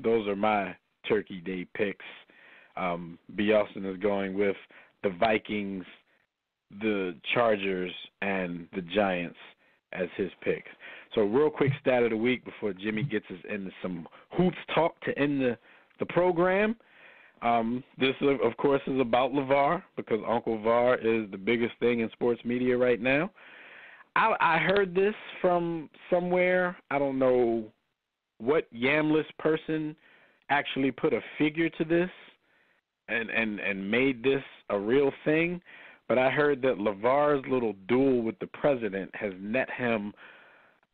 [SPEAKER 5] those are my Turkey Day picks. B. Austin is going with the Vikings, the Chargers, and the Giants as his picks. So real quick stat of the week before Jimmy gets us into some hoops talk to end the program. This, of course, is about LeVar because Uncle VAR is the biggest thing in sports media right now. I heard this from somewhere. I don't know what yamless person actually put a figure to this and made this a real thing, but I heard that LeVar's little duel with the president has net him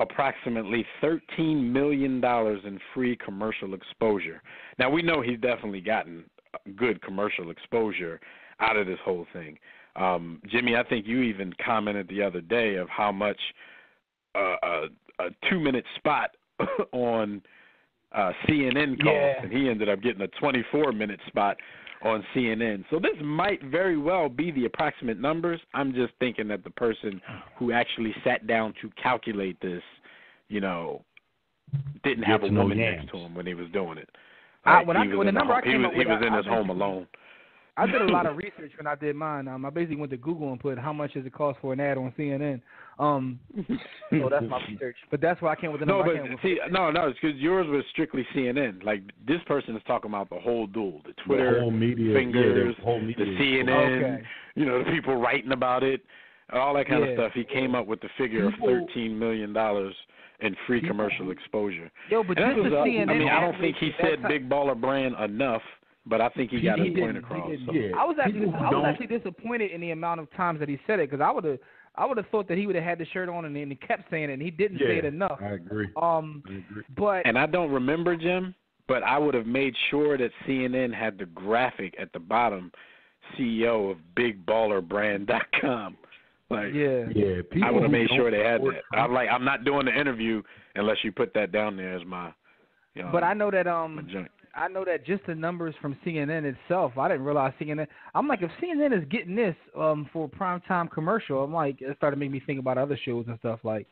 [SPEAKER 5] approximately $13 million in free commercial exposure. Now, we know he's definitely gotten good commercial exposure out of this whole thing. Jimmy, I think you even commented the other day of how much a 2-minute spot on CNN cost, and he ended up getting a 24-minute spot on CNN. So this might very well be the approximate numbers. I'm just thinking that the person who actually sat down to calculate this, didn't have a woman next to him when he was doing it. He was in his home alone.
[SPEAKER 8] I did a lot of research when I did mine. I basically went to Google and put how much does it cost for an ad on CNN. So that's my research. But that's why I came with the number.
[SPEAKER 5] It's because yours was strictly CNN. Like, this person is talking about the whole duel, the Twitter,
[SPEAKER 7] the whole media,
[SPEAKER 5] fingers,
[SPEAKER 7] the whole media.
[SPEAKER 5] the CNN, the people writing about it, all that kind of stuff. He came up with the figure of $13 million in free commercial exposure.
[SPEAKER 8] But CNN.
[SPEAKER 5] I don't think he said Big Baller Brand enough. But I think he got his point across.
[SPEAKER 8] I was actually disappointed in the amount of times that he said it because I would have thought that he would have had the shirt on and he kept saying it and he didn't say it enough.
[SPEAKER 7] I agree.
[SPEAKER 8] But
[SPEAKER 5] I don't remember, Jim, but I would have made sure that CNN had the graphic at the bottom, CEO of BigBallerBrand.com. I would have made sure they had that. I'm not doing the interview unless you put that down there as my.
[SPEAKER 8] But I know that I know that just the numbers from CNN itself, I didn't realize CNN. I'm like, if CNN is getting this for a primetime commercial, I'm like, it started to make me think about other shows and stuff like,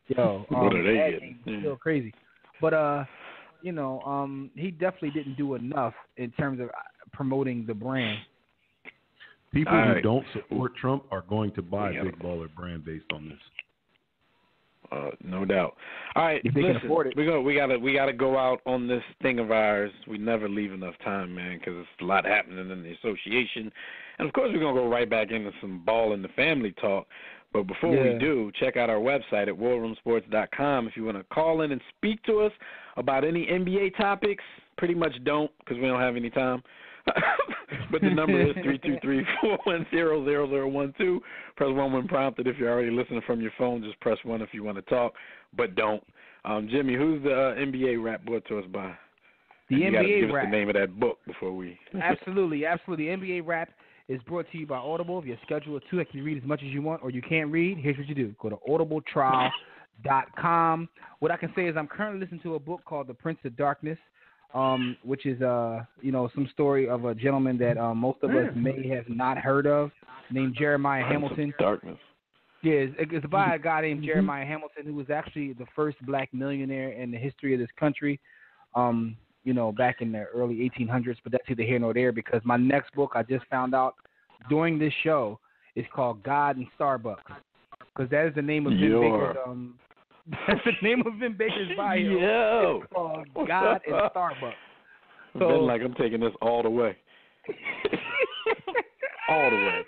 [SPEAKER 5] what are they getting?
[SPEAKER 8] It's still crazy. But, he definitely didn't do enough in terms of promoting the brand.
[SPEAKER 7] People who don't support Trump are going to buy Big Baller Brand based on this.
[SPEAKER 5] No doubt. All right, listen, we gotta go out on this thing of ours. We never leave enough time, man, because there's a lot happening in the association, and of course we're gonna go right back into some ball in the family talk. But before we do, check out our website at warroomsports.com if you want to call in and speak to us about any NBA topics. Pretty much don't, because we don't have any time. But the number is 323-410-0012. Press 1 when prompted. If you're already listening from your phone, just press 1 if you want to talk, but don't. Jimmy, who's the NBA rap brought to us by?
[SPEAKER 8] The
[SPEAKER 5] NBA
[SPEAKER 8] rap.
[SPEAKER 5] Give us the name of that book before we.
[SPEAKER 8] Absolutely. NBA rap is brought to you by Audible. If you're scheduled to, you can read as much as you want, or you can't read. Here's what you do: go to audibletrial.com. What I can say is I'm currently listening to a book called The Prince of Darkness. Which is some story of a gentleman that most of us may have not heard of, named Jeremiah Hamilton.
[SPEAKER 5] Darkness.
[SPEAKER 8] Yeah, it's by a guy named Jeremiah Hamilton, who was actually the first black millionaire in the history of this country. back in the early 1800s, but that's either here nor there because my next book I just found out during this show is called God and Starbucks because that is the name of Vin Baker's that's the name of Vin Baker's bio.
[SPEAKER 5] Yo.
[SPEAKER 8] It's called God and Starbucks. So,
[SPEAKER 5] Been like I'm taking this all the way. All the way.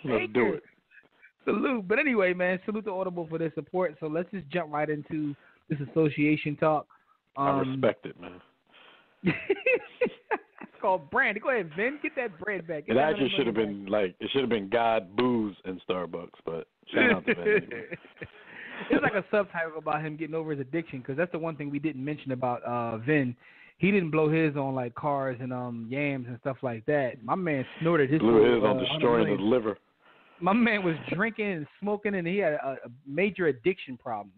[SPEAKER 5] Let's do it.
[SPEAKER 8] Salute. But anyway, man, salute to Audible for their support. So let's just jump right into this association talk.
[SPEAKER 5] I respect it, man.
[SPEAKER 8] It's called brand. Go ahead, Vin. Get that brand back.
[SPEAKER 5] It actually should have been God, Booze, and Starbucks, but shout out to Vin. Anyway.
[SPEAKER 8] It's like a subtitle about him getting over his addiction because that's the one thing we didn't mention about Vin. He didn't blow his on like cars and yams and stuff like that. My man snorted his.
[SPEAKER 5] Blew his on destroying his liver.
[SPEAKER 8] My man was drinking and smoking, and he had a major addiction problems.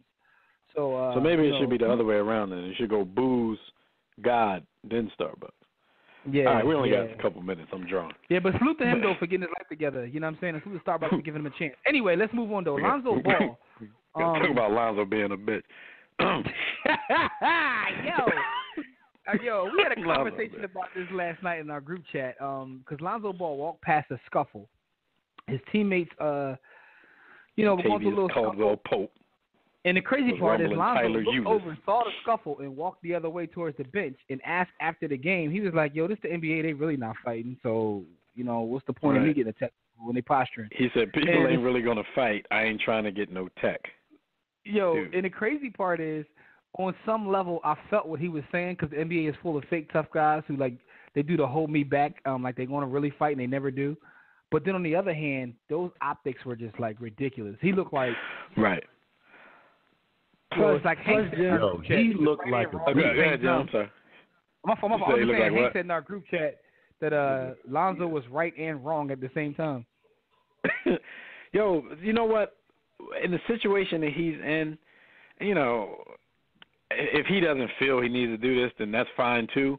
[SPEAKER 8] So
[SPEAKER 5] maybe it should be the other way around. Then it should go Booze, God, then Starbucks.
[SPEAKER 8] Yeah.
[SPEAKER 5] All right, we only got a couple minutes. I'm drawn.
[SPEAKER 8] Yeah, but salute to him though for getting his life together. You know what I'm saying? And salute to Starbucks for giving him a chance. Anyway, let's move on though. Lonzo Ball.
[SPEAKER 5] Talk about Lonzo being a bitch.
[SPEAKER 8] Yo, we had a conversation about this last night in our group chat. Because Lonzo Ball walked past a scuffle. His teammates, going through a little
[SPEAKER 5] Caldwell
[SPEAKER 8] scuffle. And the crazy part is Lonzo looked over and saw the scuffle and walked the other way towards the bench and asked after the game. He was like, yo, this the NBA. They really not fighting. So, what's the point of me getting attacked when they posturing?
[SPEAKER 5] He said, people ain't really going to fight. I ain't trying to get no tech.
[SPEAKER 8] Yo, dude. And the crazy part is, on some level, I felt what he was saying because the NBA is full of fake tough guys who, like, they do the hold me back, like they're going to really fight and they never do. But then on the other hand, those optics were just, like, ridiculous. He looked like...
[SPEAKER 5] Right.
[SPEAKER 8] So it's like Hank said
[SPEAKER 12] he looked like a...
[SPEAKER 5] I'm sorry.
[SPEAKER 8] My fault. I was saying Hank said in our group chat that Lonzo was right and wrong at the same time.
[SPEAKER 5] Yo, you know what? In the situation that he's in, if he doesn't feel he needs to do this, then that's fine too.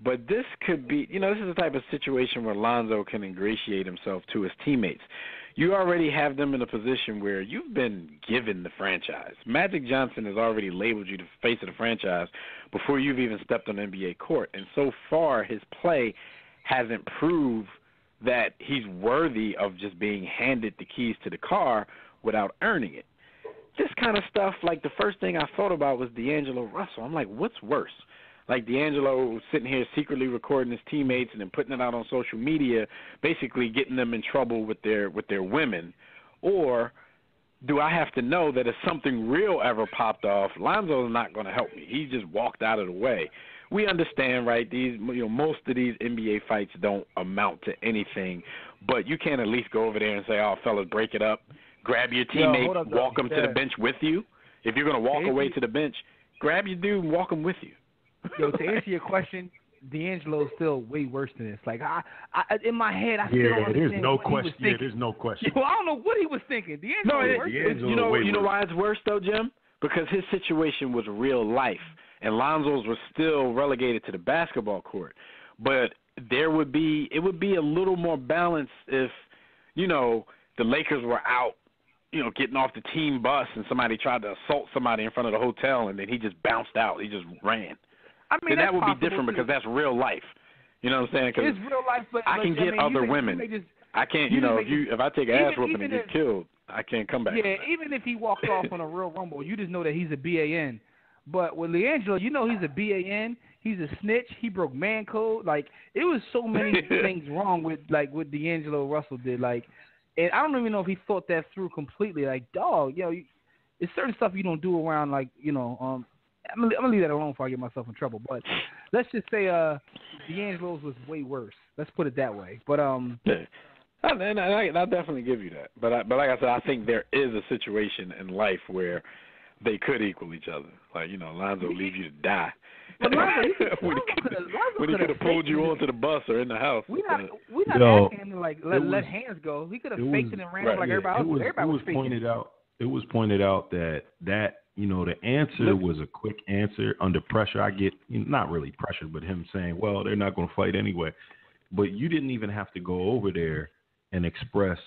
[SPEAKER 5] But this could be, this is the type of situation where Lonzo can ingratiate himself to his teammates. You already have them in a position where you've been given the franchise. Magic Johnson has already labeled you the face of the franchise before you've even stepped on the NBA court. And so far, his play hasn't proved that he's worthy of just being handed the keys to the car without earning it. This kind of stuff, like the first thing I thought about was D'Angelo Russell. I'm like, what's worse? Like D'Angelo sitting here secretly recording his teammates and then putting it out on social media, basically getting them in trouble with their women, or do I have to know that if something real ever popped off, Lonzo's not going to help me? He just walked out of the way. We understand, right? These, most of these NBA fights don't amount to anything, but you can't at least go over there and say, "Oh, fellas, break it up." Grab your teammate, walk them to the bench with you. If you're going to walk away to the bench, grab your dude and walk him with you.
[SPEAKER 8] Yo, to answer your question, D'Angelo's still way worse than this. Like, I in my head, I still don't understand
[SPEAKER 12] there's no
[SPEAKER 8] what
[SPEAKER 12] question.
[SPEAKER 8] he was thinking.
[SPEAKER 12] There's no question.
[SPEAKER 8] Yo, I don't know what he was thinking.
[SPEAKER 5] You know why it's worse though, Jim? Because his situation was real life, and Lonzo's was still relegated to the basketball court. But it would be a little more balanced if, the Lakers were out, getting off the team bus and somebody tried to assault somebody in front of the hotel and then he just bounced out. He just ran.
[SPEAKER 8] I mean,
[SPEAKER 5] that would be different because that's real life. You know what I'm saying? Cause
[SPEAKER 8] it's real life, but
[SPEAKER 5] I can get other women. I can't, if I take an ass whooping and get killed, I can't come back.
[SPEAKER 8] Yeah, even if he walks off on a real rumble, you just know that he's a BAN. But with D'Angelo, he's a BAN. He's a snitch. He broke man code. Like, it was so many things wrong with, like, what D'Angelo Russell did. Like, and I don't even know if he thought that through completely. Like, dog, it's certain stuff you don't do around, like, I'm gonna leave that alone before I get myself in trouble. But let's just say D'Angelo's was way worse. Let's put it that way. But
[SPEAKER 5] yeah. I'll definitely give you that. But like I said, I think there is a situation in life where they could equal each other. Like, Lonzo leave you to die.
[SPEAKER 8] But Lonzo
[SPEAKER 5] when he could have pulled you onto the bus or in the house.
[SPEAKER 8] We're not asking him to, like, let hands go. He could have faked it and ran like everybody else. Everybody was
[SPEAKER 12] pointed out. It was pointed out that the answer was a quick answer under pressure. I get, not really pressure, but him saying, well, they're not going to fight anyway. But you didn't even have to go over there and express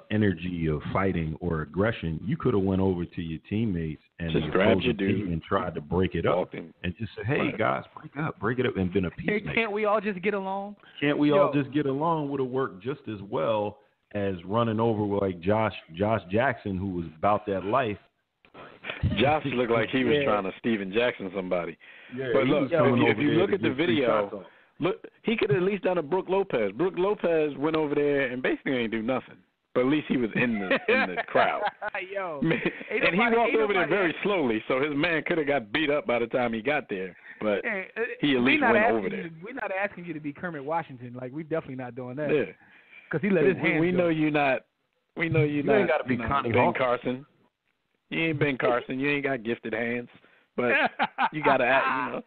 [SPEAKER 12] energy of fighting or aggression, you could have went over to your teammates and
[SPEAKER 5] just
[SPEAKER 12] the
[SPEAKER 5] grabbed your
[SPEAKER 12] opposing
[SPEAKER 5] dude
[SPEAKER 12] team and tried to break it up and just say, "Hey guys, break it up," and been a peacemaker.
[SPEAKER 8] Can't we all just get along?
[SPEAKER 12] Can't we all just get along? Would have worked just as well as running over with like Josh Jackson, who was about that life.
[SPEAKER 5] Josh looked like he was trying to Steven Jackson somebody.
[SPEAKER 12] Yeah,
[SPEAKER 5] but look, if you look at the
[SPEAKER 12] get 3
[SPEAKER 5] video,
[SPEAKER 12] shots off.
[SPEAKER 5] look, he could have at least done a Brooke Lopez. Brooke Lopez went over there and basically ain't do nothing. But at least he was in the crowd.
[SPEAKER 8] Yo,
[SPEAKER 5] and he walked over there very slowly, so his man could have got beat up by the time he got there. But he at least went over there.
[SPEAKER 8] We're not asking you to be Kermit Washington. Like, we're definitely not doing that.
[SPEAKER 5] Yeah.
[SPEAKER 8] Because he let his hands
[SPEAKER 5] we
[SPEAKER 8] go.
[SPEAKER 5] know you're not. We know you're not.
[SPEAKER 12] You ain't got to be Connie
[SPEAKER 5] Ben
[SPEAKER 12] Hawk.
[SPEAKER 5] Carson. You ain't Ben Carson. You ain't got gifted hands. But you got to act,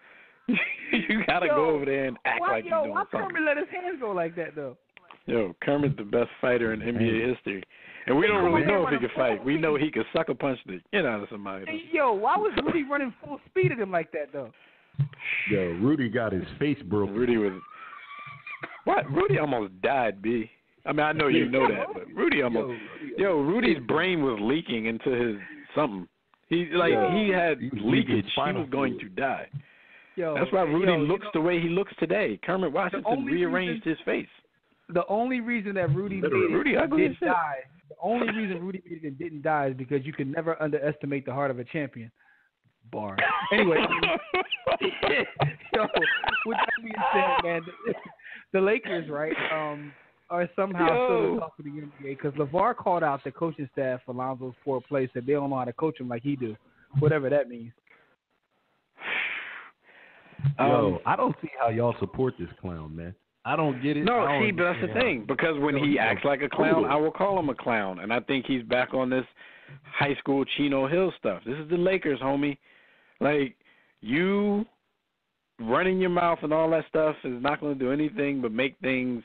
[SPEAKER 5] you got to go over there and act like you're doing
[SPEAKER 8] why
[SPEAKER 5] something.
[SPEAKER 8] Kermit let his hands go like that, though?
[SPEAKER 5] Yo, Kermit's the best fighter in NBA history. And we don't really know if he can fight. We know he can sucker punch the shit out of somebody.
[SPEAKER 8] Hey, yo, why was Rudy running full speed at him like that, though?
[SPEAKER 12] Yo, Rudy got his face broken.
[SPEAKER 5] Rudy was... What? Rudy almost died, B. I mean, I know you know that, but Rudy almost... Rudy's brain was leaking into his something. He had leakage. He was going to die. That's why Rudy looks the way he looks today. Kermit Washington rearranged his face.
[SPEAKER 8] The only reason that Rudy made it and didn't die, the only reason Rudy made it and didn't die is because you can never underestimate the heart of a champion. Bar. Anyway, with that being said, man, the Lakers, right, are somehow still the top of the NBA because LeVar called out the coaching staff for Lonzo's poor play, said they don't know how to coach him like he do, whatever that means.
[SPEAKER 12] Yo, I don't see how y'all support this clown, man. I don't get it.
[SPEAKER 5] No, see, but that's the thing. Because when he acts like a clown, I will call him a clown. And I think he's back on this high school Chino Hill stuff. This is the Lakers, homie. Like, you running your mouth and all that stuff is not going to do anything but make things,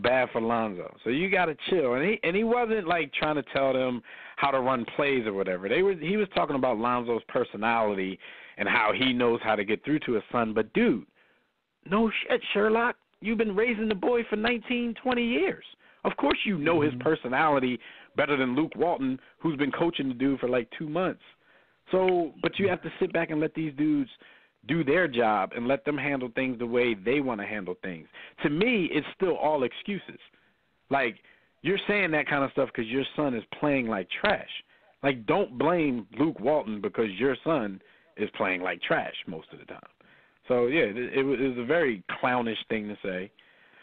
[SPEAKER 5] bad for Lonzo. So you got to chill. And he wasn't, like, trying to tell them how to run plays or whatever. He was talking about Lonzo's personality and how he knows how to get through to his son. But, dude, no shit, Sherlock. You've been raising the boy for 19, 20 years. Of course you know his personality better than Luke Walton, who's been coaching the dude for like 2 months. So, but you have to sit back and let these dudes do their job and let them handle things the way they want to handle things. To me, it's still all excuses. Like, you're saying that kind of stuff because your son is playing like trash. Like, don't blame Luke Walton because your son is playing like trash most of the time. So, yeah, it was a very clownish thing to say.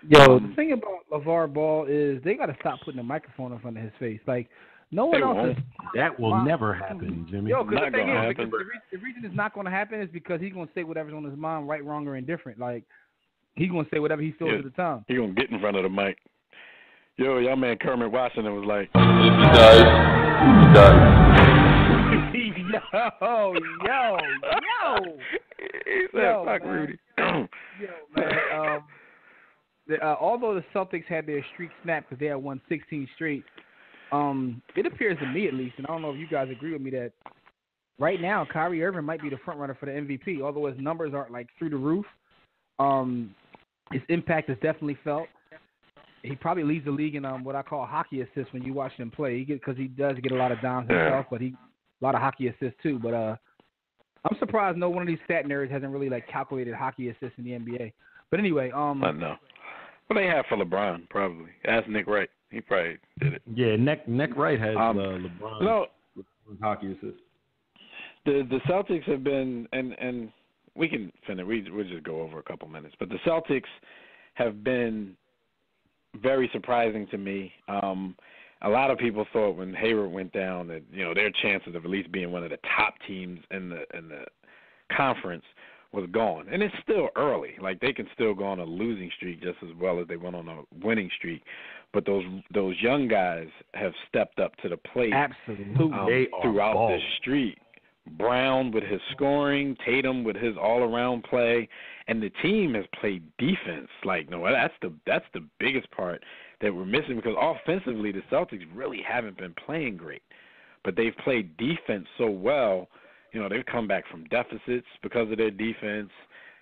[SPEAKER 8] Yo, the thing about LeVar Ball is they got to stop putting a microphone in front of his face. Like, no one else is...
[SPEAKER 12] That will never happen, Jimmy.
[SPEAKER 8] Yo, because the thing is, the reason it's not going to happen is because he's going to say whatever's on his mind, right, wrong, or indifferent. Like, he's going to say whatever he feels at the time.
[SPEAKER 5] He's going to get in front of the mic. Yo, y'all man Kermit Washington was like...
[SPEAKER 8] Yo.
[SPEAKER 5] He said, fuck Rudy.
[SPEAKER 8] Man, although the Celtics had their streak snapped because they had won 16 straight, it appears to me at least, and I don't know if you guys agree with me, that right now Kyrie Irving might be the front runner for the MVP, although his numbers aren't like through the roof. His impact is definitely felt. He probably leads the league in what I call hockey assists when you watch him play. Because he does get a lot of dimes himself, but a lot of hockey assists too. But I'm surprised no one of these stat nerds hasn't really like calculated hockey assists in the NBA. But anyway, I
[SPEAKER 5] know. Well, they have for LeBron probably. Ask Nick Wright. He probably did it.
[SPEAKER 12] Yeah, Nick Wright has LeBron hockey assists.
[SPEAKER 5] The Celtics have been, and we can finish. We'll just go over a couple minutes. But the Celtics have been very surprising to me. A lot of people thought when Hayward went down that their chances of at least being one of the top teams in the conference was gone, and it's still early. Like they can still go on a losing streak just as well as they went on a winning streak. But those young guys have stepped up to the plate.
[SPEAKER 8] Absolutely,
[SPEAKER 5] throughout this streak. Brown with his scoring, Tatum with his all-around play, and the team has played defense. Like, no, that's the biggest part that we're missing because offensively the Celtics really haven't been playing great. But they've played defense so well. They've come back from deficits because of their defense.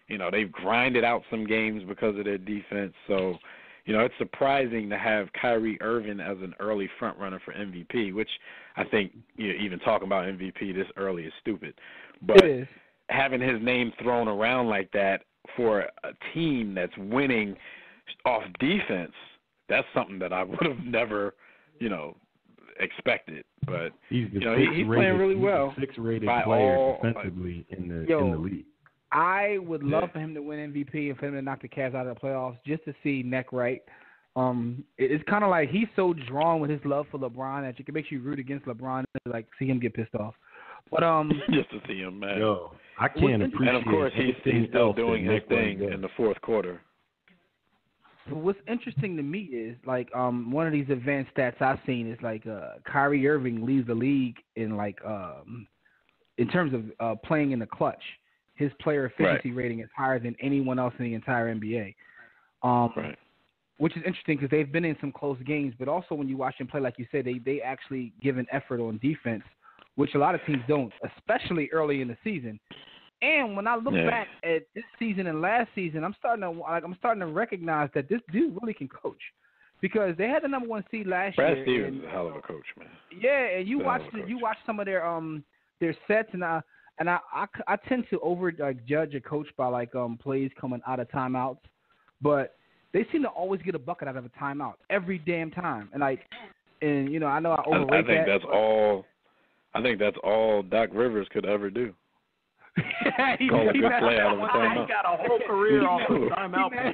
[SPEAKER 5] They've grinded out some games because of their defense. So, it's surprising to have Kyrie Irving as an early front runner for MVP, which I think even talking about MVP this early is stupid. But
[SPEAKER 8] it is.
[SPEAKER 5] Having his name thrown around like that for a team that's winning off defense, that's something that I would have never, expected. But
[SPEAKER 12] he's
[SPEAKER 5] he's playing really well.
[SPEAKER 12] Sixth-rated player defensively in the league.
[SPEAKER 8] I would love for him to win MVP and for him to knock the Cavs out of the playoffs just to see neck right. It's kind of like he's so drawn with his love for LeBron that it makes you root against LeBron and like see him get pissed off. But
[SPEAKER 5] just to see him, man.
[SPEAKER 12] Yo, I can't appreciate.
[SPEAKER 5] And of course, he's still doing his thing in the fourth quarter.
[SPEAKER 8] But what's interesting to me is like one of these advanced stats I've seen is like Kyrie Irving leads the league in like in terms of playing in the clutch. His player efficiency rating is higher than anyone else in the entire NBA, which is interesting because they've been in some close games. But also when you watch them play, like you said, they actually give an effort on defense, which a lot of teams don't, especially early in the season. And when I look back at this season and last season, I'm starting to recognize that this dude really can coach, because they had the number 1 seed last year.
[SPEAKER 5] Brad Stevens is a hell of a coach, man.
[SPEAKER 8] Yeah, and you watch some of their sets, and I tend to over judge a coach by like plays coming out of timeouts, but they seem to always get a bucket out of a timeout every damn time. And I know I overrate that.
[SPEAKER 5] I think that's all Doc Rivers could ever do.
[SPEAKER 8] He
[SPEAKER 5] Call a good play out of a timeout.
[SPEAKER 12] He got a whole career off of timeout.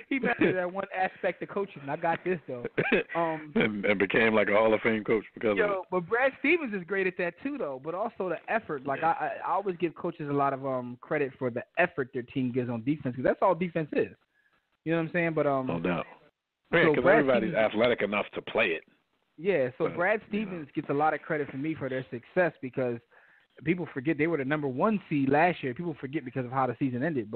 [SPEAKER 8] He mastered that one aspect of coaching. I got this though.
[SPEAKER 5] And became like a Hall of Fame coach because of it.
[SPEAKER 8] But Brad Stevens is great at that too, though. But also the effort. Like I always give coaches a lot of credit for the effort their team gives on defense, because that's all defense is. You know what I'm saying? But
[SPEAKER 5] no doubt. Yeah, because everybody's athletic enough to play it.
[SPEAKER 8] Yeah. So Brad Stevens gets a lot of credit from me for their success, because people forget they were the number 1 seed last year. People forget because of how the season ended,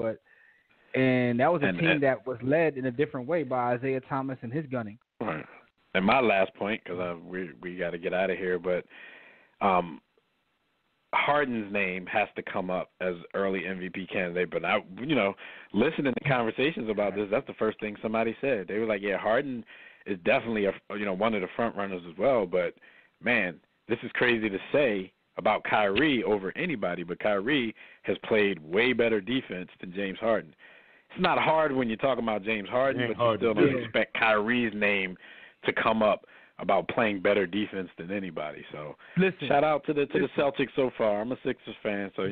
[SPEAKER 8] and that was a team that was led in a different way by Isaiah Thomas and his gunning.
[SPEAKER 5] Right. And my last point, because we got to get out of here, but Harden's name has to come up as early MVP candidate. But listening to conversations about this, that's the first thing somebody said. They were like, "Yeah, Harden is definitely one of the front runners as well." But man, this is crazy to say about Kyrie over anybody, but Kyrie has played way better defense than James Harden. It's not hard when you're talking about James Harden, but you still don't expect Kyrie's name to come up about playing better defense than anybody. So shout out to the Celtics so far. I'm a Sixers fan, so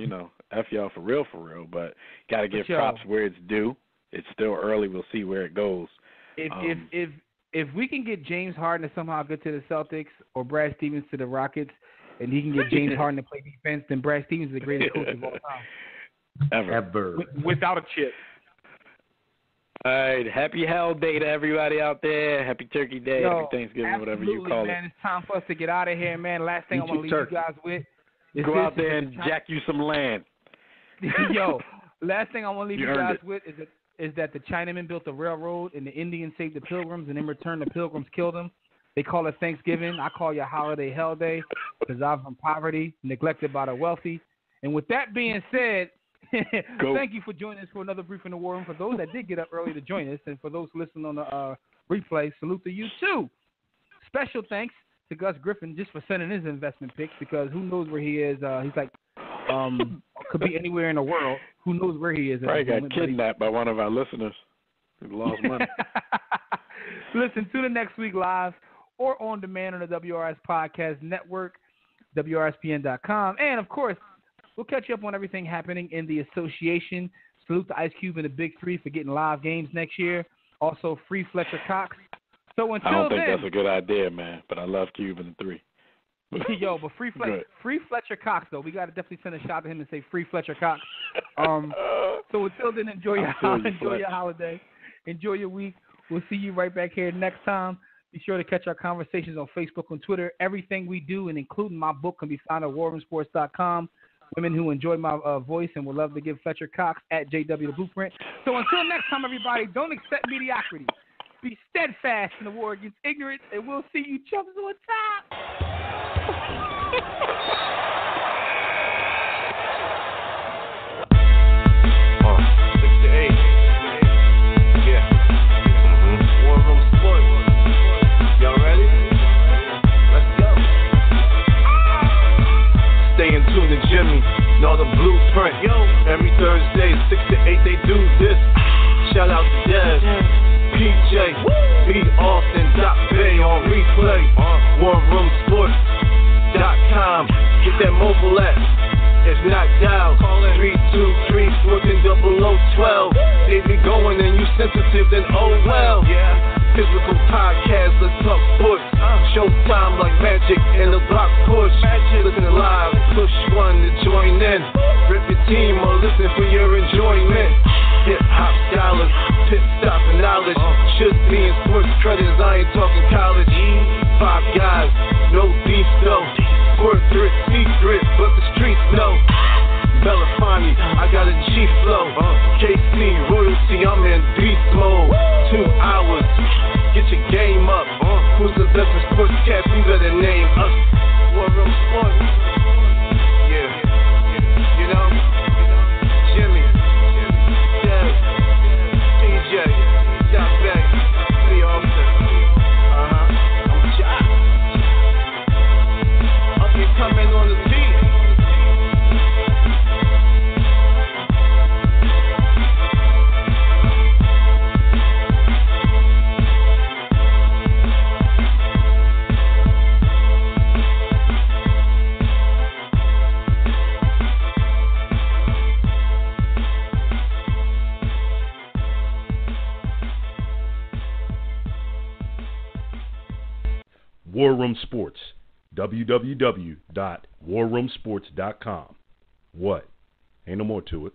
[SPEAKER 5] F y'all for real, but got to give props where it's due. It's still early. We'll see where it goes.
[SPEAKER 8] If we can get James Harden to somehow get to the Celtics, or Brad Stevens to the Rockets, and he can get James Harden to play defense, then Brad Stevens is the greatest coach of all time.
[SPEAKER 5] Ever.
[SPEAKER 8] Without a chip.
[SPEAKER 5] All right. Happy Hell Day to everybody out there. Happy Turkey Day. Happy Thanksgiving, whatever you call
[SPEAKER 8] man.
[SPEAKER 5] it.
[SPEAKER 8] It's time for us to get out of here, man. Last thing I want to leave you guys with is
[SPEAKER 5] go out there and jack you some land.
[SPEAKER 8] Last thing I want to leave you guys with is that the Chinamen built a railroad and the Indians saved the Pilgrims, and in return the Pilgrims killed them. They call it Thanksgiving. I call your holiday Hell Day, because I'm from poverty, neglected by the wealthy. And with that being said, thank you for joining us for another Brief in the War Room. For those that did get up early to join us, and for those listening on the replay, salute to you too. Special thanks to Gus Griffin just for sending his investment picks, because who knows where he is. He's like, could be anywhere in the world. Who knows where he is?
[SPEAKER 5] Probably got kidnapped by one of our listeners who lost money.
[SPEAKER 8] Listen to the next week live or on demand on the WRS Podcast Network, WRSPN.com. And, of course, we'll catch you up on everything happening in the association. Salute to Ice Cube and the Big Three for getting live games next year. Also, free Fletcher Cox. So until
[SPEAKER 5] I don't think that's a good idea, man, but I love Cube and the Three.
[SPEAKER 8] But free Fletcher Cox, though. We got to definitely send a shout to him and say free Fletcher Cox. So until then, enjoy your holiday. Enjoy your week. We'll see you right back here next time. Be sure to catch our conversations on Facebook and Twitter. Everything we do, and including my book, can be found at warroomsports.com. Women who enjoy my voice and would love to give Fletcher Cox at JW the Blueprint. So until next time, everybody, don't accept mediocrity. Be steadfast in the war against ignorance, and we'll see you chumps on top.
[SPEAKER 6] Bay on replay. WarRoomSports.com. Get that mobile app. It's knocked out. 323-140012. They be going and you sensitive, then oh well. Physical podcast, let's talk sports. Showtime like magic and the block push. Listen live, push one to join in. Rip your team or listen for your enjoyment. Hip hop scholars, pit stop and knowledge. Should be in sports credits, I ain't talking college. 5 guys, no beef though. Corporate secret, but the streets know. Belafonte, I got a G flow. KC, royalty, I'm in beast mode. 2 hours, get your game up. Who's the best in sportscast? You better name us. War Room Sports. Yeah, you know, Jimmy, Dev, PJ, Doc Beck, the officer. I'm Jock. Up and coming on the beat.
[SPEAKER 7] War Room Sports. www.warroomsports.com. What? Ain't no more to it.